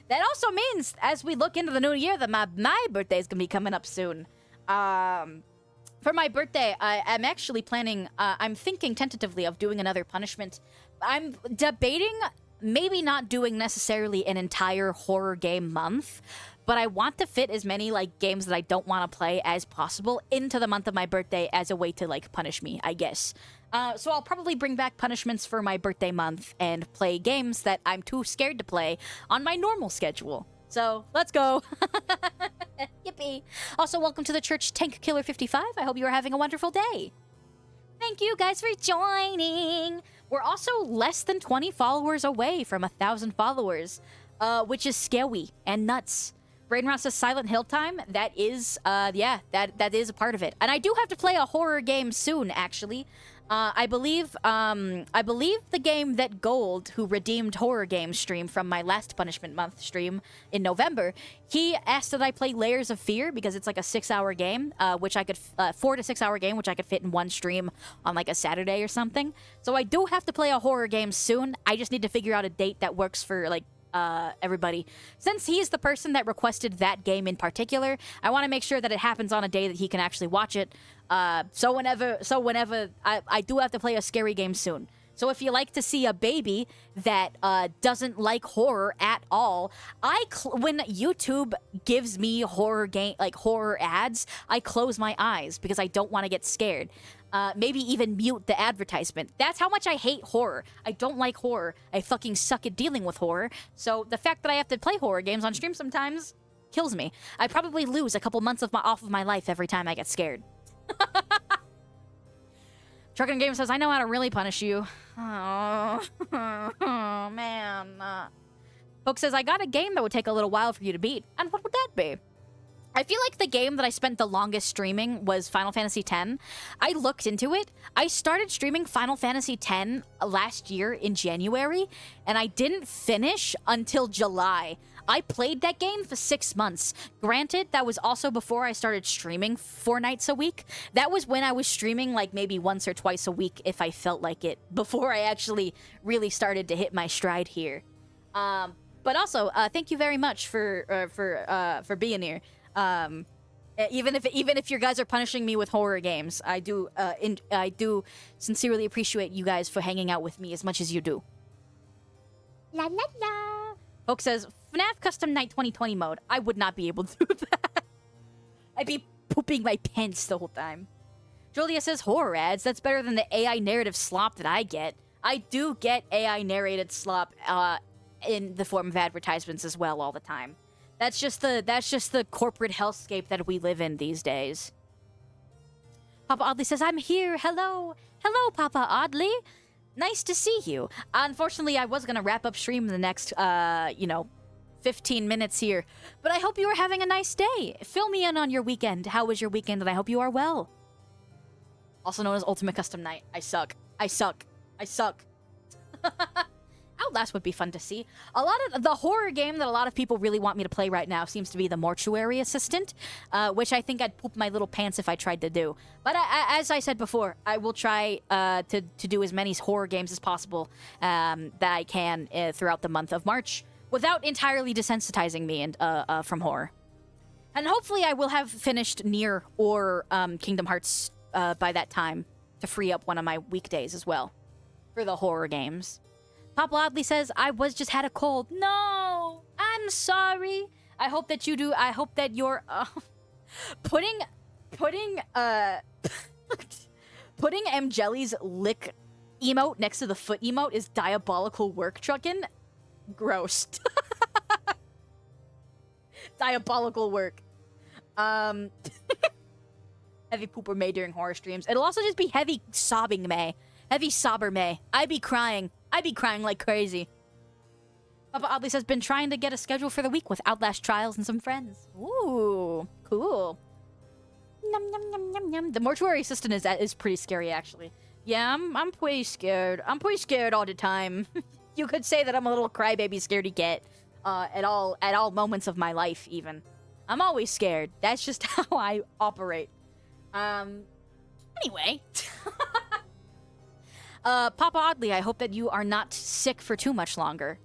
That also means, as we look into the new year, that my birthday is gonna be coming up soon. For my birthday, I'm actually planning. I'm thinking tentatively of doing another punishment. I'm debating maybe not doing necessarily an entire horror game month, but I want to fit as many like games that I don't want to play as possible into the month of my birthday as a way to like punish me, I guess. So I'll probably bring back punishments for my birthday month and play games that I'm too scared to play on my normal schedule. So let's go. Yippee. Also, welcome to the church, Tank Killer 55. I hope you are having a wonderful day. Thank you guys for joining. We're also less than 20 followers away from 1,000 followers, which is scary and nuts. Brainrot says Silent Hill time. That is, that is a part of it. And I do have to play a horror game soon, actually. I believe the game that Gold, who redeemed horror game stream from my last Punishment Month stream in November, he asked that I play Layers of Fear because it's like a 6-hour game, which I could 4 to 6 hour game, which I could fit in one stream on like a Saturday or something. So I do have to play a horror game soon. I just need to figure out a date that works for like everybody. Since he's the person that requested that game in particular, I want to make sure that it happens on a day that he can actually watch it. So whenever I do have to play a scary game soon. So if you like to see a baby that doesn't like horror at all, when YouTube gives me horror ads, I close my eyes because I don't want to get scared. Maybe even mute the advertisement. That's how much I hate horror. I don't like horror. I fucking suck at dealing with horror. So the fact that I have to play horror games on stream sometimes kills me. I probably lose a couple months off of my life every time I get scared. Truckin' Game says, I know how to really punish you. Oh, man. Folks says, I got a game that would take a little while for you to beat. And what would that be? I feel like the game that I spent the longest streaming was Final Fantasy X. I looked into it. I started streaming Final Fantasy X last year in January, and I didn't finish until July. I played that game for 6 months. Granted, that was also before I started streaming 4 nights a week. That was when I was streaming like maybe once or twice a week if I felt like it, before I actually really started to hit my stride here. But also, thank you very much for being here. Even if you guys are punishing me with horror games, I do sincerely appreciate you guys for hanging out with me as much as you do. La la la. Folks says, FNAF Custom Night 2020 mode. I would not be able to do that. I'd be pooping my pants the whole time. Julia says, horror ads. That's better than the AI narrative slop that I get. I do get AI narrated slop in the form of advertisements as well all the time. That's just the corporate hellscape that we live in these days. Papa Oddly says, I'm here. Hello. Hello, Papa Oddly. Nice to see you. Unfortunately, I was going to wrap up stream in the next, 15 minutes here. But I hope you are having a nice day. Fill me in on your weekend. How was your weekend? And I hope you are well. Also known as Ultimate Custom Night. I suck. I suck. I suck. Outlast would be fun to see. A lot of the horror game that a lot of people really want me to play right now seems to be the Mortuary Assistant, which I think I'd poop my little pants if I tried to do. But as I said before, I will try to do as many horror games as possible that I can throughout the month of March without entirely desensitizing me from horror. And hopefully I will have finished Nier or Kingdom Hearts by that time to free up one of my weekdays as well for the horror games. Papa Oddly says, I just had a cold. No, I'm sorry. I hope that you do. I hope that you're putting M Jelly's lick emote next to the foot emote is diabolical work, Truckin'. Gross. Diabolical work. Heavy pooper May during horror streams. It'll also just be heavy sobbing May. Heavy sobber May. I'd be crying like crazy. Papa Oddly says, been trying to get a schedule for the week with Outlast Trials and some friends. Ooh, cool. Yum, yum, yum, yum, yum. The Mortuary Assistant is pretty scary, actually. Yeah, I'm pretty scared. I'm pretty scared all the time. You could say that I'm a little crybaby scaredy cat at all moments of my life, even. I'm always scared. That's just how I operate. Anyway. Papa Oddly, I hope that you are not sick for too much longer.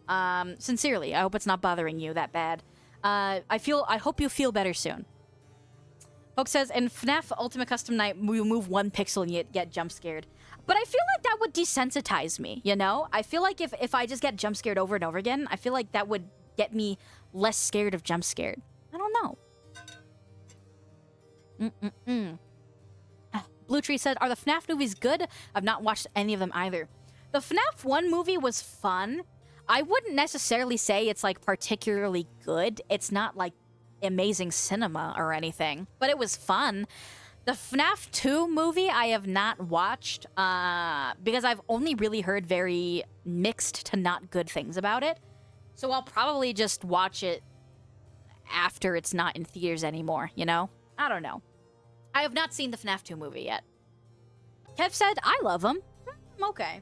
Sincerely, I hope it's not bothering you that bad. I hope you feel better soon. Poke says, in FNAF Ultimate Custom Night, you move 1 pixel and you get jump scared. But I feel like that would desensitize me, you know? I feel like if I just get jump scared over and over again, I feel like that would get me less scared of jump scared. I don't know. Blue Tree said, are the FNAF movies good? I've not watched any of them either. The FNAF 1 movie was fun. I wouldn't necessarily say it's, like, particularly good. It's not, like, amazing cinema or anything, but it was fun. The FNAF 2 movie I have not watched because I've only really heard very mixed to not good things about it. So I'll probably just watch it after it's not in theaters anymore, you know? I don't know. I have not seen the FNAF 2 movie yet. Kev said, I love them. Okay.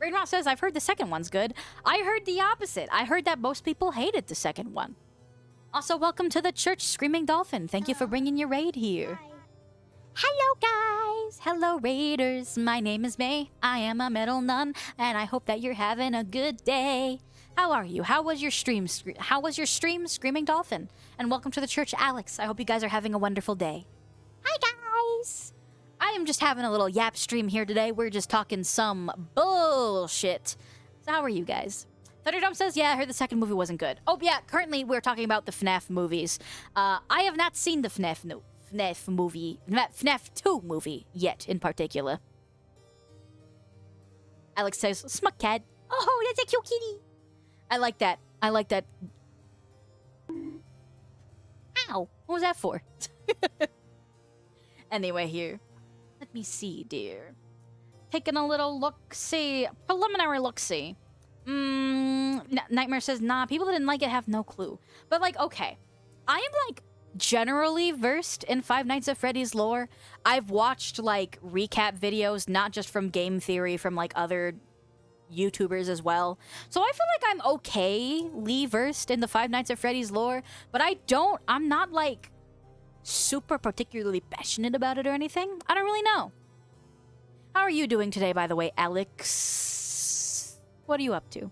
Rainrot says, I've heard the second one's good. I heard the opposite. I heard that most people hated the second one. Also, welcome to the church, Screaming Dolphin. Thank you for bringing your raid here. Hello, guys. Hello, raiders. My name is May. I am a metal nun, and I hope that you're having a good day. How are you? How was your stream? Screaming Dolphin? And welcome to the church, Alex. I hope you guys are having a wonderful day. Hi, guys. I am just having a little yap stream here today. We're just talking some bullshit. So how are you guys? Thunderdome says, yeah, I heard the second movie wasn't good. Oh, yeah, currently we're talking about the FNAF movies. I have not seen the FNAF 2 movie yet, in particular. Alex says, Smuckcat. Oh, that's a cute kitty. I like that. Ow, what was that for? Anyway, here. Let me see, dear. Taking a little look-see. Preliminary look-see. Nightmare says, nah, people that didn't like it have no clue. But, like, okay. I am, like, generally versed in Five Nights at Freddy's lore. I've watched, like, recap videos, not just from Game Theory, from, like, other YouTubers as well. So I feel like I'm okay-ly versed in the Five Nights at Freddy's lore, but I'm not, like, super particularly passionate about it or anything. I don't really know. How are you doing today, by the way, Alex? What are you up to?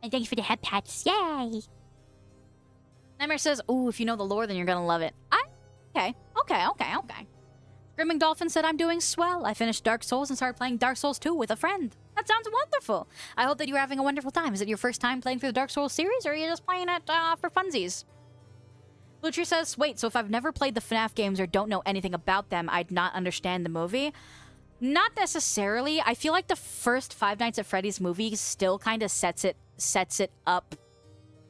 And thanks for the head pats. Yay. Nightmare says, ooh, if you know the lore, then you're gonna love it. Okay. Screaming Dolphin said, I'm doing swell. I finished Dark Souls and started playing Dark Souls 2 with a friend. That sounds wonderful. I hope that you're having a wonderful time. Is it your first time playing through the Dark Souls series, or are you just playing it for funsies? Blue Tree says, wait, so if I've never played the FNAF games or don't know anything about them, I'd not understand the movie? Not necessarily. I feel like the first Five Nights at Freddy's movie still kind of sets it up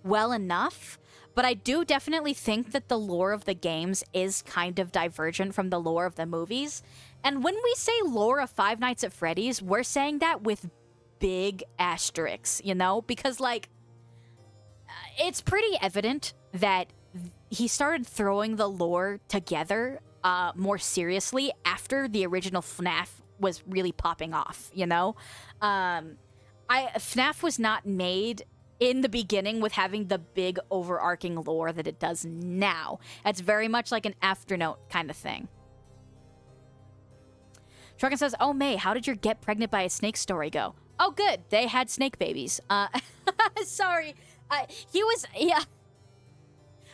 well enough. But I do definitely think that the lore of the games is kind of divergent from the lore of the movies. And when we say lore of Five Nights at Freddy's, we're saying that with big asterisks, you know? Because, like, it's pretty evident that he started throwing the lore together more seriously after the original FNAF was really popping off, you know? FNAF was not made in the beginning with having the big overarching lore that it does now. It's very much like an afternote kind of thing. Truckin says, oh, May, how did your get pregnant by a snake story go? Oh, good. They had snake babies. Sorry. Yeah.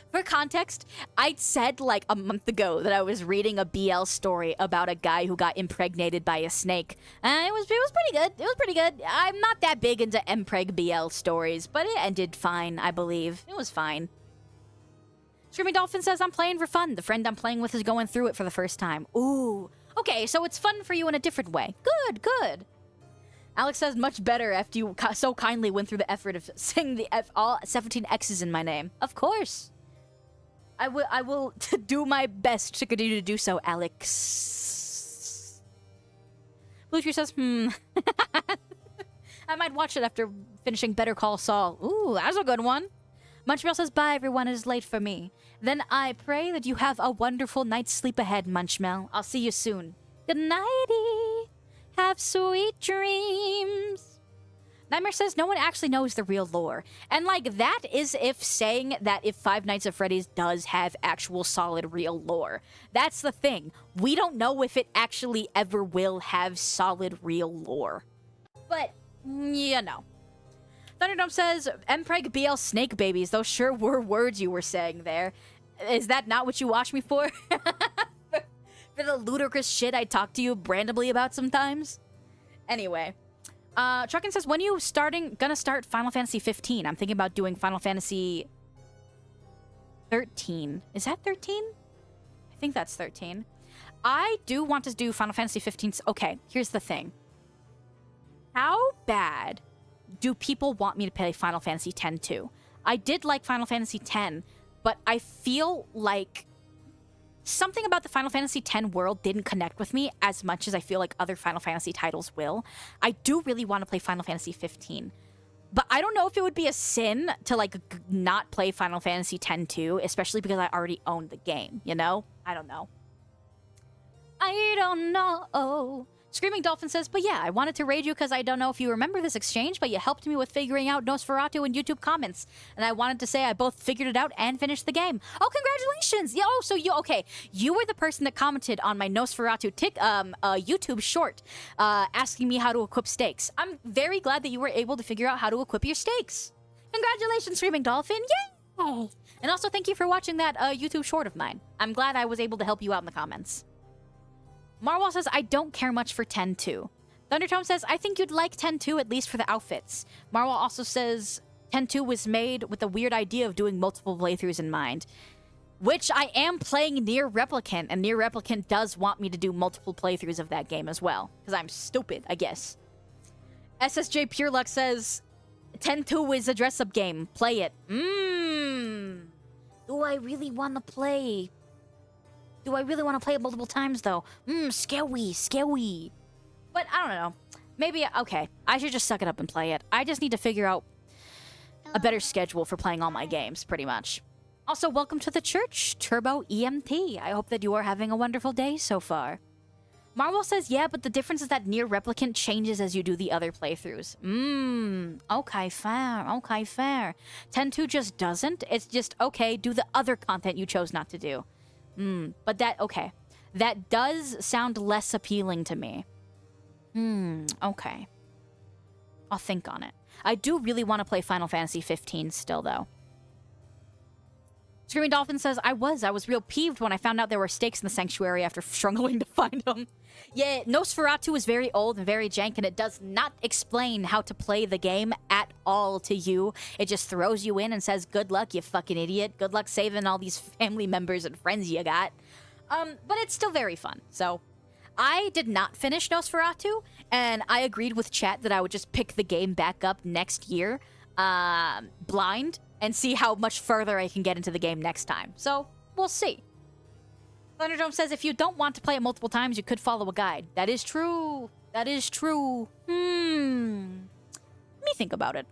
For context, I'd said like a month ago that I was reading a BL story about a guy who got impregnated by a snake. It was pretty good. It was pretty good. I'm not that big into mpreg BL stories, but it ended fine, I believe. It was fine. Screaming Dolphin says, I'm playing for fun. The friend I'm playing with is going through it for the first time. Ooh. Okay, so it's fun for you in a different way. Good. Alex says, much better after you so kindly went through the effort of saying all 17 X's in my name. Of course. I will do my best to continue to do so, Alex. Blue Tree says, I might watch it after finishing Better Call Saul. Ooh, that's a good one. Munchmel says, bye, everyone. It is late for me. Then I pray that you have a wonderful night's sleep ahead, Munchmel. I'll see you soon. Good nighty. Have sweet dreams. Nightmare says no one actually knows the real lore. And like that is if saying that if Five Nights at Freddy's does have actual solid real lore. That's the thing. We don't know if it actually ever will have solid real lore. But, you know. Thunderdome says, Mpreg BL snake babies. Those sure were words you were saying there. Is that not what you watch me for? For the ludicrous shit I talk to you randomly about sometimes? Anyway. Truckin says, when you gonna start Final Fantasy 15? I'm thinking about doing Final Fantasy 13. Is that 13? I think that's 13. I do want to do Final Fantasy 15. Okay, here's the thing. How bad do people want me to play Final Fantasy 10 too? I did like Final Fantasy 10, but I feel like something about the Final Fantasy X world didn't connect with me as much as I feel like other Final Fantasy titles will. I do really want to play Final Fantasy 15. But I don't know if it would be a sin to, like, not play Final Fantasy X too, especially because I already owned the game, you know? I don't know. I don't know. Screaming Dolphin says, but yeah, I wanted to raid you because I don't know if you remember this exchange, but you helped me with figuring out Nosferatu in YouTube comments. And I wanted to say I both figured it out and finished the game. Oh, congratulations! Yeah, oh, so you were the person that commented on my Nosferatu YouTube short, asking me how to equip stakes. I'm very glad that you were able to figure out how to equip your stakes. Congratulations, Screaming Dolphin! Yay! And also thank you for watching that YouTube short of mine. I'm glad I was able to help you out in the comments. Marwal says, I don't care much for 10-2. Thundertome says, I think you'd like 10-2 at least for the outfits. Marwal also says, 10-2 was made with the weird idea of doing multiple playthroughs in mind. Which I am playing Nier Replicant, and Nier Replicant does want me to do multiple playthroughs of that game as well. Because I'm stupid, I guess. SSJ Pureluck says, 10-2 is a dress-up game. Play it. Do I really want to play? Do I really want to play it multiple times, though? Scary. But I don't know. Maybe, okay. I should just suck it up and play it. I just need to figure out a better schedule for playing all my games, pretty much. Also, welcome to the church, Turbo EMT. I hope that you are having a wonderful day so far. Marvel says, yeah, but the difference is that Nier Replicant changes as you do the other playthroughs. Okay, fair. 10-2 just doesn't. It's just, okay, do the other content you chose not to do. But okay. That does sound less appealing to me. Okay. I'll think on it. I do really want to play Final Fantasy 15 still, though. Screaming Dolphin says, I was real peeved when I found out there were stakes in the sanctuary after struggling to find them. Yeah, Nosferatu is very old and very jank, and it does not explain how to play the game at all to you. It just throws you in and says, good luck, you fucking idiot. Good luck saving all these family members and friends you got. But it's still very fun, so... I did not finish Nosferatu, and I agreed with chat that I would just pick the game back up next year, blind, and see how much further I can get into the game next time. So, we'll see. Thunderdome says, if you don't want to play it multiple times, you could follow a guide. That is true. Let me think about it.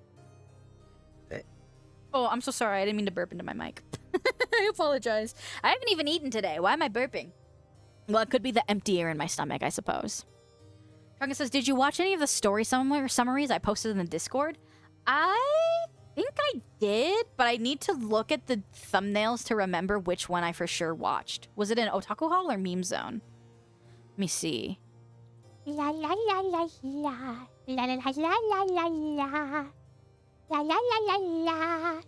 Oh, I'm so sorry. I didn't mean to burp into my mic. I apologize. I haven't even eaten today. Why am I burping? Well, it could be the empty air in my stomach, I suppose. Trunken says, did you watch any of the story summaries I posted in the Discord? I think I did, but I need to look at the thumbnails to remember which one I for sure watched. Was it in Otaku Hall or Meme Zone? Let me see. La la la la la. La la la la la la la. La la la la la.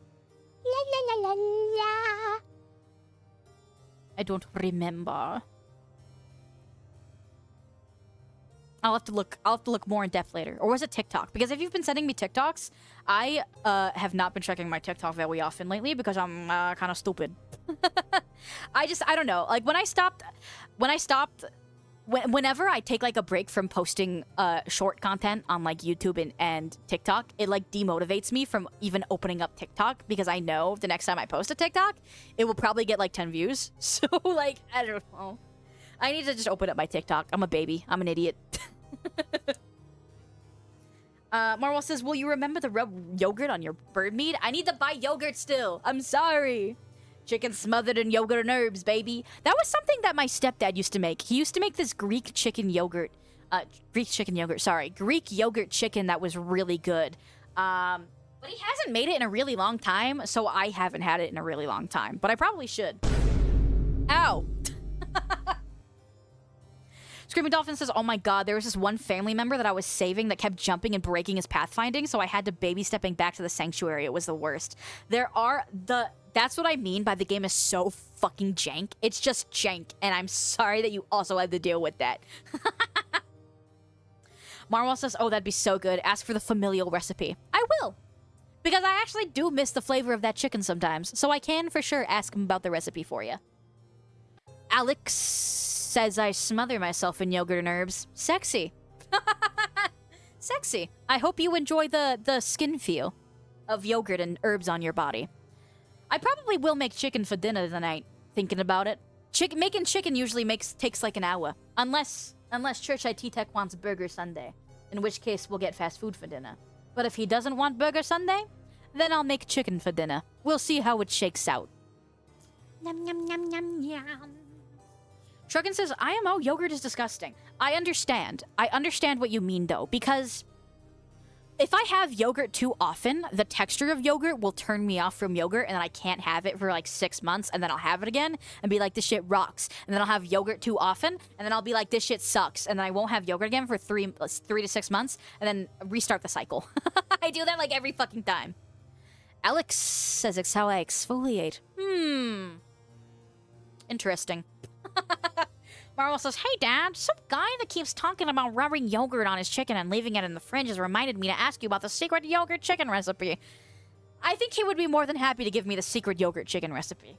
La la la la la. I don't remember. I'll have to look more in depth later. Or was it TikTok? Because if you've been sending me TikToks, I have not been checking my TikTok very often lately because I'm kind of stupid. I don't know. Like whenever I take like a break from posting short content on like YouTube and TikTok, it like demotivates me from even opening up TikTok because I know the next time I post a TikTok, it will probably get like 10 views. So like, I don't know. I need to just open up my TikTok. I'm a baby. I'm an idiot. Marwell says, will you remember to rub yogurt on your bird meat? I need to buy yogurt still. I'm sorry. Chicken smothered in yogurt and herbs, baby. That was something that my stepdad used to make. He used to make this Greek chicken yogurt Greek chicken yogurt. Sorry, Greek yogurt chicken that was really good. But he hasn't made it in a really long time, so I haven't had it in a really long time. But I probably should. Ow! Screaming Dolphin says, oh my god, there was this one family member that I was saving that kept jumping and breaking his pathfinding, so I had to baby stepping back to the sanctuary. It was the worst. That's what I mean by the game is so fucking jank. It's just jank, and I'm sorry that you also had to deal with that. Marwell says, oh, that'd be so good. Ask for the familial recipe. I will. Because I actually do miss the flavor of that chicken sometimes, so I can for sure ask him about the recipe for you. Alex says I smother myself in yogurt and herbs. Sexy. Sexy. I hope you enjoy the skin feel of yogurt and herbs on your body. I probably will make chicken for dinner tonight, thinking about it. Making chicken usually takes like an hour. Unless Church IT Tech wants Burger Sunday, in which case we'll get fast food for dinner. But if he doesn't want Burger Sunday, then I'll make chicken for dinner. We'll see how it shakes out. Yum, yum, yum, yum, yum. Truckin says, IMO, yogurt is disgusting. I understand. I understand what you mean, though, because if I have yogurt too often, the texture of yogurt will turn me off from yogurt, and then I can't have it for like 6 months, and then I'll have it again and be like, this shit rocks. And then I'll have yogurt too often, and then I'll be like, this shit sucks. And then I won't have yogurt again for 3 to 6 months, and then restart the cycle. I do that like every fucking time. Alex says it's how I exfoliate. Interesting. Marvel says, hey dad, some guy that keeps talking about rubbing yogurt on his chicken and leaving it in the fridge has reminded me to ask you about the secret yogurt chicken recipe. I think he would be more than happy to give me the secret yogurt chicken recipe.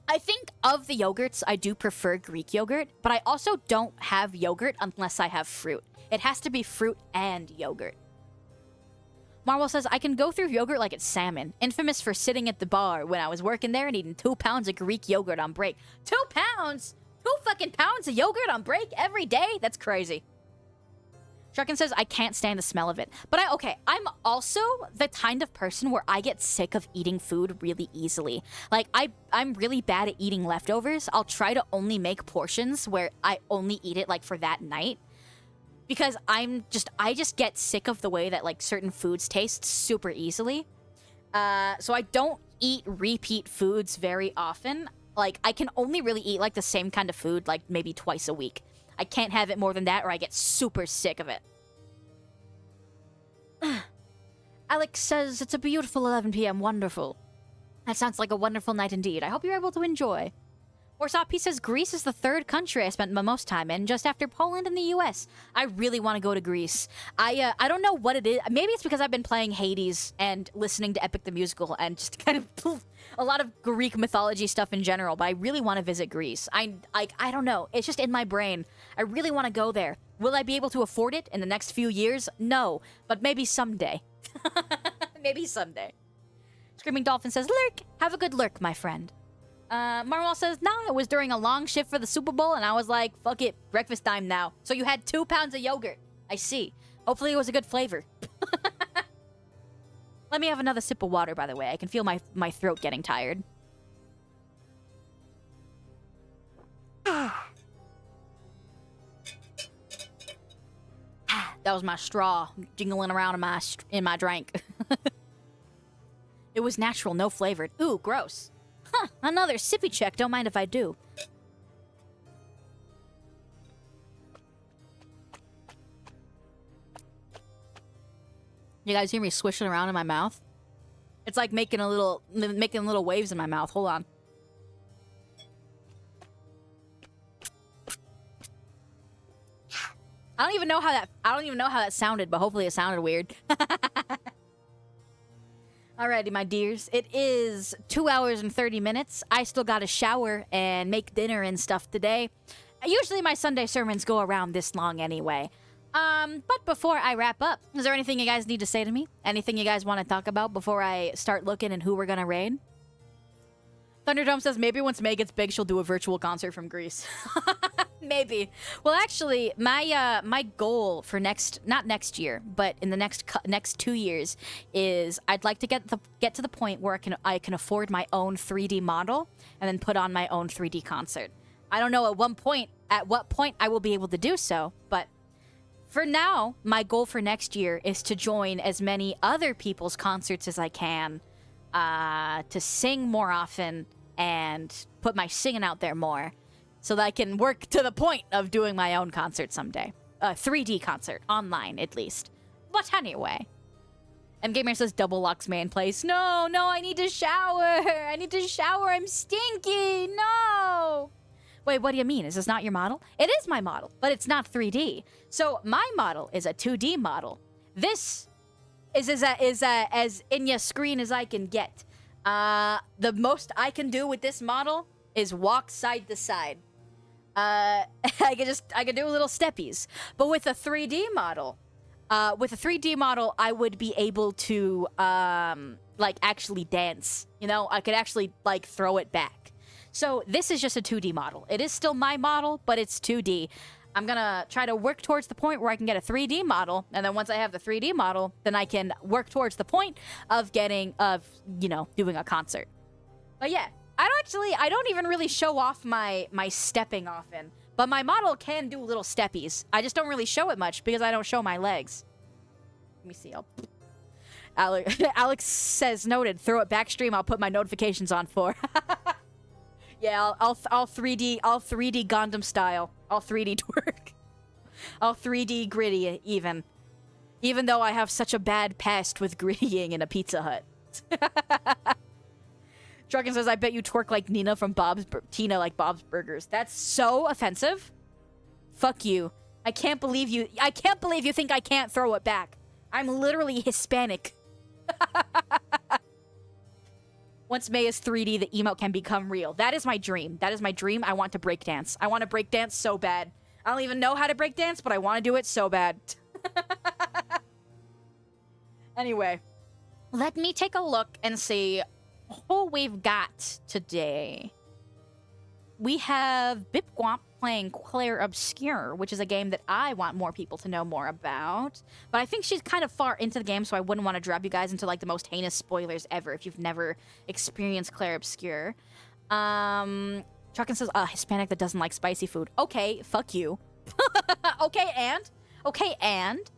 I think of the yogurts, I do prefer Greek yogurt, but I also don't have yogurt unless I have fruit. It has to be fruit and yogurt. Marvel says, I can go through yogurt like it's salmon. Infamous for sitting at the bar when I was working there and eating 2 pounds of Greek yogurt on break. 2 pounds? 2 fucking pounds of yogurt on break every day? That's crazy. Shuckin says, I can't stand the smell of it. But I'm also the kind of person where I get sick of eating food really easily. Like, I'm really bad at eating leftovers. I'll try to only make portions where I only eat it, like, for that night. Because I just get sick of the way that, like, certain foods taste super easily. So I don't eat repeat foods very often. Like, I can only really eat, like, the same kind of food, like, maybe twice a week. I can't have it more than that or I get super sick of it. Alex says, it's a beautiful 11 p.m. Wonderful. That sounds like a wonderful night indeed. I hope you're able to enjoy. Warsaw P says, Greece is the 3rd country I spent my most time in, just after Poland and the U.S. I really want to go to Greece. I don't know what it is. Maybe it's because I've been playing Hades and listening to Epic the Musical and just kind of a lot of Greek mythology stuff in general, but I really want to visit Greece. I don't know. It's just in my brain. I really want to go there. Will I be able to afford it in the next few years? No, but maybe someday. Maybe someday. Screaming Dolphin says, lurk. Have a good lurk, my friend. Marwell says, nah, it was during a long shift for the Super Bowl, and I was like, fuck it, breakfast time now. So you had 2 pounds of yogurt. I see. Hopefully it was a good flavor. Let me have another sip of water, by the way. I can feel my throat getting tired. That was my straw jingling around in my drink. It was natural, no flavored. Ooh, gross. Huh, another sippy check. Don't mind if I do. You guys hear me swishing around in my mouth? It's like making little waves in my mouth. Hold on. I don't even know how that sounded, but hopefully it sounded weird. Alrighty, my dears. It is 2 hours and 30 minutes. I still gotta shower and make dinner and stuff today. Usually my Sunday sermons go around this long anyway. But before I wrap up, is there anything you guys need to say to me? Anything you guys want to talk about before I start looking and who we're gonna raid? Thunderdome says maybe once May gets big, she'll do a virtual concert from Greece. Maybe. Well, actually, my goal for not next year, but in the next 2 years, is I'd like to get to the point where I can afford my own 3D model and then put on my own 3D concert. I don't know at what point at what point I will be able to do so. But for now, my goal for next year is to join as many other people's concerts as I can, to sing more often and put my singing out there more so that I can work to the point of doing my own concert someday. A 3D concert, online at least. But anyway. MGamer says double locks man place. No, I need to shower. I need to shower. I'm stinky. No. Wait, what do you mean? Is this not your model? It is my model, but it's not 3D. So my model is a 2D model. This is as in your screen as I can get. The most I can do with this model is walk side to side. I can do little steppies. But with a 3D model, I would be able to like actually dance. You know, I could actually like throw it back. So this is just a 2D model. It is still my model, but it's 2D. I'm gonna try to work towards the point where I can get a 3D model, and then once I have the 3D model, then I can work towards the point of doing a concert. But yeah, I don't even really show off my stepping often, but my model can do little steppies. I just don't really show it much because I don't show my legs. Let me see. Alex says noted. Throw it back stream. I'll put my notifications on for. Yeah, I'll 3D Gundam style. I'll 3D twerk. I'll 3D gritty even. Even though I have such a bad past with grittying in a Pizza Hut. Truckin says, I bet you twerk like Tina from Tina like Bob's Burgers. That's so offensive. Fuck you. I can't believe you think I can't throw it back. I'm literally Hispanic. Once May is 3D, the emote can become real. That is my dream. That is my dream. I want to breakdance. I want to breakdance so bad. I don't even know how to breakdance, but I want to do it so bad. Anyway, let me take a look and see who we've got today. We have Bipgwomp playing Claire Obscure, which is a game that I want more people to know more about. But I think she's kind of far into the game, so I wouldn't want to drag you guys into like the most heinous spoilers ever if you've never experienced Claire Obscure. Truckin says, Hispanic that doesn't like spicy food. Okay, fuck you. Okay, and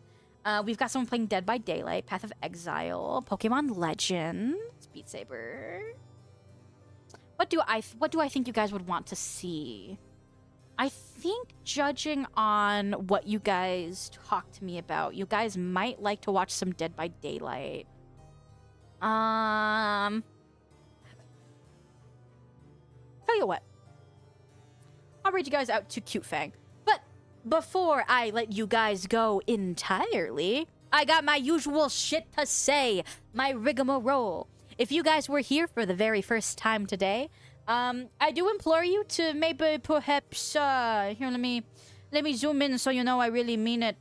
we've got someone playing Dead by Daylight, Path of Exile, Pokemon Legends, Beat Saber. What do I think you guys would want to see? I think judging on what you guys talk to me about, you guys might like to watch some Dead by Daylight. Tell you what. I'll read you guys out to Cute Fang. But before I let you guys go entirely, I got my usual shit to say, my rigmarole. If you guys were here for the very first time today, I do implore you to maybe perhaps, here, let me zoom in so you know I really mean it.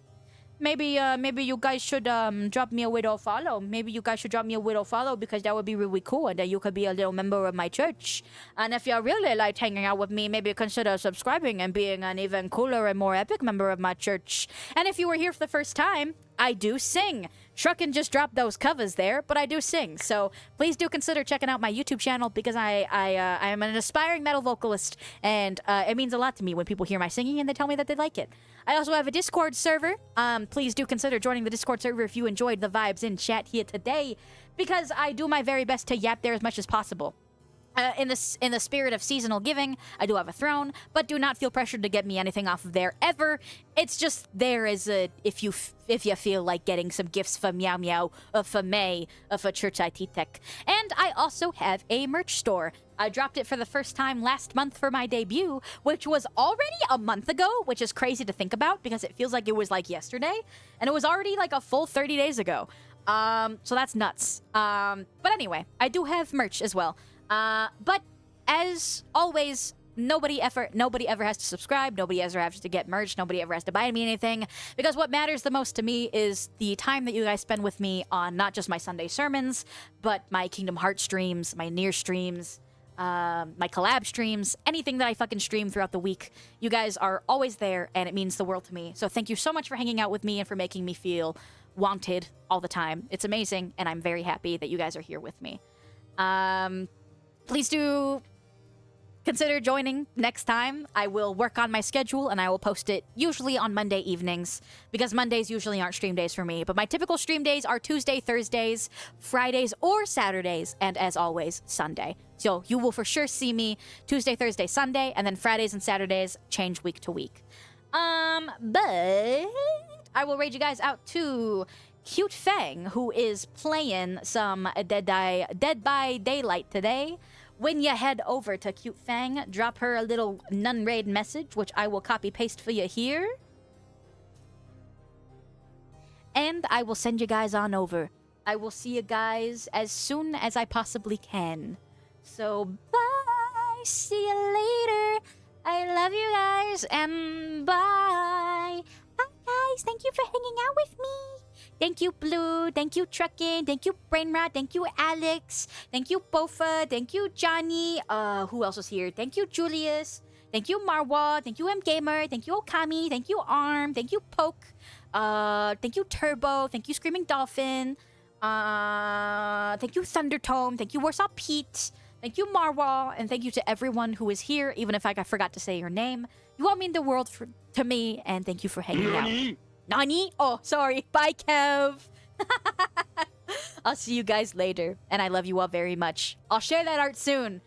Maybe you guys should, drop me a widow follow. Maybe you guys should drop me a widow follow because that would be really cool and then you could be a little member of my church. And if you really liked hanging out with me, maybe consider subscribing and being an even cooler and more epic member of my church. And if you were here for the first time, I do sing. Truckin just dropped those covers there, but I do sing. So please do consider checking out my YouTube channel because I am an aspiring metal vocalist, and it means a lot to me when people hear my singing and they tell me that they like it. I also have a Discord server. Please do consider joining the Discord server if you enjoyed the vibes in chat here today, because I do my very best to yap there as much as possible. In the spirit of seasonal giving, I do have a throne, but do not feel pressured to get me anything off of there ever. It's just there as a if you feel like getting some gifts for Meow Meow or for May or for Church IT Tech. And I also have a merch store. I dropped it for the first time last month for my debut, which was already a month ago, which is crazy to think about because it feels like it was like yesterday, and it was already like a full 30 days ago. So that's nuts. But anyway, I do have merch as well. But as always, nobody ever has to subscribe, nobody ever has to get merch, nobody ever has to buy me anything, because what matters the most to me is the time that you guys spend with me on not just my Sunday sermons, but my Kingdom Hearts streams, my Nier streams, my collab streams, anything that I fucking stream throughout the week. You guys are always there, and it means the world to me. So thank you so much for hanging out with me and for making me feel wanted all the time. It's amazing, and I'm very happy that you guys are here with me. Please do consider joining next time. I will work on my schedule and I will post it usually on Monday evenings because Mondays usually aren't stream days for me. But my typical stream days are Tuesday, Thursdays, Fridays, or Saturdays, and as always, Sunday. So you will for sure see me Tuesday, Thursday, Sunday, and then Fridays and Saturdays change week to week. But I will raid you guys out to Cute Fang, who is playing some Dead by Daylight today. When you head over to Cute Fang, drop her a little nun raid message, which I will copy paste for you here. And I will send you guys on over. I will see you guys as soon as I possibly can. So bye. See you later. I love you guys and bye. Bye guys. Thank you for hanging out with me. Thank you, Blue. Thank you, Truckin. Thank you, Brainrot. Thank you, Alex. Thank you, Bofa. Thank you, Johnny. Who else was here? Thank you, Julius. Thank you, Marwa. Thank you, M Gamer. Thank you, Okami. Thank you, Arm. Thank you, Poke. Thank you, Turbo. Thank you, Screaming Dolphin. Thank you, Thundertome. Thank you, Warsaw Pete. Thank you, Marwa. And thank you to everyone who is here, even if I forgot to say your name. You all mean the world to me, and thank you for hanging out. Nani? Oh, sorry. Bye, Kev. I'll see you guys later, and I love you all very much. I'll share that art soon.